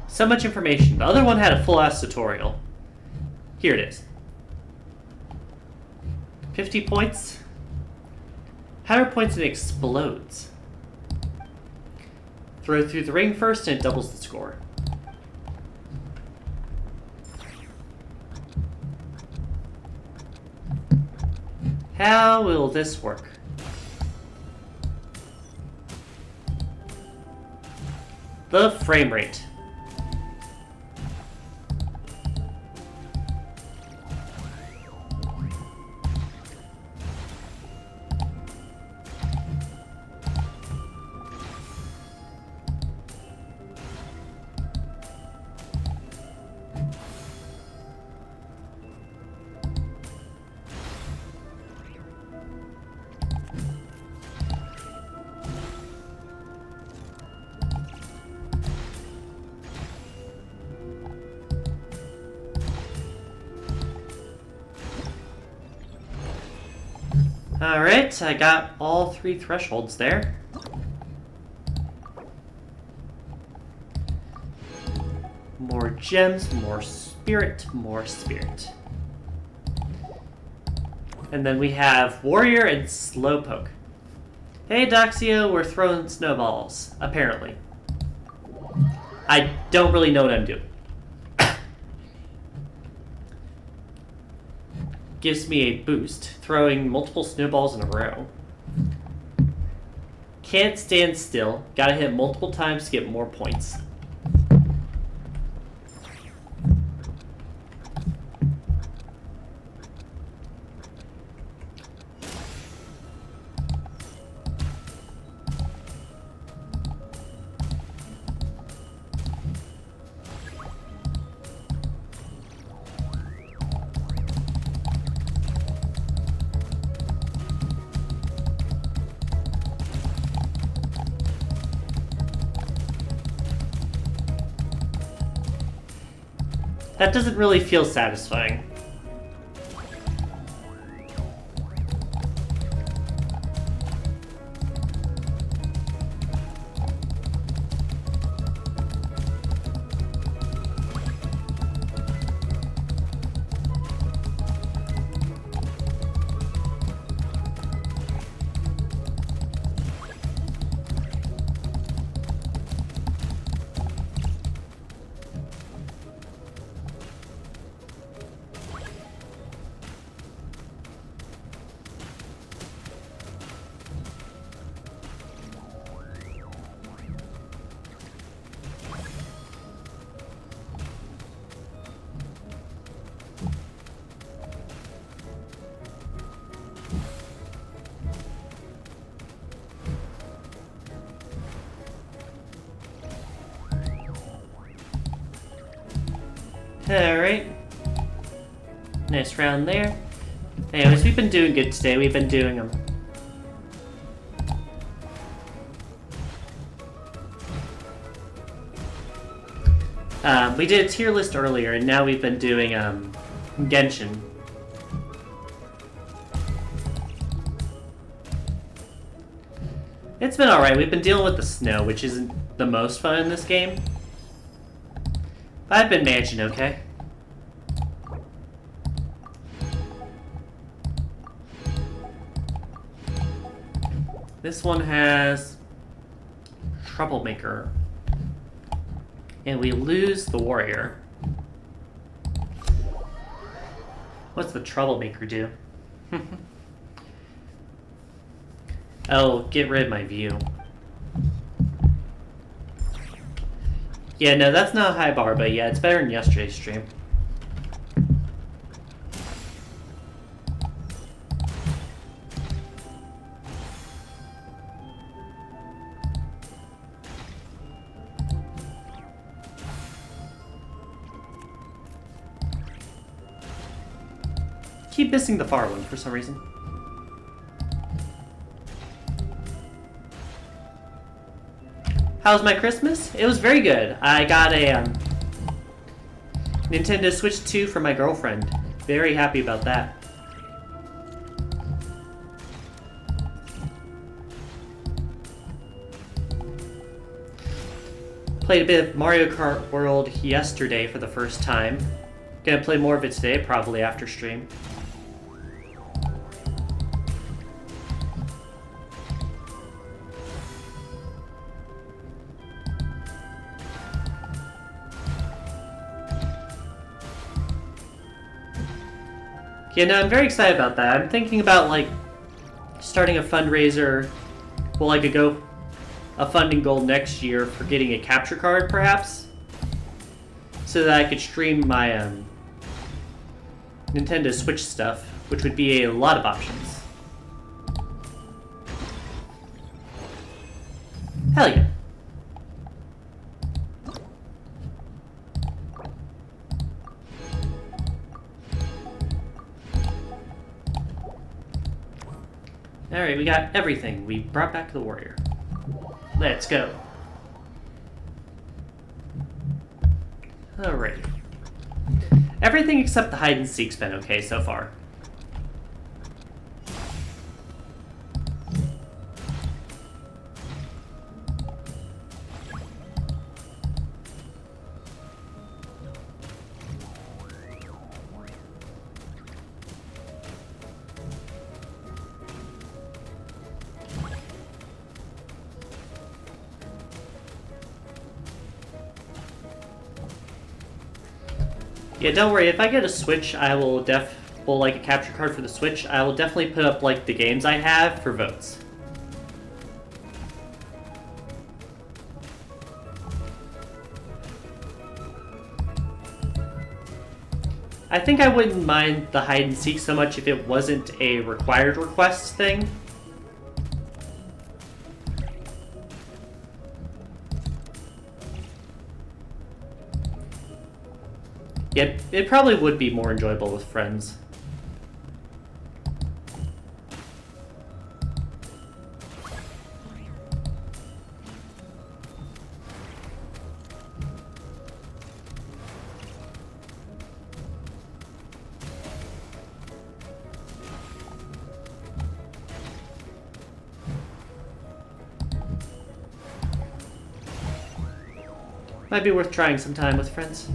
So much information. The other one had a full-ass tutorial. Here it is. 50 points. 100 points and it explodes. Throw through the ring first and it doubles the score. How will this work? The frame rate. Alright, I got all 3 thresholds there. More gems, more spirit, more spirit. And then we have Warrior and Slowpoke. Hey Doxio, we're throwing snowballs, apparently. I don't really know what I'm doing. Gives me a boost, throwing multiple snowballs in a row. Can't stand still, gotta hit multiple times to get more points. That doesn't really feel satisfying. Alright. Nice round there. Anyways, we've been doing good today. We've been doing them. We did a tier list earlier, and now we've been doing Genshin. It's been alright. We've been dealing with the snow, which isn't the most fun in this game. But I've been managing okay. This one has Troublemaker. And we lose the warrior. What's the Troublemaker do? Oh, get rid of my view. Yeah, no, that's not a high bar, but yeah, it's better than yesterday's stream. Keep missing the far one for some reason. How was my Christmas? It was very good. I got a Nintendo Switch 2 for my girlfriend. Very happy about that. Played a bit of Mario Kart World yesterday for the first time. Gonna play more of it today, probably after stream. Yeah, no, I'm very excited about that. I'm thinking about, like, starting a fundraiser, well, like a funding goal next year for getting a capture card, perhaps? So that I could stream my, Nintendo Switch stuff, which would be a lot of options. Hell yeah. Alright, we got everything. We brought back the warrior. Let's go. Alright. Everything except the hide and seek's been okay so far. Yeah, don't worry, if I get a Switch, I will like a capture card for the Switch, I will definitely put up, like, the games I have for votes. I think I wouldn't mind the hide and seek so much if it wasn't a required request thing. Yeah, it probably would be more enjoyable with friends. Might be worth trying sometime with friends.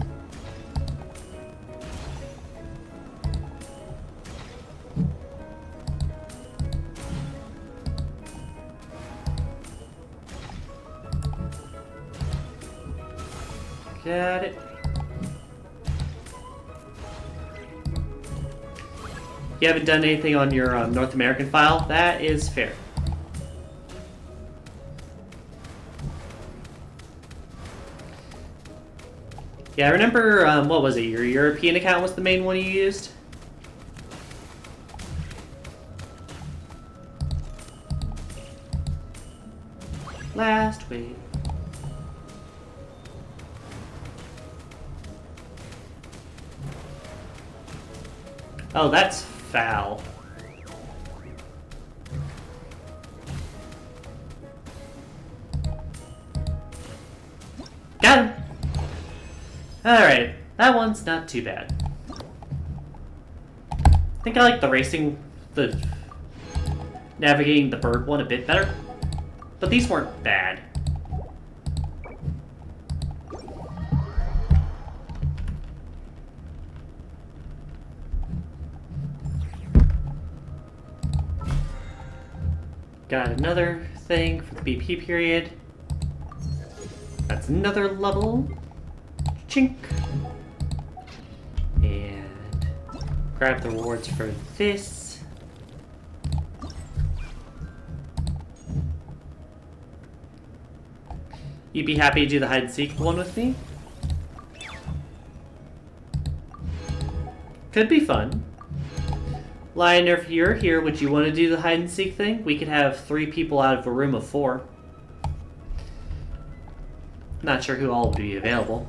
Got it. You haven't done anything on your North American file? That is fair. Yeah, I remember, what was it? Your European account was the main one you used? Last week. Oh, that's foul. Got him! Alright, that one's not too bad. I think I like the navigating the bird one a bit better. But these weren't bad. Got another thing for the BP period. That's another level. Chink. And grab the rewards for this. You'd be happy to do the hide and seek one with me? Could be fun. Lion, if you're here, would you want to do the hide and seek thing? We could have 3 people out of a room of 4. Not sure who all would be available.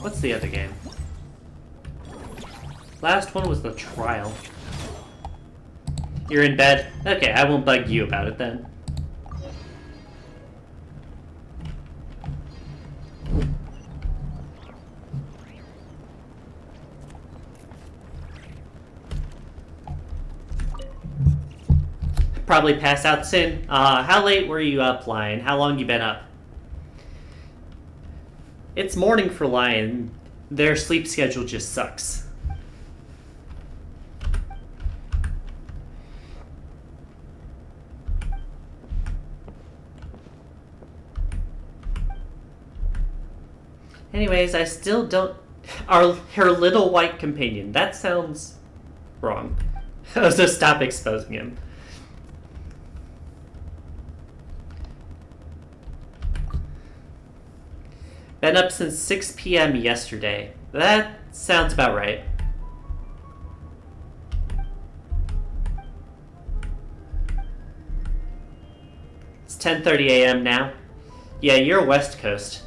What's the other game? Last one was the trial. You're in bed? Okay, I won't bug you about it then. Probably pass out soon. How late were you up, Lion? How long you been up? It's morning for Lion. Their sleep schedule just sucks. Anyways, I still don't... Her little white companion. That sounds wrong. So stop exposing him. Been up since 6 p.m. yesterday. That sounds about right. It's 10:30 a.m. now. Yeah, you're West Coast.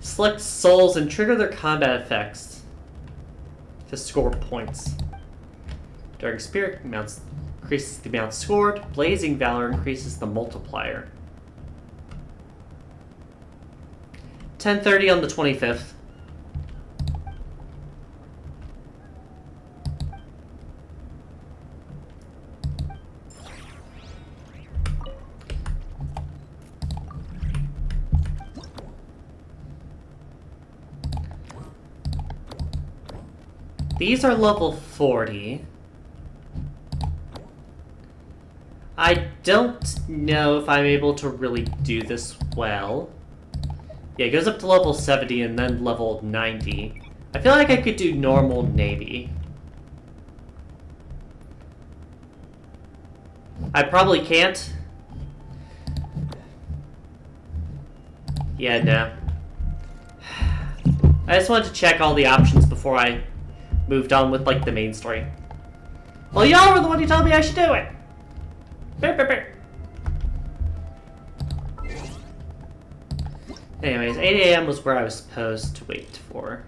Select souls and trigger their combat effects to score points. Dark Spirit increases the amount scored. Blazing Valor increases the multiplier. 10:30 on the 25th. These are level 40. I don't know if I'm able to really do this well. Yeah, it goes up to level 70 and then level 90. I feel like I could do normal Navy. I probably can't. Yeah, no. I just wanted to check all the options before I moved on with, like, the main story. Well, y'all were the one who told me I should do it! Burr, burr, burr. Anyways, 8 a.m. was where I was supposed to wait for.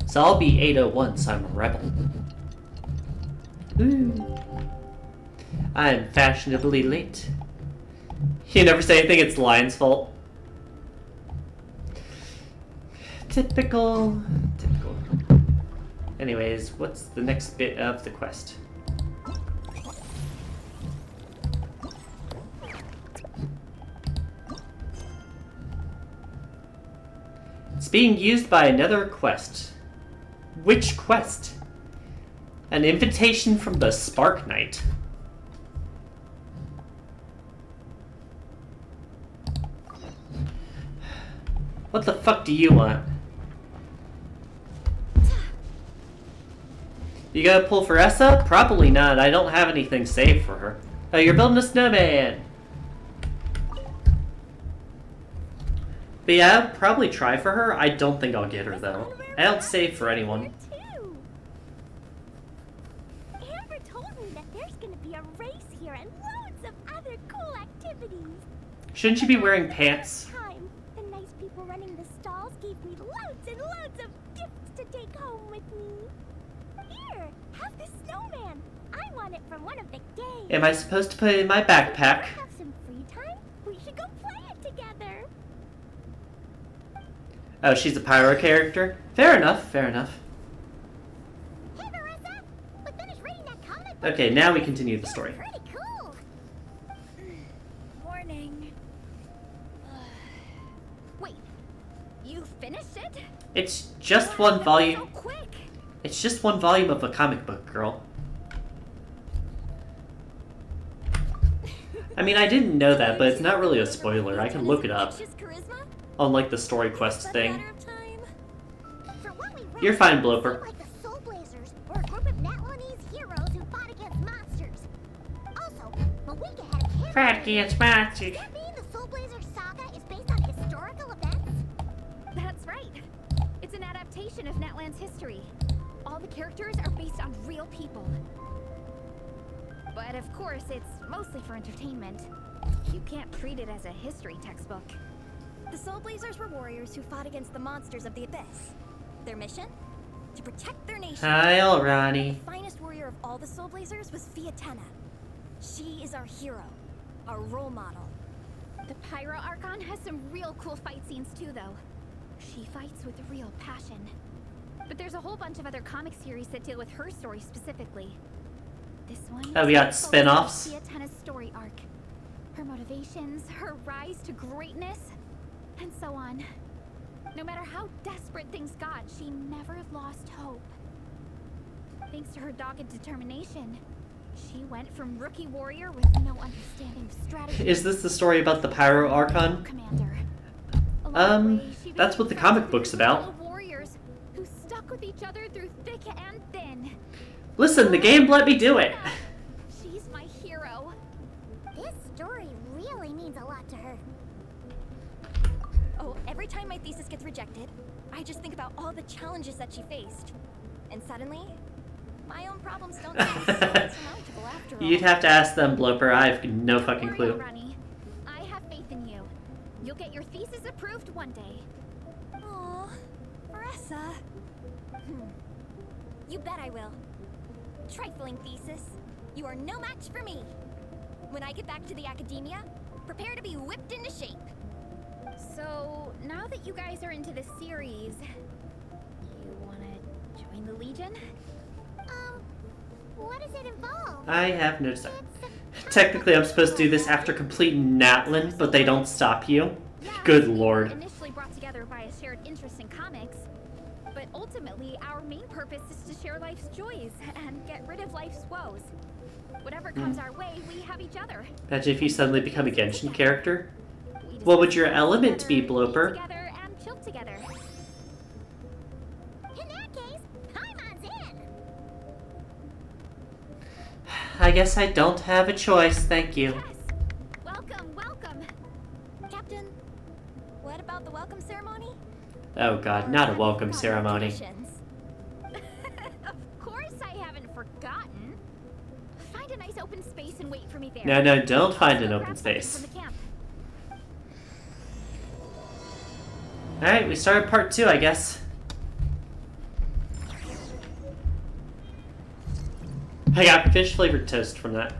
So I'll be 8:01, so I'm a rebel. Ooh. I'm fashionably late. You never say anything, it's the Lion's fault. Typical. Anyways, what's the next bit of the quest? It's being used by another quest. Which quest? An invitation from the Spark Knight. What the fuck do you want? You gotta pull for Essa? Probably not. I don't have anything saved for her. Oh, you're building a snowman! But yeah, I'll probably try for her. I don't think I'll get her, though. I don't save for anyone. Amber told me that there's gonna be a race here and loads of other cool activities. Shouldn't you be wearing pants? The nice people running the stalls gave me loads and loads of gifts to take home with me. Here, have this snowman. I won it from one of the games. Am I supposed to put it in my backpack? Have some free time? We should go play it together. Oh, she's a pyro character? Fair enough, fair enough. Hey, Marissa! We finished reading that comic book. Okay, now we continue the story. Pretty cool. Morning. Wait, you finished it? It's just one volume. So quick. It's just one volume of a comic book, girl. I mean, I didn't know that, but it's not really a spoiler. I can look it up. Unlike the story quest thing. From what we read, You're fine, it Bloper. seemed like the Soul Blazers were a group of Natlanese heroes who fought against monsters. Also, Mawika had a camera. Fat against monsters. Does that mean the Soul Blazers saga is based on historical events? That's right. It's an adaptation of Natland's history. All the characters are based on real people. But of course, it's mostly for entertainment. You can't treat it as a history textbook. The Soul Blazers were warriors who fought against the monsters of the Abyss. Their mission? To protect their nation. Kyle, Ronnie. The finest warrior of all the Soul Blazers was Fiatena. She is our hero, our role model. The Pyro Archon has some real cool fight scenes too, though. She fights with real passion. But there's a whole bunch of other comic series that deal with her story specifically. This one. Oh, we got focuses on spin-offs? Fiatena's story arc, her motivations, her rise to greatness, and so on. No matter how desperate things got, she never lost hope. Thanks to her dogged determination, she went from rookie warrior with no understanding of strategy. Is this the story about the Pyro Archon? Commander. Along the way, she That's what the became comic book's friends with about. fellow warriors who stuck with each other through thick and thin. Listen, the game let me do it. She's my hero. This story really means a lot to her. Oh, every time my thesis gets rejected, I just think about all the challenges that she faced. And suddenly, my own problems don't seem so insurmountable after all. You'd have to ask them, Bloper. I have no Don't fucking worry, clue. Ronnie. I have faith in you. You'll get your thesis approved one day. Aw, Marissa. You bet I will. Trifling thesis. You are no match for me. When I get back to the academia, prepare to be whipped into shape. So, now that you guys are into the series, you wanna join the Legion? What does it involve? I have no desire. Technically, I'm supposed to do this after completing Natlan, but they don't stop you. Yeah, Good we were lord. Initially brought together by a shared interest in comics, but ultimately our main purpose is to share life's joys and get rid of life's woes. Whatever comes our way, we have each other. Imagine if you suddenly become a Genshin character. We just What would your work element be, together, eat Bloper? Together and chill together. In that case, Paimon's in. I guess I don't have a choice, thank you. Yes. Welcome, welcome. Captain, what about the welcome ceremony? Oh god, not a welcome ceremony. Of course I haven't forgotten. Find a nice open space and wait for me there. No, don't find I'll an go open grab something space. from the camp. Alright, we started part 2, I guess. I got fish flavored toast from that.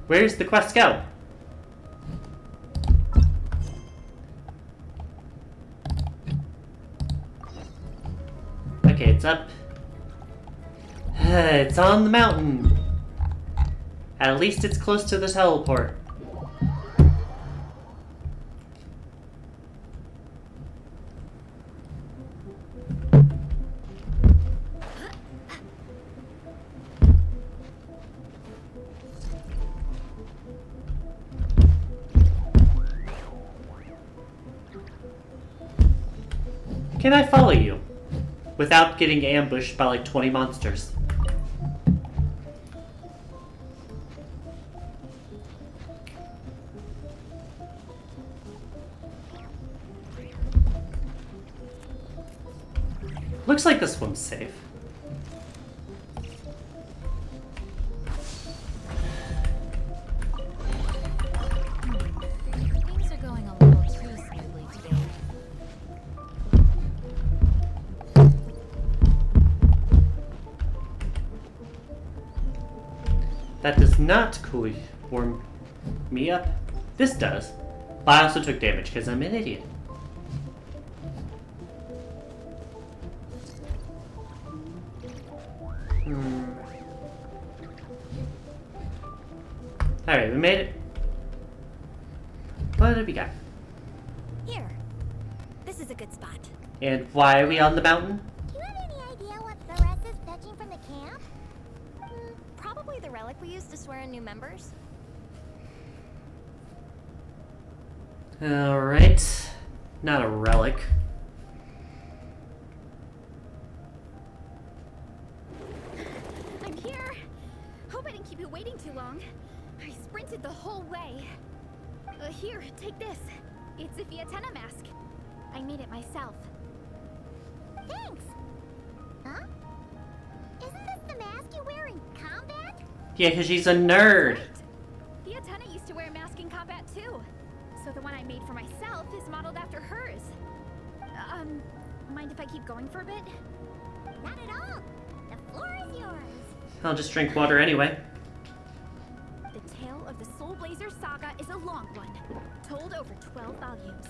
Where's the quest go? Okay, it's up. It's on the mountain. At least it's close to the teleport. Can I follow you? Without getting ambushed by like 20 monsters. Looks like this one's safe. Things are going a little too smoothly today. That does not warm me up? This does. But I also took damage because I'm an idiot. Alright, we made it. What did we got? Here. This is a good spot. And why are we on the mountain? Do you have any idea what the rest is fetching from the camp? Probably the relic we used to swear in new members. Alright. Not a relic. I'm here. Hope I didn't keep you waiting too long. I sprinted the whole way. Here, take this. It's a Fiatenna mask. I made it myself. Thanks. Huh? Isn't this the mask you wear in combat? Yeah, because she's a nerd. Fiatenna used to wear a mask in combat too. So the one I made for myself is modeled after hers. Mind if I keep going for a bit? Not at all. The floor is yours. I'll just drink water anyway. The tale of the Soul Blazer saga is a long one, told over 12 volumes.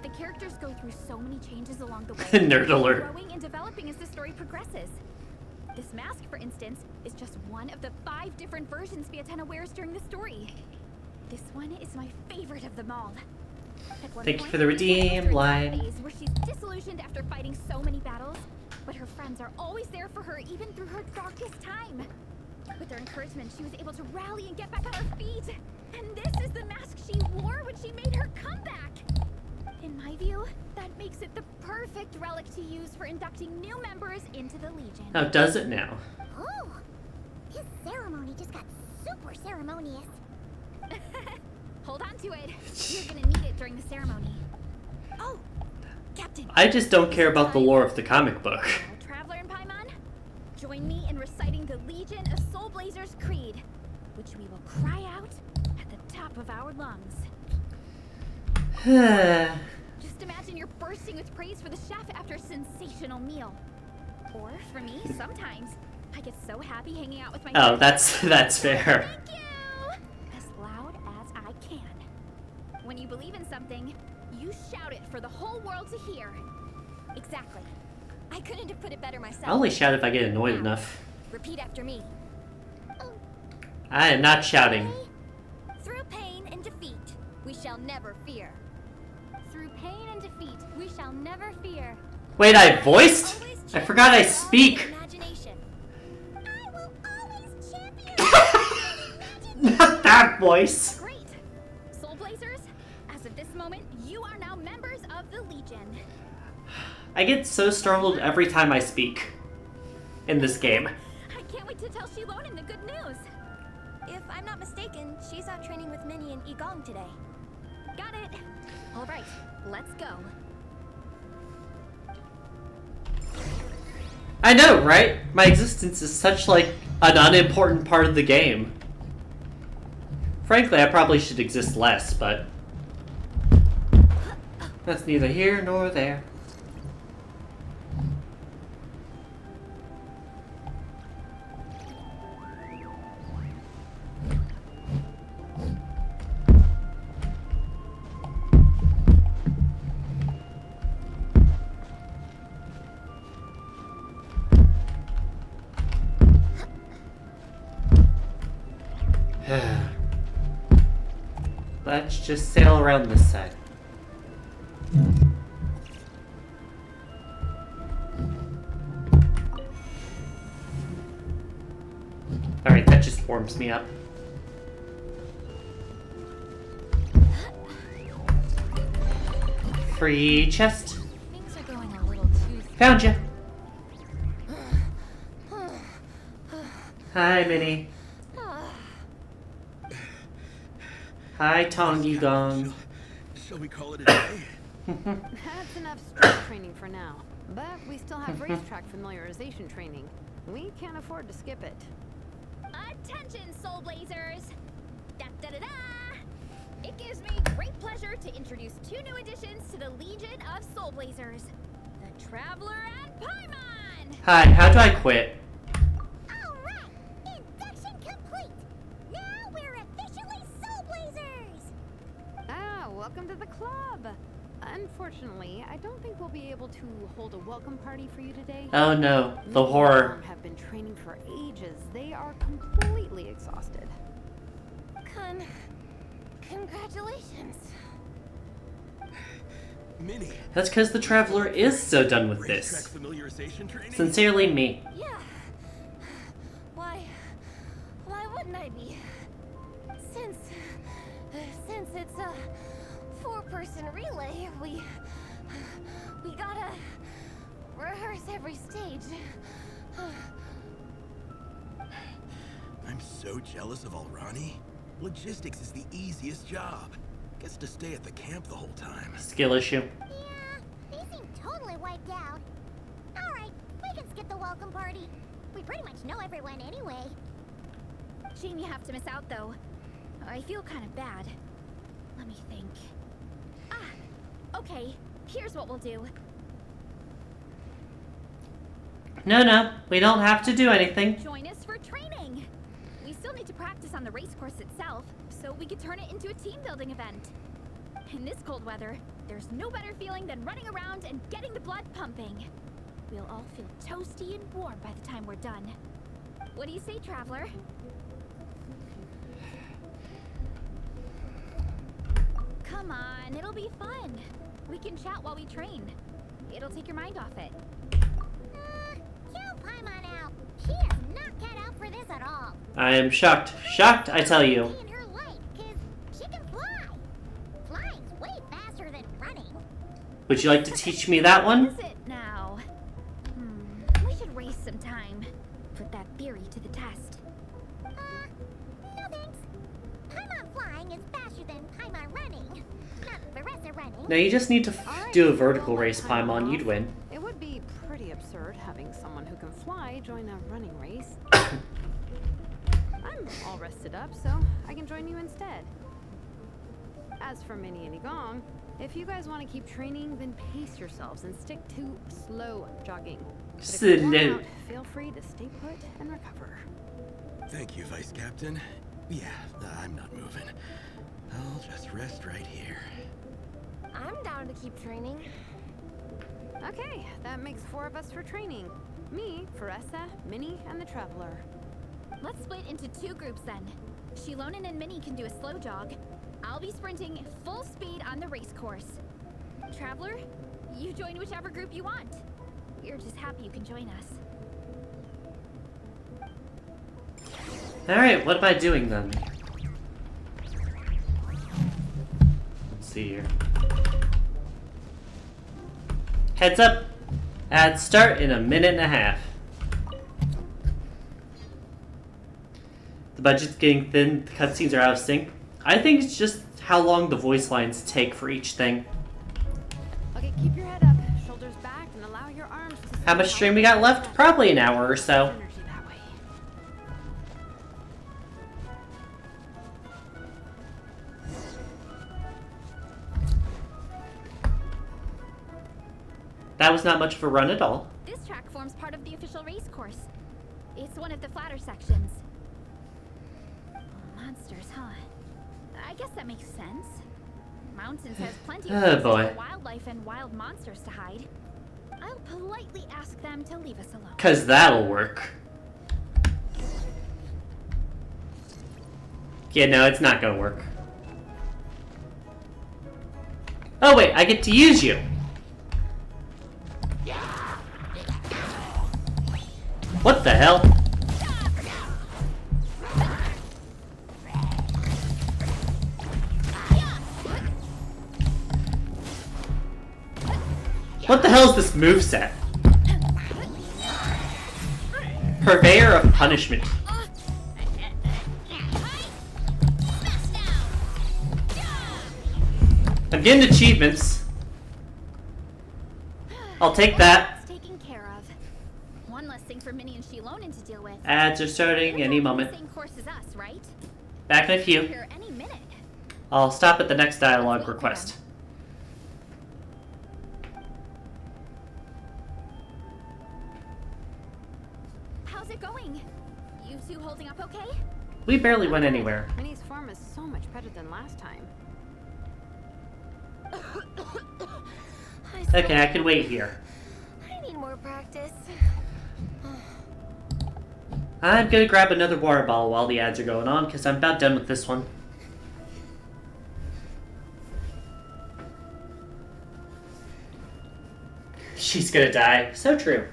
The characters go through so many changes along the way. Nerd alert. Growing and developing as the story progresses. This mask, for instance, is just one of the 5 different versions Fiatenna wears during the story. This one is my favorite of them all. At one Thank you point, for the redeem Fiatenna goes through a line. phase where she's disillusioned after fighting so many battles, but her friends are always there for her even through her darkest time. With their encouragement, she was able to rally and get back on her feet. And this is the mask she wore when she made her comeback. In my view, that makes it the perfect relic to use for inducting new members into the Legion. How does it now? Oh, this ceremony just got super ceremonious. Hold on to it. You're gonna need it during the ceremony. Oh, Captain. I just don't care about the lore of the comic book. Traveler in Paimon, join me in reciting the Legion of Soul Blazers Creed, which we will cry out at the top of our lungs. Just imagine you're bursting with praise for the chef after a sensational meal. Or, for me, sometimes, I get so happy hanging out with my Oh, friends. that's fair. Thank you! As loud as I can. When you believe in something, you shout it for the whole world to hear. Exactly. I couldn't have put it better myself. I only shout if I get annoyed enough. Repeat after me. I am not shouting. Through pain and defeat, we shall never fear. Through pain and defeat, we shall never fear. Wait, I voiced? I forgot I speak. Imagination. I will always champion. Not that voice. Great! Soul Blazers, as of this moment, you are now members of the Legion. I get so startled every time I speak in this game. I can't wait to tell Shilonen the good news. If I'm not mistaken, she's out training with Minnie and Igong today. Got it. All right, let's go. I know, right? My existence is such like an unimportant part of the game. Frankly, I probably should exist less, but that's neither here nor there. Let's just sail around this side. Alright, that just warms me up. Free chest. Things are going a little too Found you. Hi, Minnie. Hi, Tongi Gong. Shall we call it a day? That's enough strength training for now. But we still have racetrack familiarization training. We can't afford to skip it. Attention, Soul Blazers! Da da da da! It gives me great pleasure to introduce 2 new additions to the Legion of Soul Blazers. The Traveler and Paimon! Hi, how do I quit? All right, induction complete. Now we're officially Soul Blazers. welcome party for you today. Oh no, Me the and horror. Mom have been training for ages. They are completely exhausted. Congratulations. Minnie. That's because the Traveler is so done with Racetrack this. familiarization training? Sincerely, me. Yeah. Why wouldn't I be? Since it's a 4-person relay, we gotta rehearse every stage. I'm so jealous of Alrani. Logistics is the easiest job. Gets to stay at the camp the whole time. Skill issue. Yeah, they seem totally wiped out. Alright, we can skip the welcome party. We pretty much know everyone anyway. Shame you have to miss out, though. I feel kind of bad. Let me think. Okay. Here's what we'll do. No, we don't have to do anything. Join us for training. We still need to practice on the race course itself, so we could turn it into a team-building event. In this cold weather, there's no better feeling than running around and getting the blood pumping. We'll all feel toasty and warm by the time we're done. What do you say, Traveler? Come on, it'll be fun. We can chat while we train. It'll take your mind off it. Count Paimon out. She is not cut out for this at all. I am shocked. Shocked, I tell you. Me and her like, 'cause she can fly. Flying's way faster than running. Would you like to teach me that one? Is it now? We should race sometime. Put that theory to the test. No thanks. Paimon flying is faster than Paimon running. Not Veresa running. No, you just need to do a vertical race, Paimon. You'd win. It would be pretty absurd having someone who can fly join a running race. I'm all rested up, so I can join you instead. As for Minnie and Igong, if you guys want to keep training, then pace yourselves and stick to slow jogging. But if you're worn Slow. out, feel free to stay put and recover. Thank you, Vice Captain. Yeah, I'm not moving. I'll just rest right here. I'm down to keep training. Okay, that makes 4 of us for training. Me, Veresa, Minnie, and the Traveler. Let's split into 2 groups then. Shilonen and Minnie can do a slow jog. I'll be sprinting full speed on the race course. Traveler, you join whichever group you want. We're just happy you can join us. Alright, what am I doing then? Let's see here. Heads up! Ads start in a minute and a half. The budget's getting thin, the cutscenes are out of sync. I think it's just how long the voice lines take for each thing. Okay, keep your head up, shoulders back, and allow your arms to... How much stream we got left? Probably an hour or so. Energy that way. That was not much of a run at all. This track forms part of the official race course. It's one of the flatter sections. Monsters, huh? I guess that makes sense. Mountains has plenty of places boy. for wildlife and wild monsters to hide. I'll politely ask them to leave us alone. 'Cause that'll work. Yeah, no, it's not gonna work. Oh wait, I get to use you! What the hell? What the hell is this moveset? Purveyor of punishment. I'm getting achievements. I'll take that. That's taken care of. One less thing for Minnie and Shilonen to deal with. Ads are starting any They're on moment. the same course as us, right? Back in a few. Here any minute. I'll stop at the next dialogue request. How's it going? You two holding up okay? We barely went anywhere. Minnie's farm is so much better than last time. Okay, I can wait here. I need more practice. I'm gonna grab another water bottle while the ads are going on, because I'm about done with this one. She's gonna die. So true.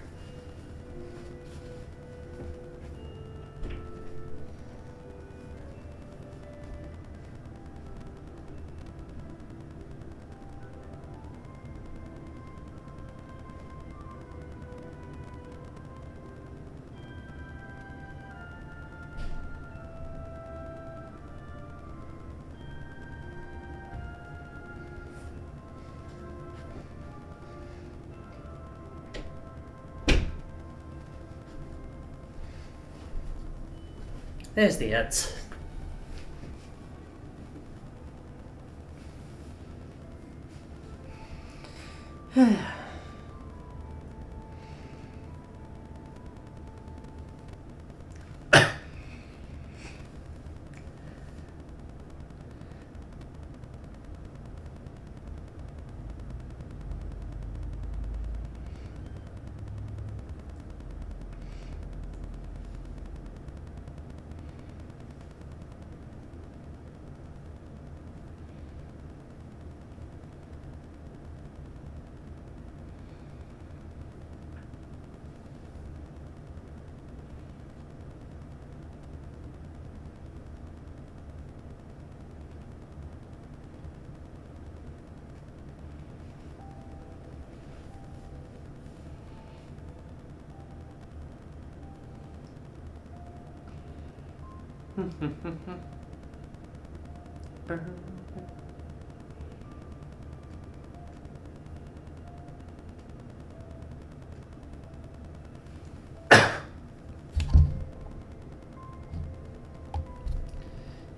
There's the ads.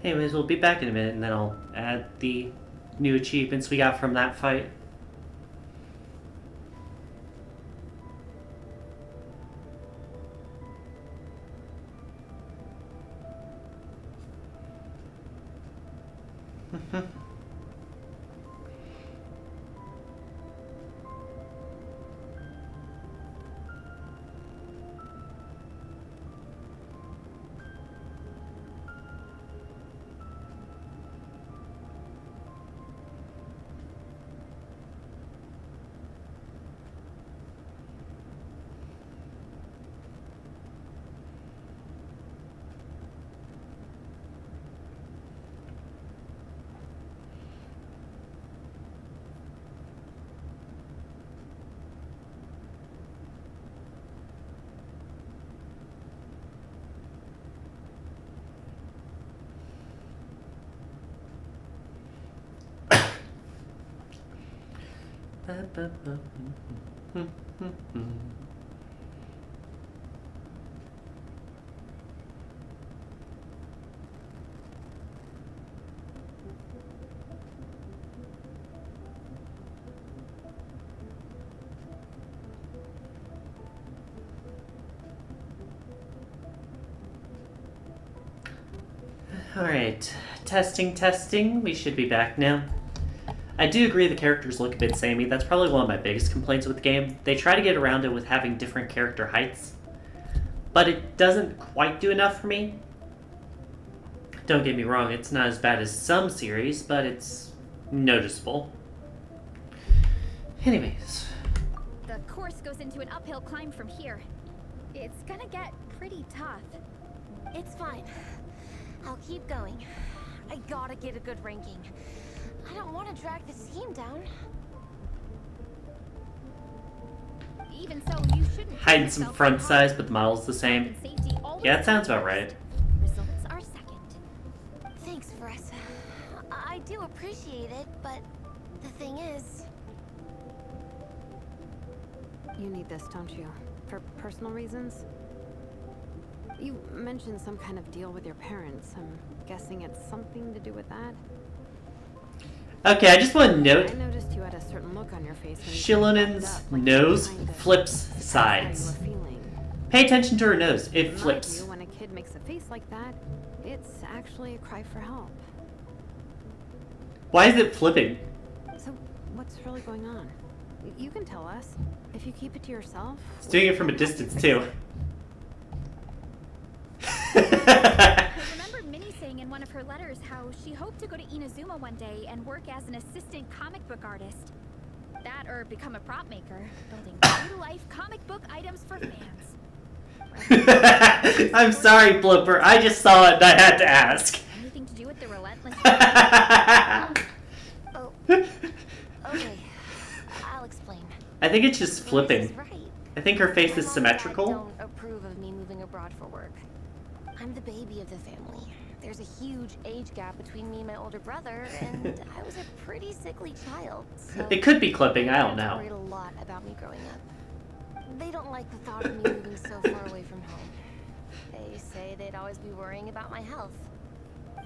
Anyways, we'll be back in a minute, and then I'll add the new achievements we got from that fight. Alright, testing. We should be back now. I do agree the characters look a bit samey. That's probably one of my biggest complaints with the game. They try to get around it with having different character heights, but it doesn't quite do enough for me. Don't get me wrong, it's not as bad as some series, but it's noticeable. Anyways. The course goes into an uphill climb from here. It's gonna get pretty tough. It's fine. I'll keep going. I gotta get a good ranking. I don't want to drag the team down. Even so, you shouldn't Hiding some front size, but the model's the same. Yeah, that sounds about right. Results are second. Thanks, Vanessa. I do appreciate it, but the thing is... You need this, don't you? For personal reasons? You mentioned some kind of deal with your parents. I'm guessing it's something to do with that? Okay, I just want to note, I noticed you had a certain look on your face when you Shilonen's popped up, like nose you were trying to flips suppress sides. how you were feeling. Pay attention to her nose. It In my flips. view, when a kid makes a face like that, it's actually a cry for help. Why is it flipping? So, what's really going on? You can tell us. If you keep it to yourself... He's doing it from a distance, too. I remember Minnie saying in one of her letters how she hoped to go to Inazuma one day and work as an assistant comic book artist. That or become a prop maker, building true-to-life comic book items for fans. I'm sorry, Blooper. I just saw it and I had to ask. Anything to do with the relentless... Oh, okay. I'll explain. I think it's just flipping. Right. I think her face My is mom and symmetrical. Dad don't approve of me moving abroad for work. I'm the baby of the family. There's a huge age gap between me and my older brother, and I was a pretty sickly child. So It could be clipping, I don't I worried know. a lot about me growing up. They don't like the thought of me moving so far away from home. They say they'd always be worrying about my health.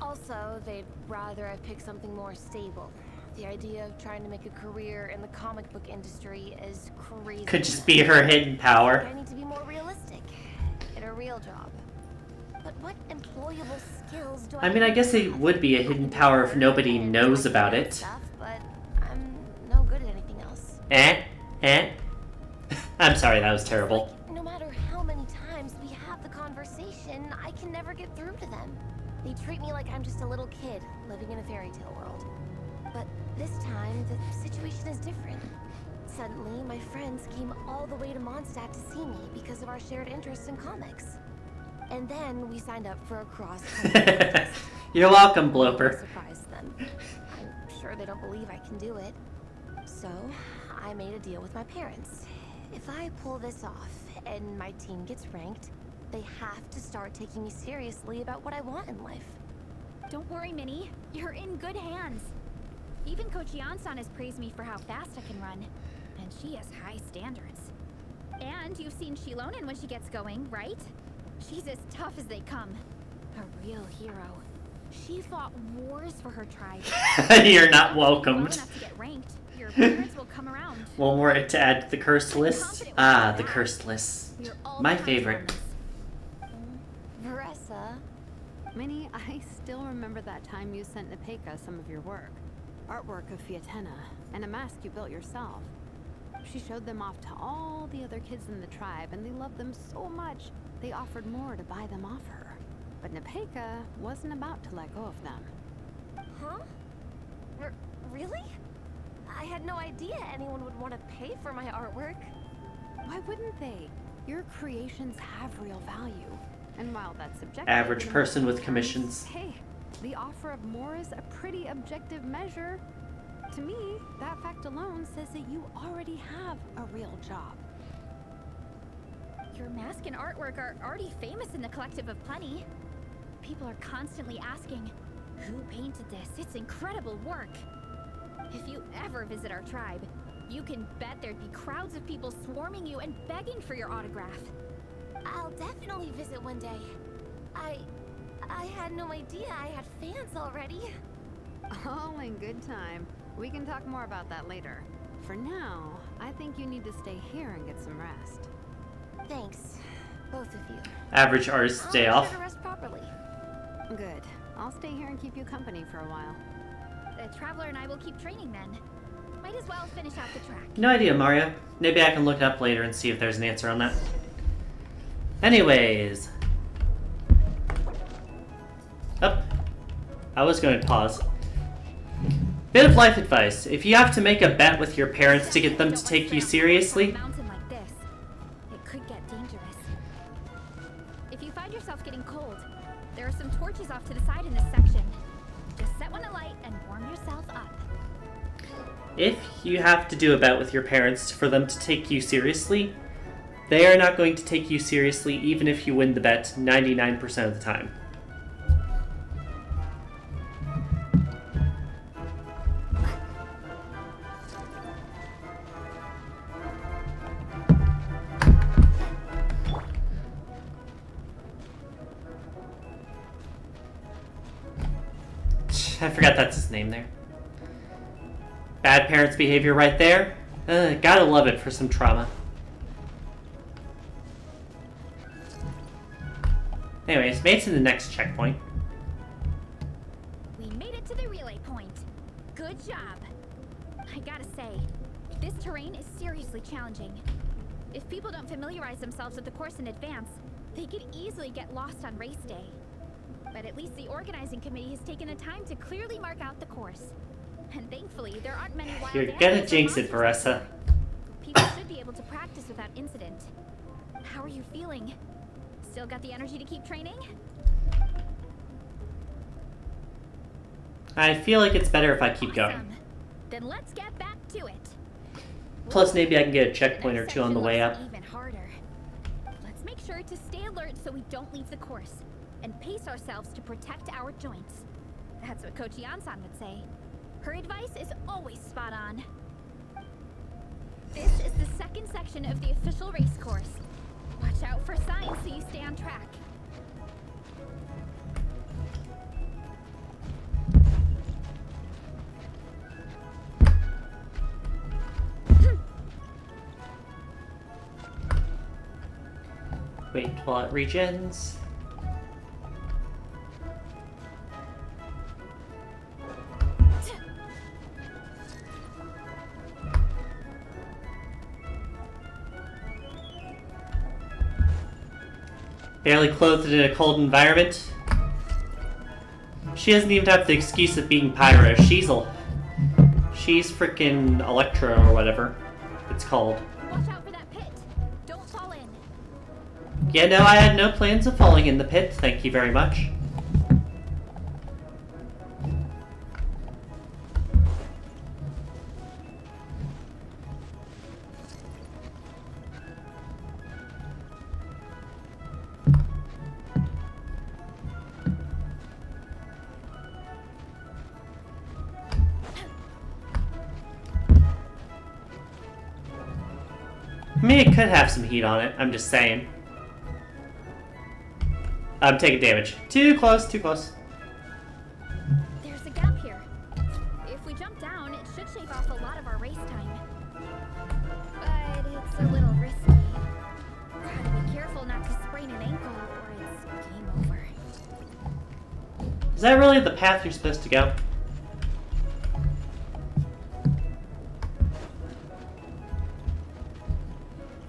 Also, they'd rather I pick something more stable. The idea of trying to make a career in the comic book industry is crazy. Could just be her hidden power. I need to be more realistic. Get a real job. But what employable skills do I mean, I guess it would be a hidden power if nobody knows about it. Stuff, but I'm no good at anything else. I'm sorry, that was terrible. Like, no matter how many times we have the conversation, I can never get through to them. They treat me like I'm just a little kid living in a fairy tale world. But this time, the situation is different. Suddenly, my friends came all the way to Mondstadt to see me because of our shared interest in comics. And then we signed up for a cross-country contest. You're welcome, I Blooper. surprised them. I'm sure they don't believe I can do it. So, I made a deal with my parents. If I pull this off and my team gets ranked, they have to start taking me seriously about what I want in life. Don't worry, Minnie. You're in good hands. Even Coach Yan-san has praised me for how fast I can run. And she has high standards. And you've seen Shilonen when she gets going, right? She's as tough as they come. A real hero. She fought wars for her tribe. You're not Well welcomed. enough to get ranked. Your parents will come around. One more to add to the cursed list. Ah, the cursed list. You're all My behind favorite. on this. Veressa, Minnie, I still remember that time you sent Nepeka some of your work. Artwork of Fiatenna, and a mask you built yourself. She showed them off to all the other kids in the tribe, and they loved them so much, they offered more to buy them off her. But Nepeka wasn't about to let go of them. huh? Really? I had no idea anyone would want to pay for my artwork. Why wouldn't they? Your creations have real value. And while that's subjective... Average in person with terms, commissions. Hey, the offer of more is a pretty objective measure. To me, that fact alone says that you already have a real job. Your mask and artwork are already famous in the Collective of Plenty. People are constantly asking, who painted this? It's incredible work. If you ever visit our tribe, you can bet there'd be crowds of people swarming you and begging for your autograph. I'll definitely visit one day. I had no idea I had fans already. All in good time. We can talk more about that later. For now, I think you need to stay here and get some rest. Thanks, both of you. Average artist day I'll off. try to rest properly. Good. I'll stay here and keep you company for a while. The Traveler and I will keep training then. Might as well finish out the track. No idea, Mario. Maybe I can look it up later and see if there's an answer on that. Anyways. Oh. I was going to pause. Bit of life advice. If you have to make a bet with your parents to get them to take you seriously, Mountain like this, it could get dangerous. If you find yourself getting cold, there are some torches off to the side in this section. Just set one alight and warm yourself up. if you have to do a bet with your parents for them to take you seriously, they are not going to take you seriously even if you win the bet 99% of the time. I forgot that's his name there. Bad parents' behavior right there. Gotta love it for some trauma. Anyways, made it to the next checkpoint. We made it to the relay point. Good job. I gotta say, This terrain is seriously challenging. If people don't familiarize themselves with the course in advance, they could easily get lost on race day. But at least the organizing committee has taken the time to clearly mark out the course. And thankfully, there aren't many wild You're animals gonna or jinx it, monsters Varessa. People should be able to practice without incident. How are you feeling? Still got the energy to keep training? I feel like it's better if I keep going. Awesome. Then let's get back to it. Plus, maybe I can get a checkpoint The or next two on the section way looks up. Even harder. Let's make sure to stay alert so we don't leave the course, and pace ourselves to protect our joints. That's what Coach Yansan would say. Her advice is always spot on. This is the second section of the official race course. Watch out for signs so you stay on track. Wait while it regens. Barely clothed in a cold environment. She doesn't even have the excuse of being Pyro. She's freaking Electro or whatever it's called. Watch out for that pit. Don't fall in. Yeah, no, I had no plans of falling in the pit. Thank you very much. I mean, it could have some heat on it. I'm just saying. I'm taking damage. Too close, too close. There's a gap here. If we jump down, it should shave off a lot of our race time. But it's a little risky. Gotta be careful not to sprain an ankle or it's game over. Is that really the path you're supposed to go?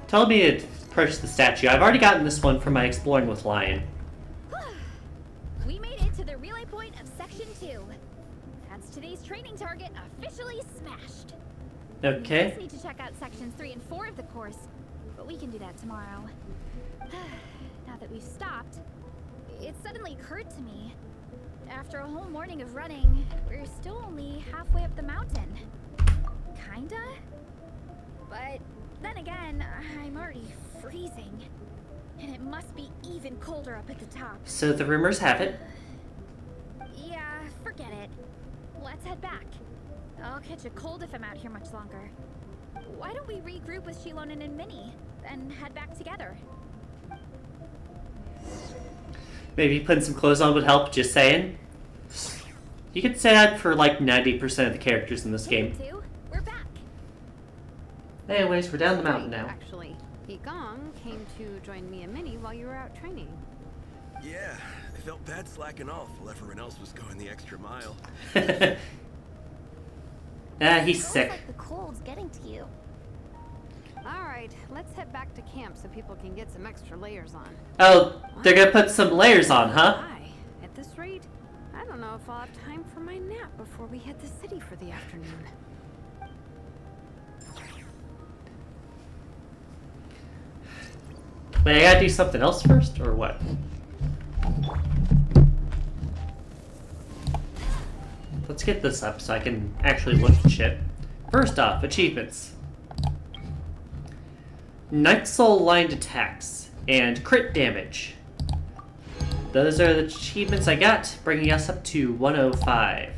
Tell me to approach the statue. I've already gotten this one from my exploring with Lion. We made it to the relay point of Section 2. That's today's training target officially smashed. We Okay. just need to check out Sections 3 and 4 of the course, but we can do that tomorrow. Now that we've stopped, it suddenly occurred to me. After a whole morning of running, we're still only halfway up the mountain. Kinda? But then again, I'm already freezing. And it must be even colder up at the top. So the rumors have it. Yeah, forget it. Let's head back. I'll catch a cold if I'm out here much longer. Why don't we regroup with Shilonen and Minnie, and head back together? Maybe putting some clothes on would help, just saying. You could say that for like 90% of the characters in this game. Two, we're back. Anyways, we're down the mountain now. Actually, Igong came to join me and Minnie while you were out training. Yeah, I felt bad slacking off while everyone else was going the extra mile. He's Sounds sick. like the cold's getting to you. All right, let's head back to camp so people can get some extra layers on. Oh, they're gonna put some layers on, huh? Why? At this rate, I don't know if I'll have time for my nap before we hit the city for the afternoon. Wait, I gotta do something else first, or what? Let's get this up so I can actually look at shit. First off, achievements. Night Soul lined attacks and crit damage. Those are the achievements I got, bringing us up to 105.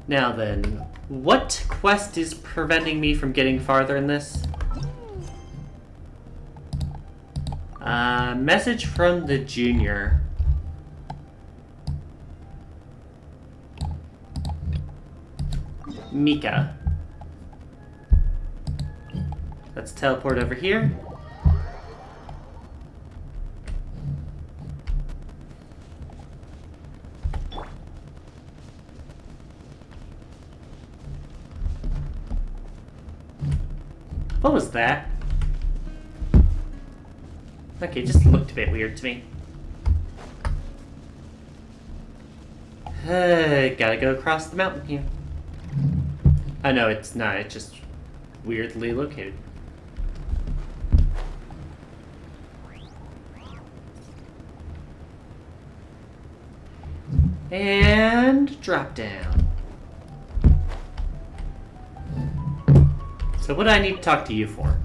Now then, what quest is preventing me from getting farther in this? Message from the junior. Mika. Let's teleport over here. What was that? Okay, just looked a bit weird to me. Gotta go across the mountain here. Oh no, it's not. It's just weirdly located. And drop down. So what do I need to talk to you for?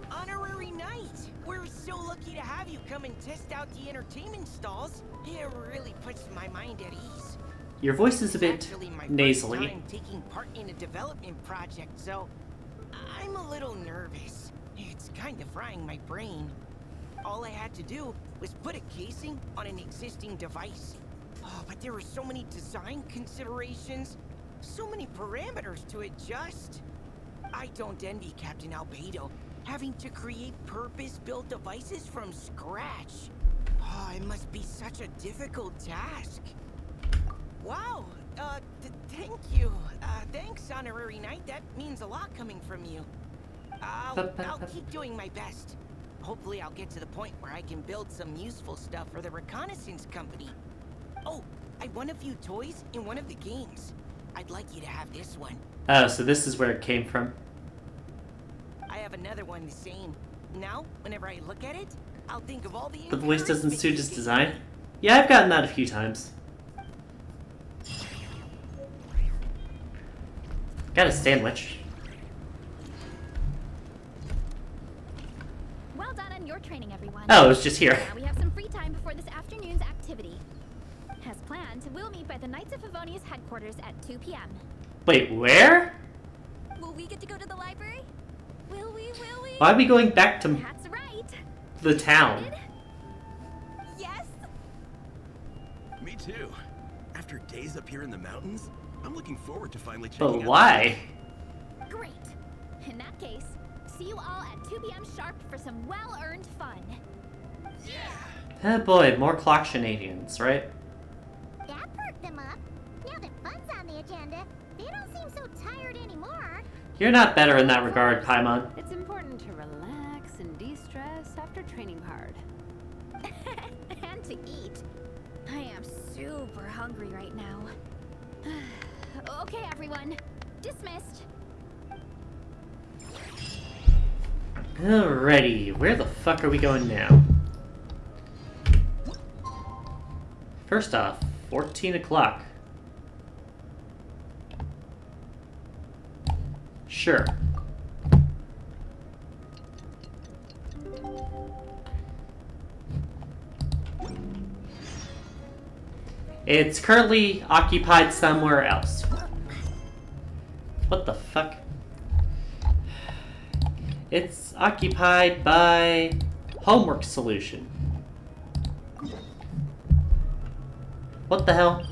Honorary Knight! We're so lucky to have you come and test out the entertainment stalls. It really puts my mind at ease. Your voice is a bit Actually, my nasally. first time taking part in a development project, so I'm a little nervous. It's kind of frying my brain. All I had to do was put a casing on an existing device. Oh, but there were so many design considerations, so many parameters to adjust. I don't envy Captain Albedo having to create purpose-built devices from scratch. Oh, it must be such a difficult task. Wow, thank you. Thanks, Honorary Knight. That means a lot coming from you. I'll keep doing my best. Hopefully I'll get to the point where I can build some useful stuff for the reconnaissance company. Oh, I won a few toys in one of the games. I'd like you to have this one. Oh, so this is where it came from. I have another one the same. Now, whenever I look at it, I'll think of all the... The voice doesn't suit his design? Yeah, I've gotten that a few times. Got a sandwich. Well done on your training, everyone. Oh, it was just here. Now we have some free time before this afternoon's activity. As planned, we'll meet by the Knights of Favonius headquarters at 2 p.m. Wait, where? Will we get to go to the library? Will we? Why are we going back to That's right. the town? Yes? Me too. After days up here in the mountains, I'm looking forward to finally checking But out. why? Great. In that case, see you all at 2 p.m. sharp for some well-earned fun. Oh boy, more clock shenanigans, right? That perked them up. Now that fun's on the agenda, they don't seem so tired anymore. You're not better in that regard, Paimon. It's important to relax and de-stress after training hard. And to eat. I am super hungry right now. Okay, everyone. Dismissed. Alrighty, where the fuck are we going now? First off, 14 o'clock. Sure. It's currently occupied somewhere else. What the fuck? It's occupied by homework solution. What the hell?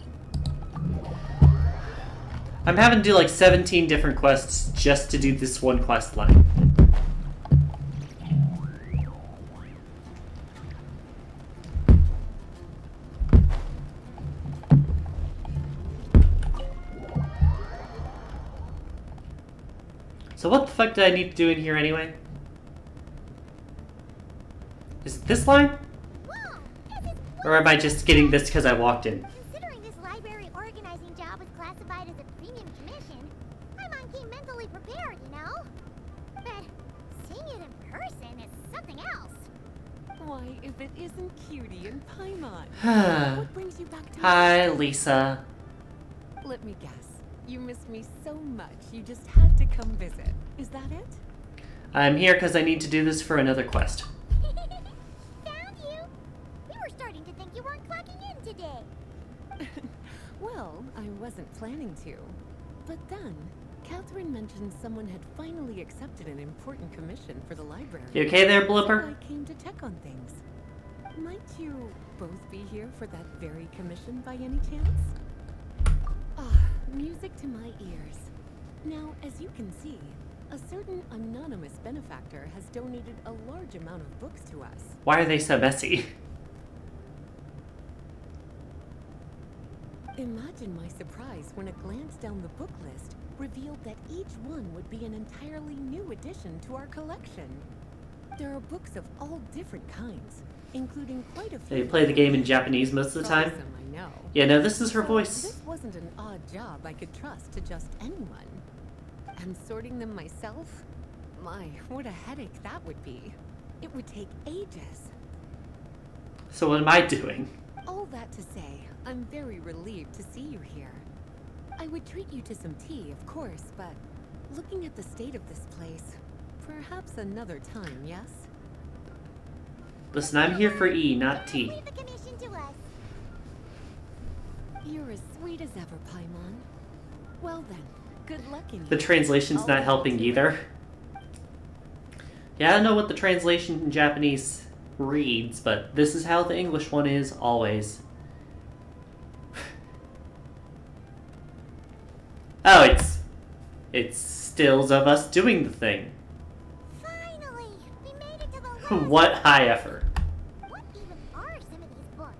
I'm having to do like 17 different quests just to do this one quest line. So what the fuck did I need to do in here anyway? Is it this line? Whoa! This is Or am I just getting this because I walked in? Considering this library organizing job was classified as a premium commission, Paimon came mentally prepared, you know? But seeing it in person is something else. Why, if it isn't Cutie and Paimon? What brings you back to Hi, Lisa. Let me guess. You missed me so much, you just had to come visit. Is that it? I'm here because I need to do this for another quest. Found you! We were starting to think you weren't clocking in today. Well, I wasn't planning to. But then, Catherine mentioned someone had finally accepted an important commission for the library. You okay there, So Blipper? I came to check on things. Might you both be here for that very commission by any chance? Ah, music to my ears. Now, as you can see, a certain anonymous benefactor has donated a large amount of books to us. Why are they so messy? Imagine my surprise when a glance down the book list revealed that each one would be an entirely new new addition to our collection. There are books of all different kinds, including quite a few. They play the game in Japanese most of the time. Awesome, I know. Yeah, no, this is her voice. This wasn't an odd job I could trust to just anyone. And sorting them myself? My, what a headache that would be. It would take ages. So what am I doing? All that to say, I'm very relieved to see you here. I would treat you to some tea, of course, but looking at the state of this place, perhaps another time, yes? Listen, I'm here for E, not T. Leave the commission to us. You're as sweet as ever, Paimon. Well then, good luck in The translation's not helping either. Yeah, I don't know what the translation in Japanese reads, but this is how the English one is always. Oh, it's stills of us doing the thing. Finally, we made it to the last. What high effort. What even are some of these books?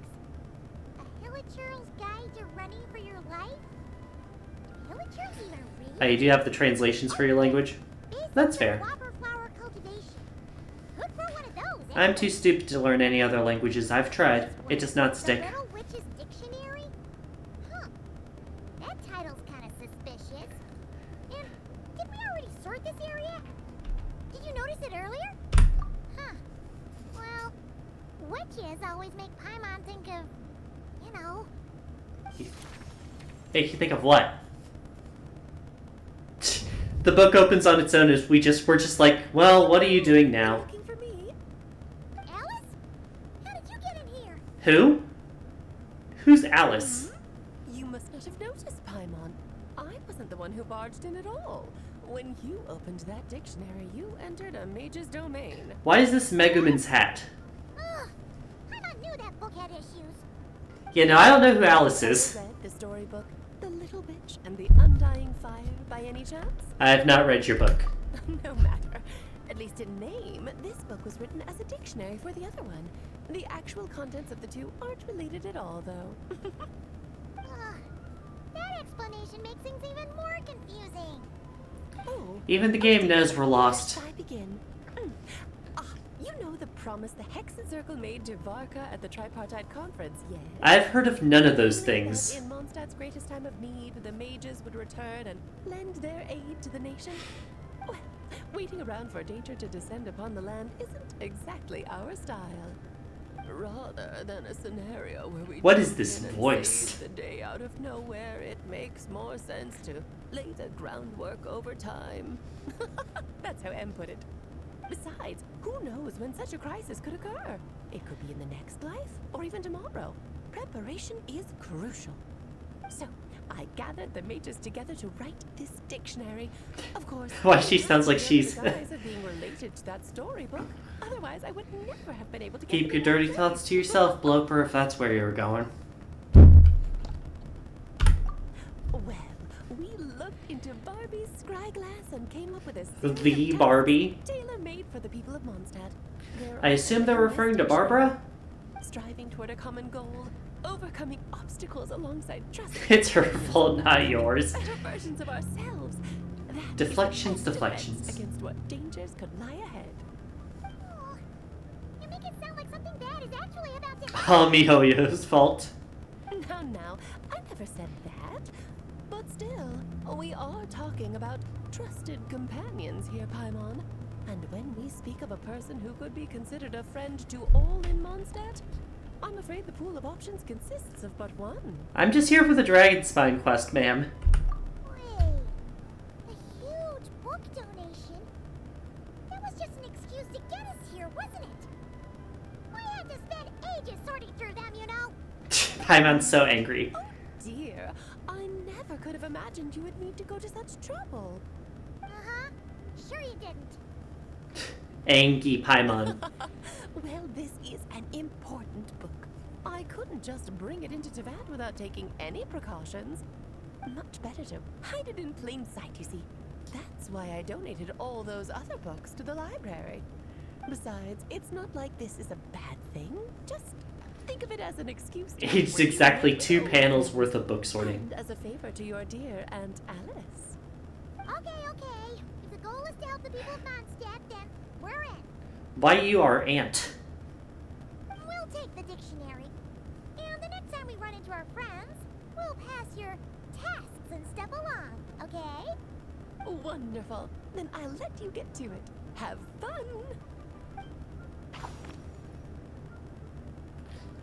A Hilichurl's Guide to Running for Your Life? Do Hilichurls even read? Oh, you do have the translations for your language? That's fair. Whopper flower cultivation. Good for one of those. I'm too stupid to learn any other languages. I've tried. It does not The stick. Little Witch's Dictionary? Huh. That title's kind of suspicious. And did we already sort this area? Did you notice it earlier? Huh. Well, witches always make Paimon think of, you know. Make you think of what? The book opens on its own as we're just like, well, what are you doing now? Looking for me? Alice? How did you get in here? Who? Who's Alice? You must not have noticed, Paimon. I wasn't the one who barged in at all. When you opened that dictionary, you entered a mage's domain. Why is this Megumin's hat? Ugh. Paimon knew that book had issues. Yeah, no, I don't know who Alice is. Read the storybook, The Little Witch and the Undying Fire, by any chance? I have not read your book. No matter. At least in name, this book was written as a dictionary for the other one. The actual contents of the two aren't related at all, though. That explanation makes things even more confusing. Oh, Even the game knows we're lost. I begin. You know the promise the Hexen Circle made to Varka at the Tripartite Conference, yes? I've heard of none of those That things. in Mondstadt's greatest time of need, the mages would return and lend their aid to the nation. Well, waiting around for danger to descend upon the land isn't exactly our style. Rather than a scenario where we What is jump this in and voice? save the day out of nowhere, it makes more sense to lay the groundwork over time. That's how M put it. Besides, who knows when such a crisis could occur? It could be in the next life, or even tomorrow. Preparation is crucial. So, I gathered the mages together to write this dictionary. Of course, Why she sounds like under she's... the guise of being related to that storybook. Otherwise, I would never have been able to get Keep it your in one dirty place. thoughts to yourself, Bloper, if that's where you're going. Well, we looked into Barbie's scryglass and came up with a The series of Barbie? tasks tailor-made for the people of Mondstadt. There I are assume they're referring to Barbara? striving toward a common goal, overcoming obstacles alongside trust. It's her fault, not yours. Better versions of ourselves. That is Deflections, the best deflections. defense against what dangers could lie ahead. Oh, you make it sound like something bad is actually about to Oh, MiHoYo's fault. Now, I never said that. But still, we are talking about trusted companions here, Paimon. And when we speak of a person who could be considered a friend to all in Mondstadt, I'm afraid the pool of options consists of but one. I'm just here for the Dragonspine quest, ma'am. Wait, a huge book donation? That was just an excuse to get us here, wasn't it? We had to spend ages sorting through them, you know? Paimon's so angry. Oh dear, I never could have imagined you would need to go to such trouble. Uh-huh. Sure you didn't. Angry Paimon. Well, this is an important book. I couldn't just bring it into Teyvat without taking any precautions. Much better to hide it in plain sight, you see. That's why I donated all those other books to the library. Besides, it's not like this is a bad thing. Just think of it as an excuse to It's exactly 2 panels worth of book sorting. And as a favor to your dear Aunt Alice. Okay. If the goal is to help the people of Mondstadt, then we're in. Why you are aunt? We'll take the dictionary. And the next time we run into our friends, we'll pass your tasks and stuff along, okay? Wonderful. Then I'll let you get to it. Have fun.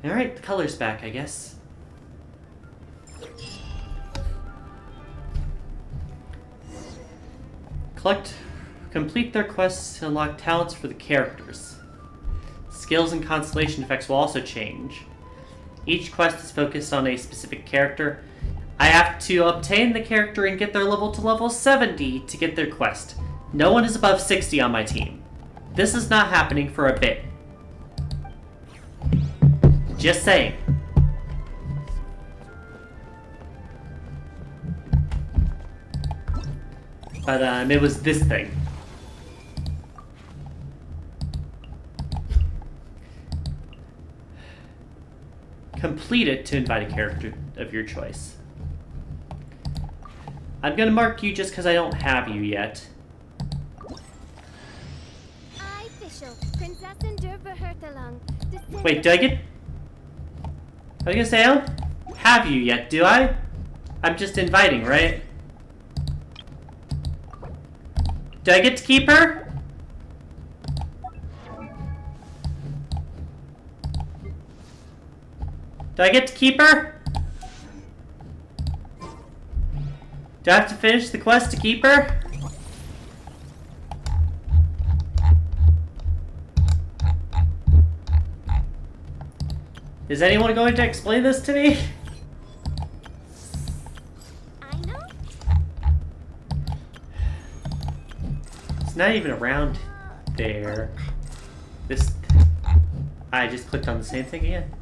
Alright, the color's back, I guess. Complete their quests to unlock talents for the characters. Skills and constellation effects will also change. Each quest is focused on a specific character. I have to obtain the character and get their level to level 70 to get their quest. No one is above 60 on my team. This is not happening for a bit. Just saying. But it was this thing. Complete it to invite a character of your choice. I'm gonna mark you just because I don't have you yet. I, Fischl, Prinzessin der Verhörtelung. Wait, do I get... I was gonna say, I don't have you yet, do I? I'm just inviting, right? Do I get to keep her? Do I get to keep her? Do I have to finish the quest to keep her? Is anyone going to explain this to me? I know. It's not even around there. This... I just clicked on the same thing again.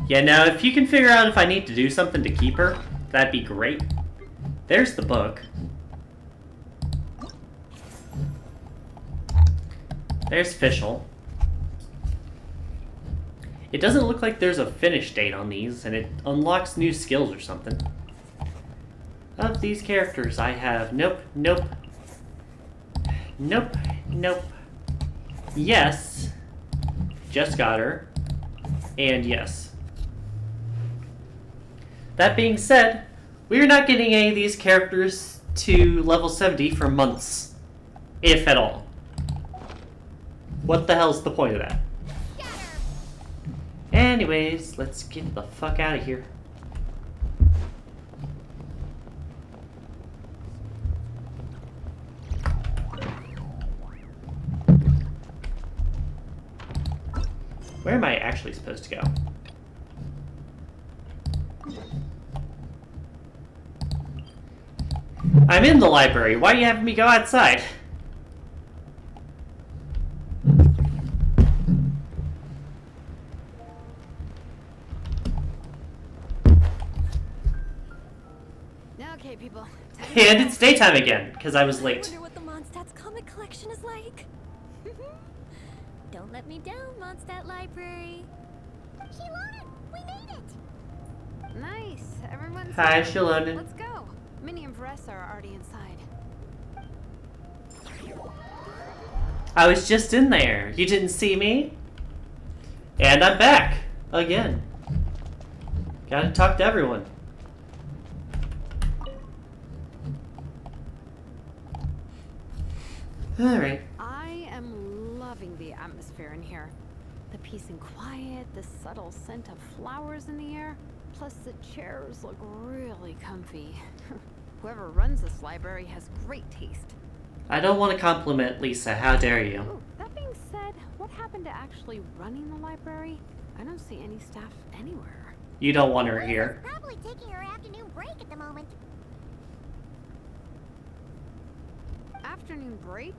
Yeah, now if you can figure out if I need to do something to keep her, that'd be great. There's the book. There's Fischl. It doesn't look like there's a finish date on these, and it unlocks new skills or something. Of these characters, I have nope, nope, nope, nope, yes, just got her, and yes. That being said, we are not getting any of these characters to level 70 for months, if at all. What the hell's the point of that? Anyways, let's get the fuck out of here. Where am I actually supposed to go? I'm in the library. Why are you having me go outside? Okay, people. And it's daytime again, because I was late. I wonder what the Mondstadt's comic collection is like. Don't let me down, Mondstadt Library. Shilonen, we made it! Nice. Everyone's Hi, here. Shilonen. Let's go. Minnie and Vanessa are already inside. I was just in there. You didn't see me? And I'm back. Again. Gotta talk to everyone. Alright. I am loving the atmosphere in here. The peace and quiet, the subtle scent of flowers in the air, plus the chairs look really comfy. Whoever runs this library has great taste. I don't want to compliment Lisa. How dare you? Ooh, that being said, what happened to actually running the library? I don't see any staff anywhere. You don't want her here. Lisa's probably taking her afternoon break at the moment. Afternoon break?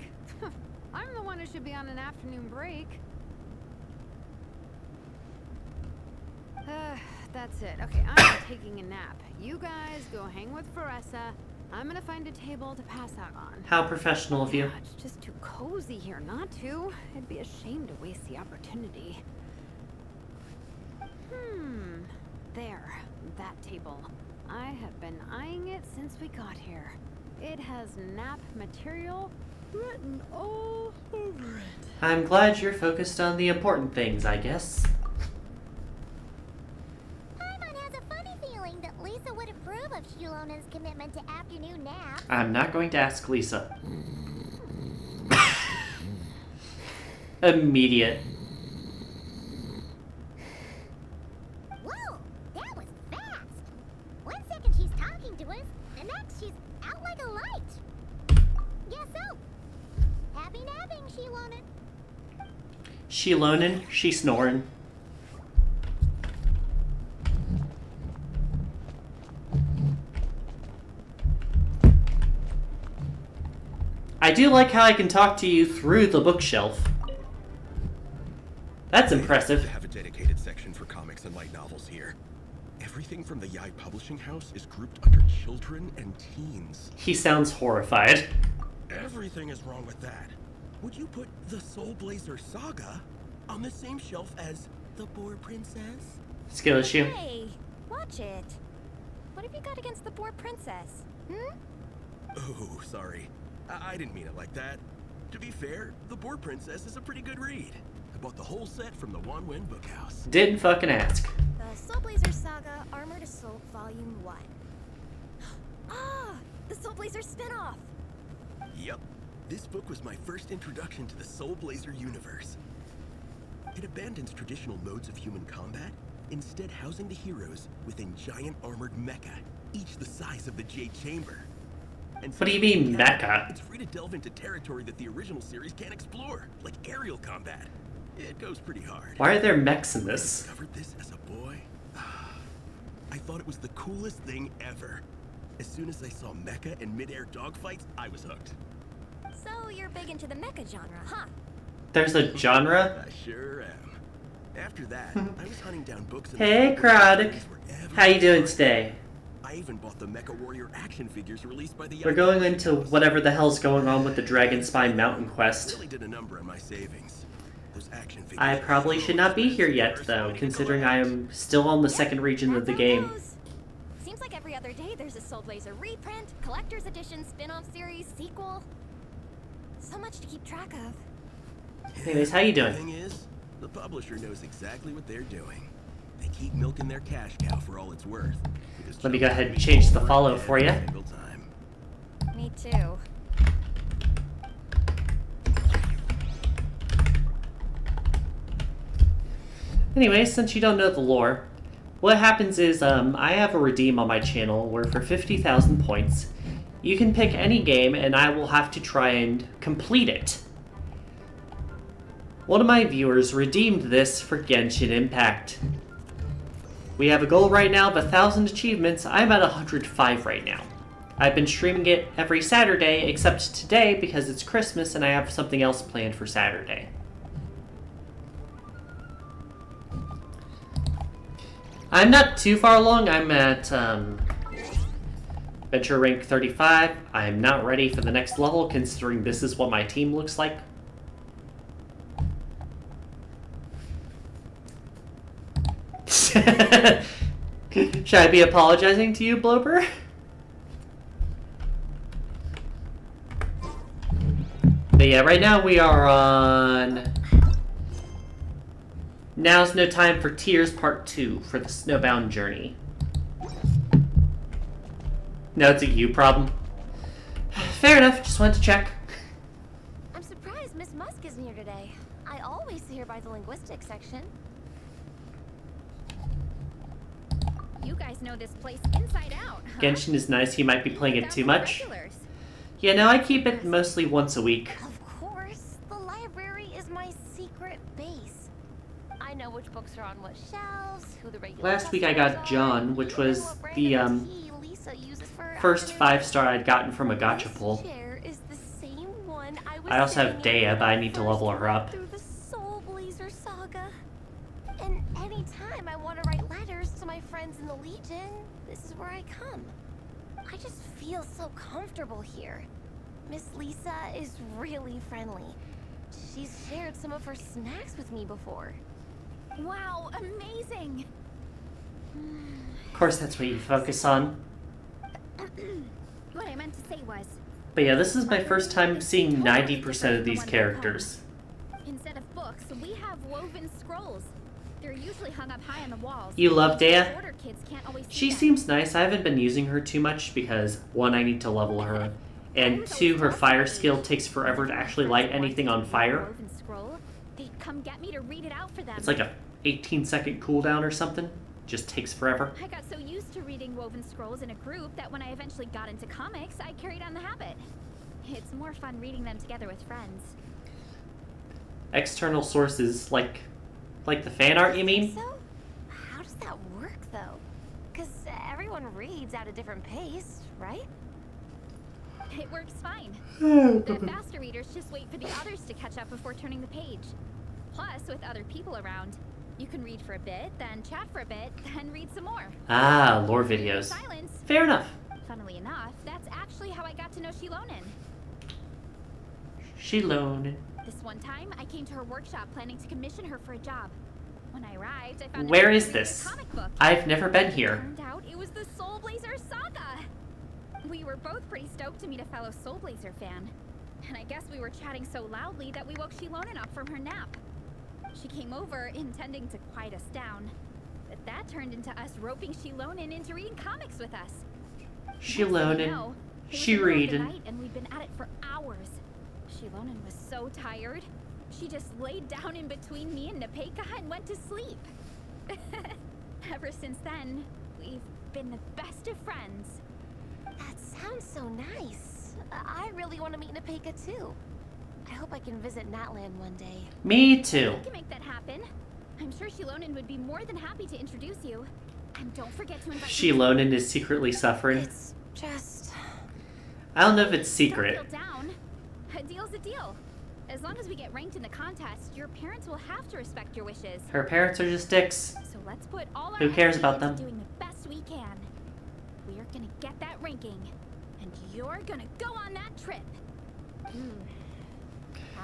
I'm the one who should be on an afternoon break. That's it. Okay, I'm taking a nap. You guys go hang with Vanessa. I'm gonna find a table to pass out on. How professional of you. Yeah, it's just too cozy here not to. It'd be a shame to waste the opportunity. There. That table. I have been eyeing it since we got here. It has nap material written all over it. I'm glad you're focused on the important things, I guess. Paimon has a funny feeling that Lisa would approve of Shilonen's commitment to afternoon naps. I'm not going to ask Lisa. Immediate. Whoa, that was fast. 1 second she's talking to us, the next she's out like a light. Guess so. Happy napping, Shilonen. She lonin', she snoring. I do like how I can talk to you through the bookshelf. That's impressive. They have a dedicated section for comics and light novels here. Everything from the Yai Publishing House is grouped under children and teens. He sounds horrified. Everything is wrong with that. Would you put the Soul Blazer Saga on the same shelf as the Boar Princess? Skill issue. Hey, watch it. What have you got against the Boar Princess? Oh, sorry. I didn't mean it like that. To be fair, the Boar Princess is a pretty good read. I bought the whole set from the Wanwen Bookhouse. Didn't fucking ask. The Soul Blazer Saga Armored Assault Volume 1. Ah, the Soul Blazer spin-off. Yep. This book was my first introduction to the Soul Blazer universe. It abandons traditional modes of human combat, instead housing the heroes within giant armored mecha, each the size of the Jade Chamber. And What do you mean, mecha? It's free to delve into territory that the original series can't explore, like aerial combat. It goes pretty hard. Why are there mechs in this? I discovered this as a boy. I thought it was the coolest thing ever. As soon as I saw mecha and mid-air dogfights, I was hooked. So you're big into the mecha genre, huh? There's a genre? I sure am. After that, I was hunting down books. Hey, Crowd. How you doing today? I even bought the Mecha Warrior action figures released by the. We're going into whatever the hell's going on with the Dragonspine Mountain Quest. Really did a number on my savings. Those action figures. I probably should not be here yet, though, considering I am still on the second region of the game. Seems like every other day there's a Soul Blazer reprint, collector's edition, spin-off series, sequel. So much to keep track of. Anyways, how you doing? The thing is, the publisher knows exactly what they're doing. They keep milking their cash cow for all it's worth. Let me go ahead and change the follow for you. Me too. Anyway, since you don't know the lore, what happens is I have a redeem on my channel where for 50,000 points, you can pick any game and I will have to try and complete it. One of my viewers redeemed this for Genshin Impact. We have a goal right now of 1,000 achievements. I'm at 105 right now. I've been streaming it every Saturday except today because it's Christmas and I have something else planned for Saturday. I'm not too far along. I'm at Venture rank 35. I'm not ready for the next level considering this is what my team looks like. Should I be apologizing to you, Blober? But yeah, right now we are on... Now's no time for Tears Part 2 for the Snowbound Journey. No, it's a you problem. Fair enough, just wanted to check. I'm surprised Miss Musk isn't here today. I always see her by the linguistics section. You guys know this place inside out, huh? Genshin is nice, you might be playing it too much. Regulars. Yeah, no, I keep it mostly once a week. Of course, the library is my secret base. I know which books are on what shelves, who the regular Last week I got customers John, are, which even was what the brand of tea Lisa uses for her first afternoon 5-star I'd gotten from a gacha This pull. chair is the same one I was I also have sitting in Dea, when but I need to first level her read up. Through the Soul Blazer saga. And anytime I want to write letters to my friends in the Legion, this is where I come. I just feel so comfortable here. Miss Lisa is really friendly. She's shared some of her snacks with me before. Wow, amazing! Of course, that's what you focus on. What I meant to say was, But yeah, this is my first time seeing 90% of these characters. instead of books, we have woven scrolls. They're usually hung up high on the walls. You love Dea? Shorter kids can't always see She them. seems nice. I haven't been using her too much because, one, I need to level her, and two, her fire skill takes forever to actually light anything on fire. Woven scroll. They'd come get me to read it out for them. It's like a 18-second cooldown or something. Just takes forever. I got so used to reading woven scrolls in a group that when I eventually got into comics, I carried on the habit. It's more fun reading them together with friends. External sources, like the fan art, you mean? So? How does that work, though? Because everyone reads at a different pace, right? It works fine. The faster readers just wait for the others to catch up before turning the page. Plus, with other people around, you can read for a bit, then chat for a bit, then read some more. Ah, lore videos. Silence. Fair enough. Funnily enough, that's actually how I got to know Shilonen. Shilonen. This one time, I came to her workshop planning to commission her for a job. When I arrived, I found Where out is she was reading this? a comic book. I've never been here. Turned out it was the Soul Blazer saga. We were both pretty stoked to meet a fellow Soul Blazer fan. And I guess we were chatting so loudly that we woke Shilonen up from her nap. She came over intending to quiet us down. But that turned into us roping Shilonen into reading comics with us. Shilonen. She It was the middle of the reading. night and we'd been at it for hours. Shilonen was so tired, she just laid down in between me and Nepeka and went to sleep. Ever since then, we've been the best of friends. That sounds so nice. I really want to meet Nepeka, too. I hope I can visit Natland one day. Me too. We can make that happen. I'm sure Shilonen would be more than happy to introduce you. And don't forget to invite Shilonen is secretly suffering. It's just... I don't know if it's secret. Don't feel down. A deal's a deal. As long as we get ranked in the contest, your parents will have to respect your wishes. Her parents are just dicks. So let's put all our Who cares energy about into them? doing the best we can. We're gonna get that ranking, and you're gonna go on that trip.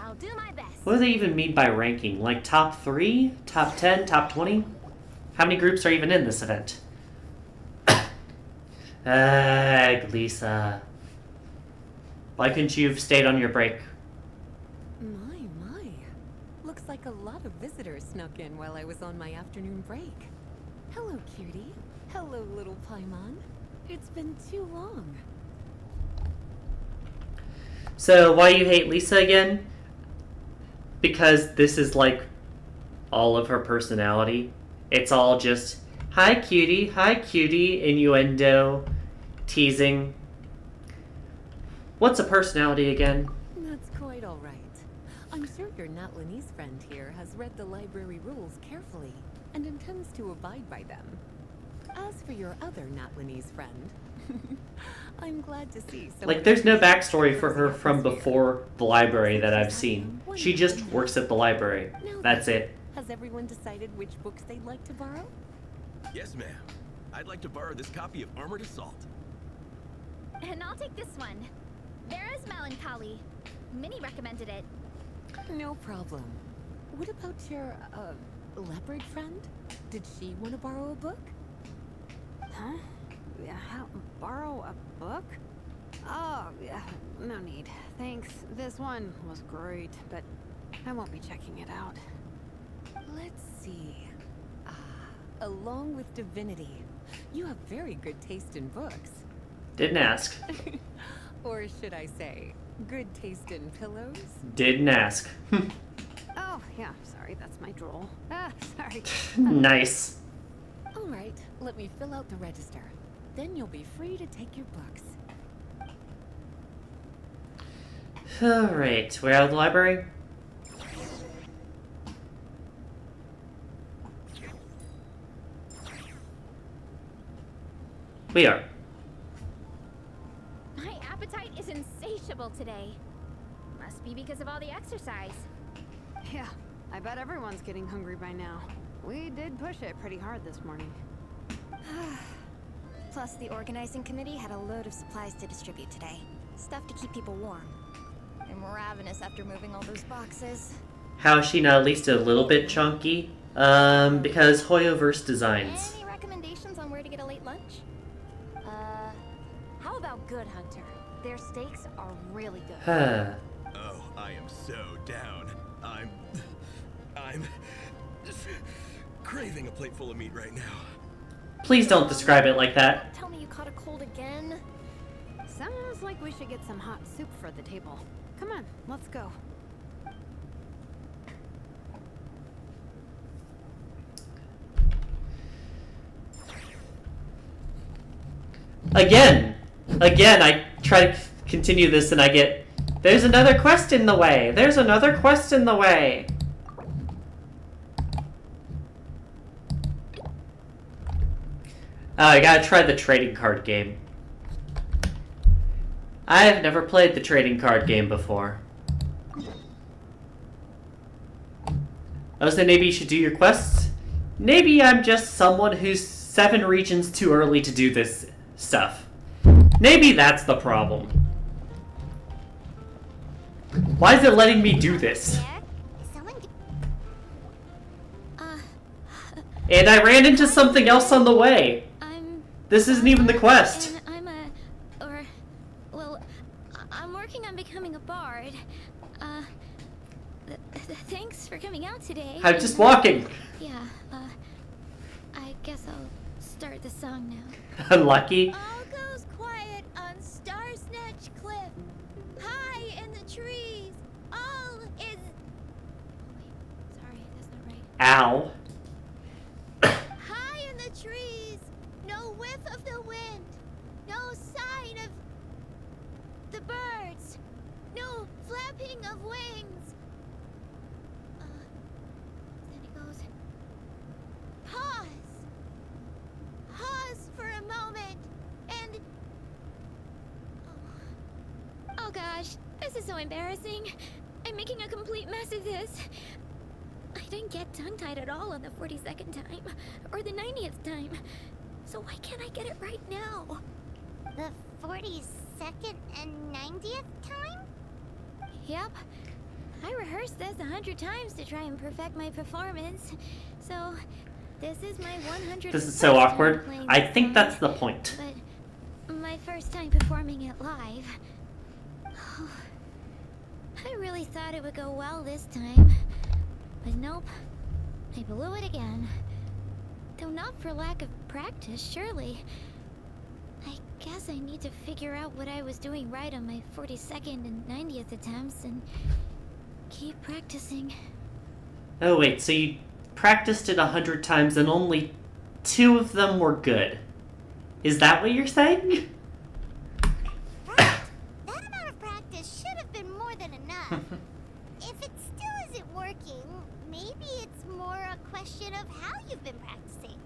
I'll do my best. What do they even mean by ranking? Like top 3? Top 10? Top 20? How many groups are even in this event? Lisa. Why couldn't you have stayed on your break? My. Looks like a lot of visitors snuck in while I was on my afternoon break. Hello, cutie. Hello, little Paimon. It's been too long. So, why you hate Lisa again? Because this is like all of her personality. It's all just, hi cutie, innuendo, teasing. What's a personality again? That's quite all right. I'm sure your Natlanese friend here has read the library rules carefully and intends to abide by them. As for your other Natlanese friend, I'm glad to see someone... Like, there's no backstory for her from before the library that I've seen. She just works at the library. That's it. Has everyone decided which books they'd like to borrow? Yes, ma'am. I'd like to borrow this copy of Armored Assault. And I'll take this one. Vera's Melancholy. Minnie recommended it. No problem. What about your, leopard friend? Did she want to borrow a book? Huh? Borrow a book? Oh, yeah, no need. Thanks. This one was great, but I won't be checking it out. Let's see. Along with Divinity, you have very good taste in books. Didn't ask. Or should I say, good taste in pillows? Didn't ask. Oh, yeah, sorry, that's my drool. Sorry. Nice. All right, let me fill out the register. Then you'll be free to take your books. Alright, we're out of the library. We are. My appetite is insatiable today. Must be because of all the exercise. Yeah, I bet everyone's getting hungry by now. We did push it pretty hard this morning. Plus, the organizing committee had a load of supplies to distribute today. Stuff to keep people warm. I'm ravenous after moving all those boxes. How is she not at least a little bit chunky? Because Hoyoverse Designs. Any recommendations somewhere to get a late lunch? How about Good Hunter? Their steaks are really good. Huh. Oh, I am so down. I'm craving a plate full of meat right now. Please don't describe it like that. Tell me you caught a cold again? Sounds like we should get some hot soup for the table. Come on, let's go. Again, I try to continue this and I get, there's another quest in the way. There's another quest in the way. I gotta try the trading card game. I have never played the trading card game before. I was saying maybe you should do your quests. Maybe I'm just someone who's 7 regions too early to do this stuff. Maybe that's the problem. Why is it letting me do this? And I ran into something else on the way. This isn't even the quest. And I'm working on becoming a bard. Thanks for coming out today. I'm just walking. Yeah, I guess I'll start the song now. Unlucky. All goes quiet on Star Snatch Cliff. High in the trees. All is... Oh, wait. Sorry, that's not right. Ow. High in the trees. No whiff of the wind. No sign of the birds. No flapping of wings. Then it goes... Pause. Pause for a moment, and... Oh gosh, this is so embarrassing. I'm making a complete mess of this. I didn't get tongue-tied at all on the 42nd time, or the 90th time. So why can't I get it right now? The 42nd and 90th time? Yep. I rehearsed this 100 times to try and perfect my performance. So... this is my 100th. This is so awkward. I think that's the point. But my first time performing it live. I really thought it would go well this time. But nope. I blew it again. Though not for lack of practice, surely. I guess I need to figure out what I was doing right on my 42nd and 90th attempts and keep practicing. Oh wait, so you practiced it 100 times and only 2 of them were good. Is that what you're saying? Right. That amount of practice should have been more than enough. If it still isn't working, maybe it's more a question of how you've been practicing.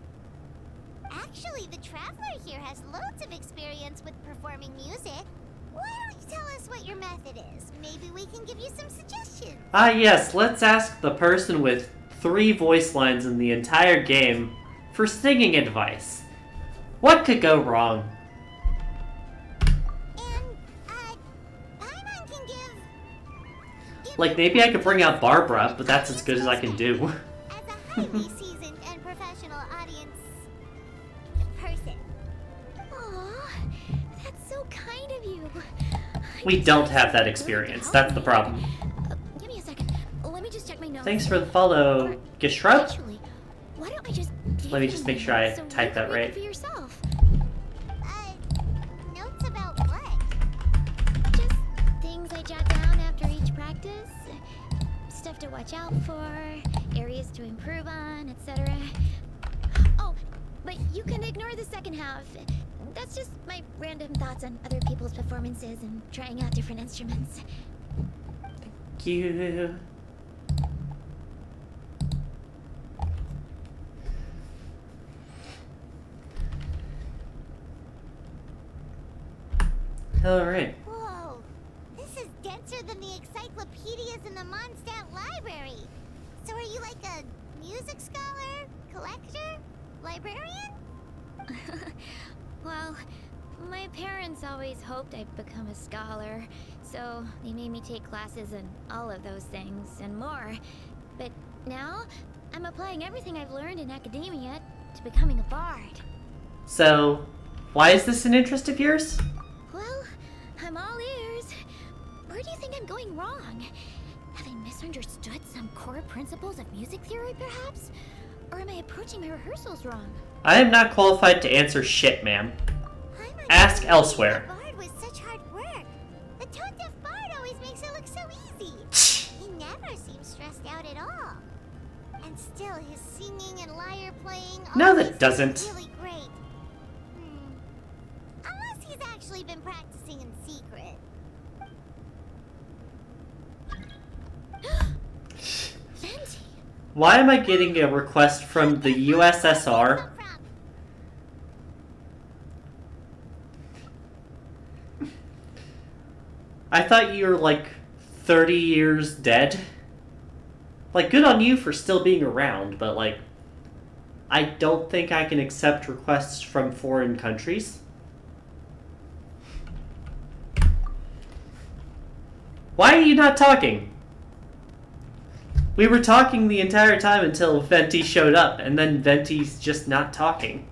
Actually, the Traveler here has loads of experience with performing music. Why don't you tell us what your method is? Maybe we can give you some suggestions. Ah yes, let's ask the person with 3 voice lines in the entire game for singing advice. What could go wrong? And, Paimon can give Like, maybe I could bring out Barbara, but that's as good as I can do. as a highly seasoned and professional audience person. Aw, that's so kind of you. We don't have that experience, that's the problem. Give me a second. Let me just check my notes. Thanks for the follow, Gishrub. Actually, why don't I just Let me just make sure I type that right. For yourself. Notes about what? Just things I jot down after each practice. Stuff to watch out for, areas to improve on, etc. Oh, but you can ignore the second half. That's just my random thoughts on other people's performances and trying out different instruments. Thank you. Alright. Whoa, this is denser than the encyclopedias in the Mondstadt library. So are you like a music scholar, collector, librarian? Well, my parents always hoped I'd become a scholar, so they made me take classes in all of those things and more. But now, I'm applying everything I've learned in academia to becoming a bard. So, why is this an interest of yours? Well, I'm all ears. Where do you think I'm going wrong? Have I misunderstood some core principles of music theory, perhaps? Or am I approaching my rehearsals wrong? I am not qualified to answer shit, ma'am. Ask elsewhere. The bard was such hard work. The tone-deaf bard always makes it look so easy. He never seems stressed out at all. And still, his singing and lyre playing No, always that doesn't. sounds really great. Unless he's actually been practicing in secret. Venti. Why am I getting a request from the USSR? I thought you were like 30 years dead. Like, good on you for still being around, but like, I don't think I can accept requests from foreign countries. Why are you not talking? We were talking the entire time until Venti showed up, and then Venti's just not talking.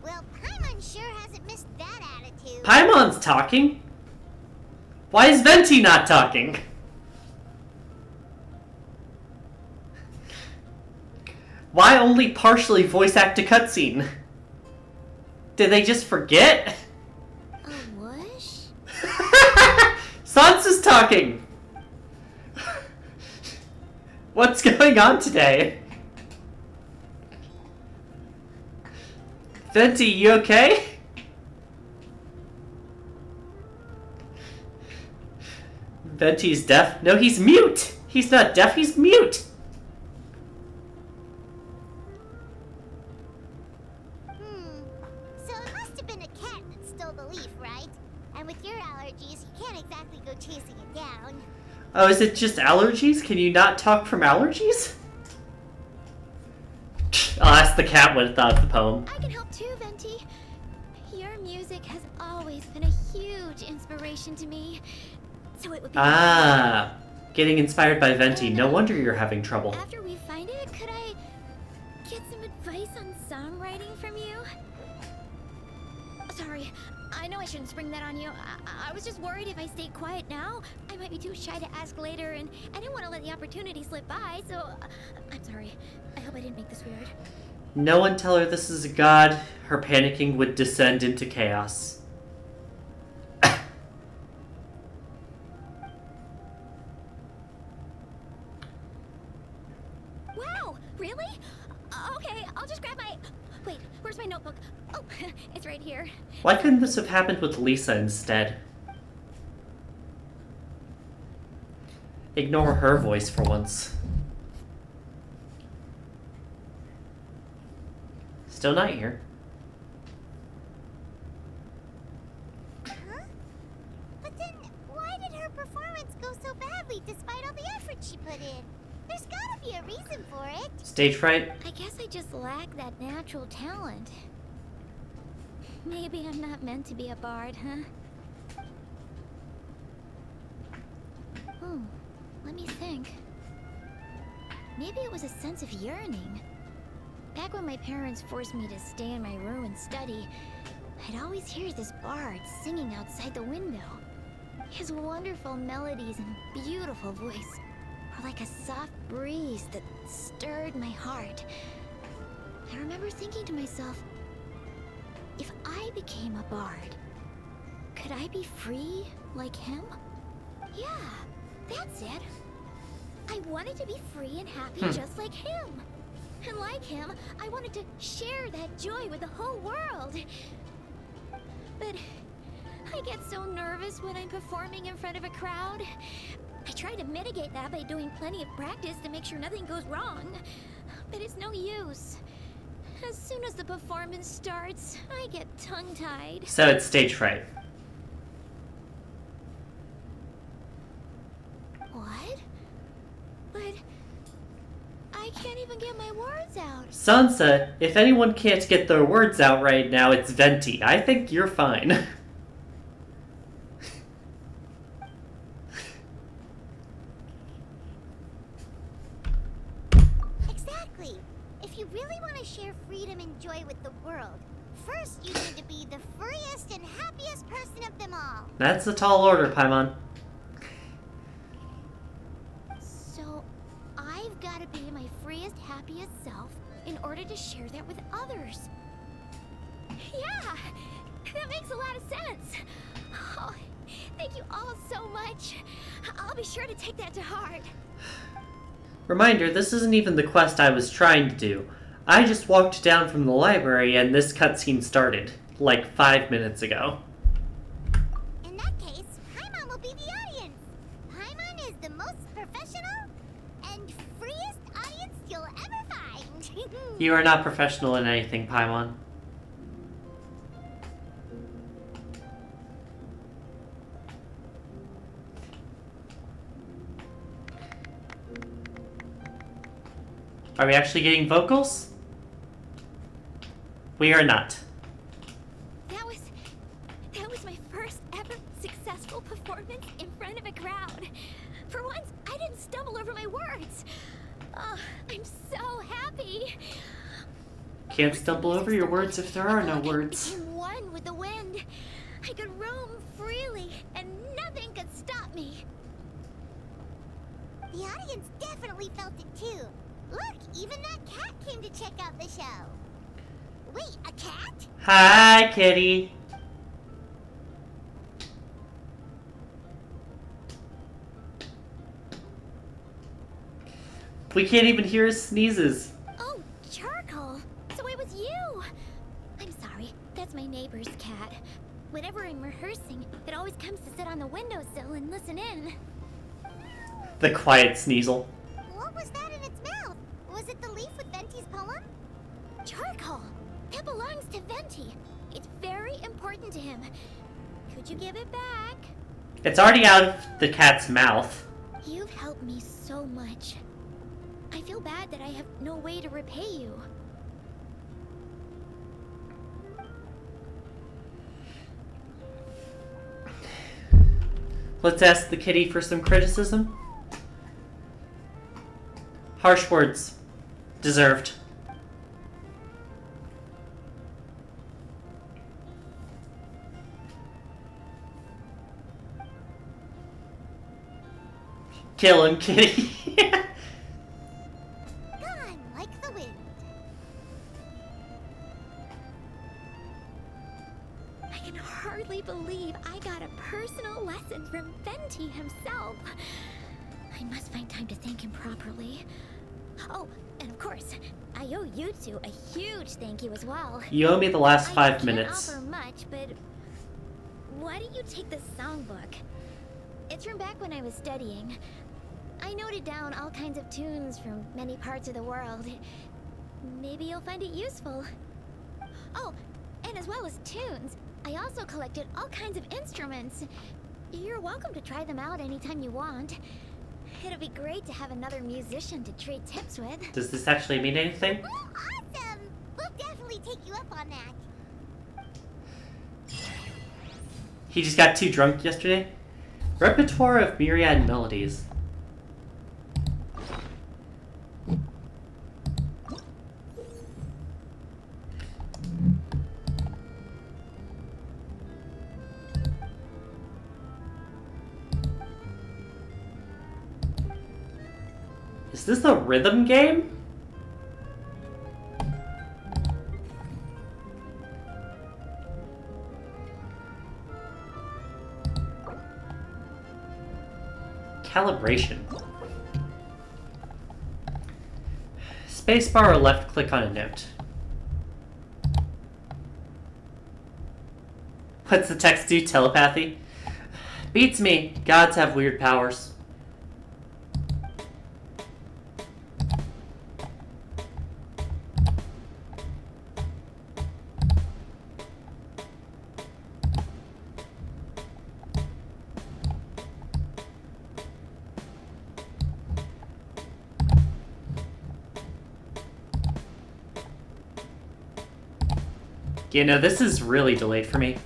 Well, Paimon sure hasn't missed that attitude. Paimon's talking? Why is Venti not talking? Why only partially voice act a cutscene? Did they just forget? A whoosh? Sansa's talking! What's going on today? Venti, you okay? Venti's deaf? No, he's mute! He's not deaf, he's mute! So it must have been a cat that stole the leaf, right? And with your allergies, you can't exactly go chasing it down. Oh, is it just allergies? Can you not talk from allergies? I'll ask the cat what it thought of the poem. I can help too, Venti. Your music has always been a huge inspiration to me. So it would be Getting inspired by Venti. No wonder you're having trouble. After we find it, could I get some advice on songwriting from you? Sorry, I know I shouldn't spring that on you. I was just worried if I stayed quiet now, I might be too shy to ask later, and I didn't want to let the opportunity slip by, so I'm sorry. I hope I didn't make this weird. No one tell her this is a god. Her panicking would descend into chaos. Wow, really? Okay, I'll just grab my... Wait, where's my notebook? Oh, it's right here. Why couldn't this have happened with Lisa instead? Ignore her voice for once. Still not here. Huh? But then, why did her performance go so badly despite all the effort she put in? There's gotta be a reason for it. Stage fright? I guess I just lack that natural talent. Maybe I'm not meant to be a bard, huh? Oh, let me think. Maybe it was a sense of yearning. Back when my parents forced me to stay in my room and study, I'd always hear this bard singing outside the window. His wonderful melodies and beautiful voice were like a soft breeze that stirred my heart. I remember thinking to myself, if I became a bard, could I be free like him? Yeah, that's it. I wanted to be free and happy just like him. And like him, I wanted to share that joy with the whole world. But I get so nervous when I'm performing in front of a crowd. I try to mitigate that by doing plenty of practice to make sure nothing goes wrong. But it's no use. As soon as the performance starts, I get tongue-tied. So it's stage fright. What? But I can't even get my words out. Sansa, if anyone can't get their words out right now, it's Venti. I think you're fine. Exactly. If you really want to share freedom and all. That's a tall order, Paimon. So, I've got to be my freest, happiest self in order to share that with others. Yeah, that makes a lot of sense. Oh, thank you all so much. I'll be sure to take that to heart. Reminder, this isn't even the quest I was trying to do. I just walked down from the library and this cutscene started, like 5 minutes ago. In that case, Paimon will be the audience. Paimon is the most professional and freest audience you'll ever find. You are not professional in anything, Paimon. Are we actually getting vocals? We are not. That was my first ever successful performance in front of a crowd. For once, I didn't stumble over my words. Oh, I'm so happy. Can't stumble over your words if there are no words. I became one with the wind. I could roam freely, and nothing could stop me. The audience definitely felt it too. Look, even that cat came to check out the show. Wait, a cat? Hi, kitty. We can't even hear his sneezes. Oh, Charcoal. So it was you. I'm sorry. That's my neighbor's cat. Whenever I'm rehearsing, it always comes to sit on the windowsill and listen in. The quiet sneasel. What was that in its mouth? Was it the leaf with Venti's poem? Charcoal! That belongs to Venti. It's very important to him. Could you give it back? It's already out of the cat's mouth. You've helped me so much. I feel bad that I have no way to repay you. Let's ask the kitty for some criticism. Harsh words. Deserved. Kill him, kitty. Gone like the wind. I can hardly believe I got a personal lesson from Venti himself. I must find time to thank him properly. Oh, and of course, I owe you two a huge thank you as well. You owe me the last 5 minutes. I can't offer much, but why don't you take this songbook? It's from back when I was studying. I noted down all kinds of tunes from many parts of the world. Maybe you'll find it useful. Oh, and as well as tunes, I also collected all kinds of instruments. You're welcome to try them out anytime you want. It'll be great to have another musician to trade tips with. Does this actually mean anything? Oh, awesome! We'll definitely take you up on that. He just got too drunk yesterday. Repertoire of myriad melodies. Is this a rhythm game? Calibration. Spacebar or left click on a note. What's the text do? Telepathy? Beats me. Gods have weird powers. You know, this is really delayed for me.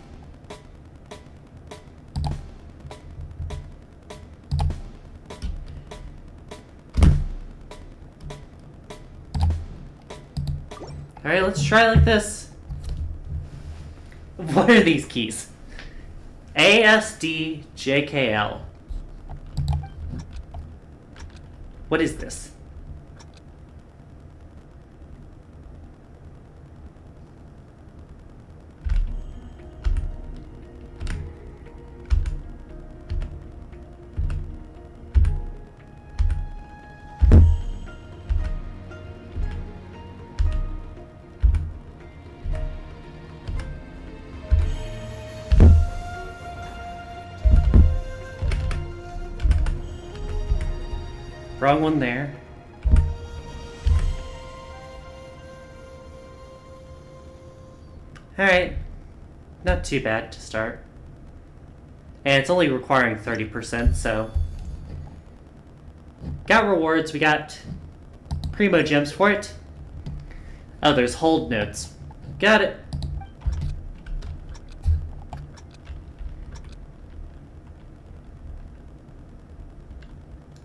Alright, let's try like this. What are these keys? ASDJKL. What is this? Wrong one there. Alright. Not too bad to start. And it's only requiring 30%, so... Got rewards, we got Primo Gems for it. Oh, there's hold notes. Got it.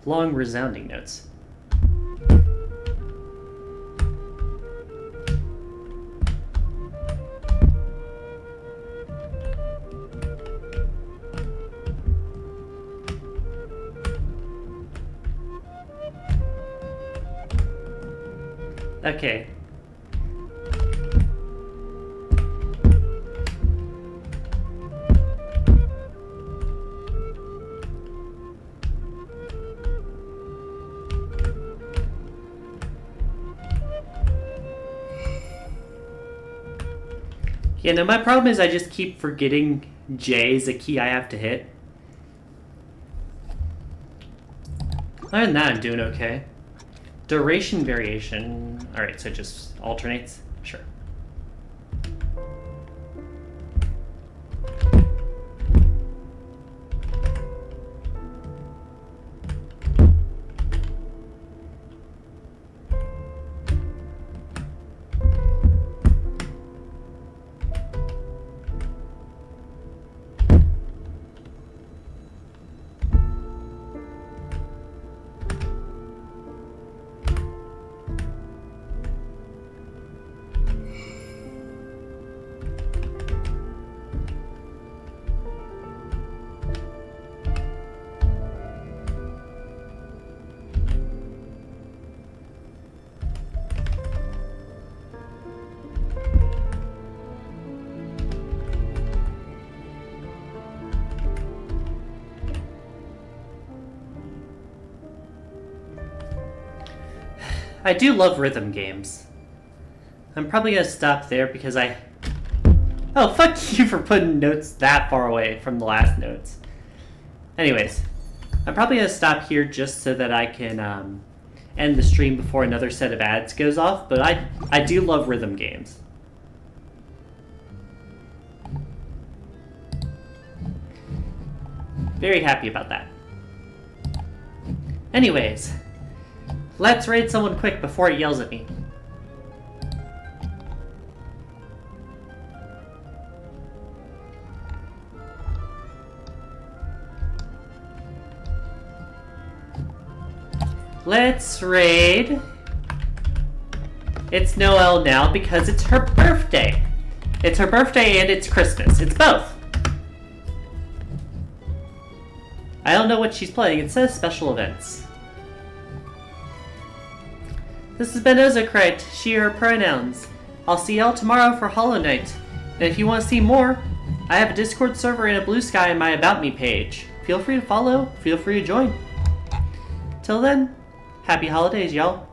Long, resounding notes. Okay. Yeah, no, my problem is I just keep forgetting J is a key I have to hit. Other than that, I'm doing okay. Duration variation. Alright, so it just alternates? Sure. I do love rhythm games. I'm probably gonna stop there because I... Oh, fuck you for putting notes that far away from the last notes. Anyways, I'm probably gonna stop here just so that I can end the stream before another set of ads goes off, but I do love rhythm games. Very happy about that. Anyways, let's raid someone quick before it yells at me. Let's raid. It's Noelle now because it's her birthday. It's her birthday and it's Christmas. It's both. I don't know what she's playing. It says special events. This has been Ozocrite, she, her pronouns. I'll see y'all tomorrow for Hollow Knight. And if you want to see more, I have a Discord server and a Blue Sky in my About Me page. Feel free to follow, feel free to join. Till then, happy holidays, y'all.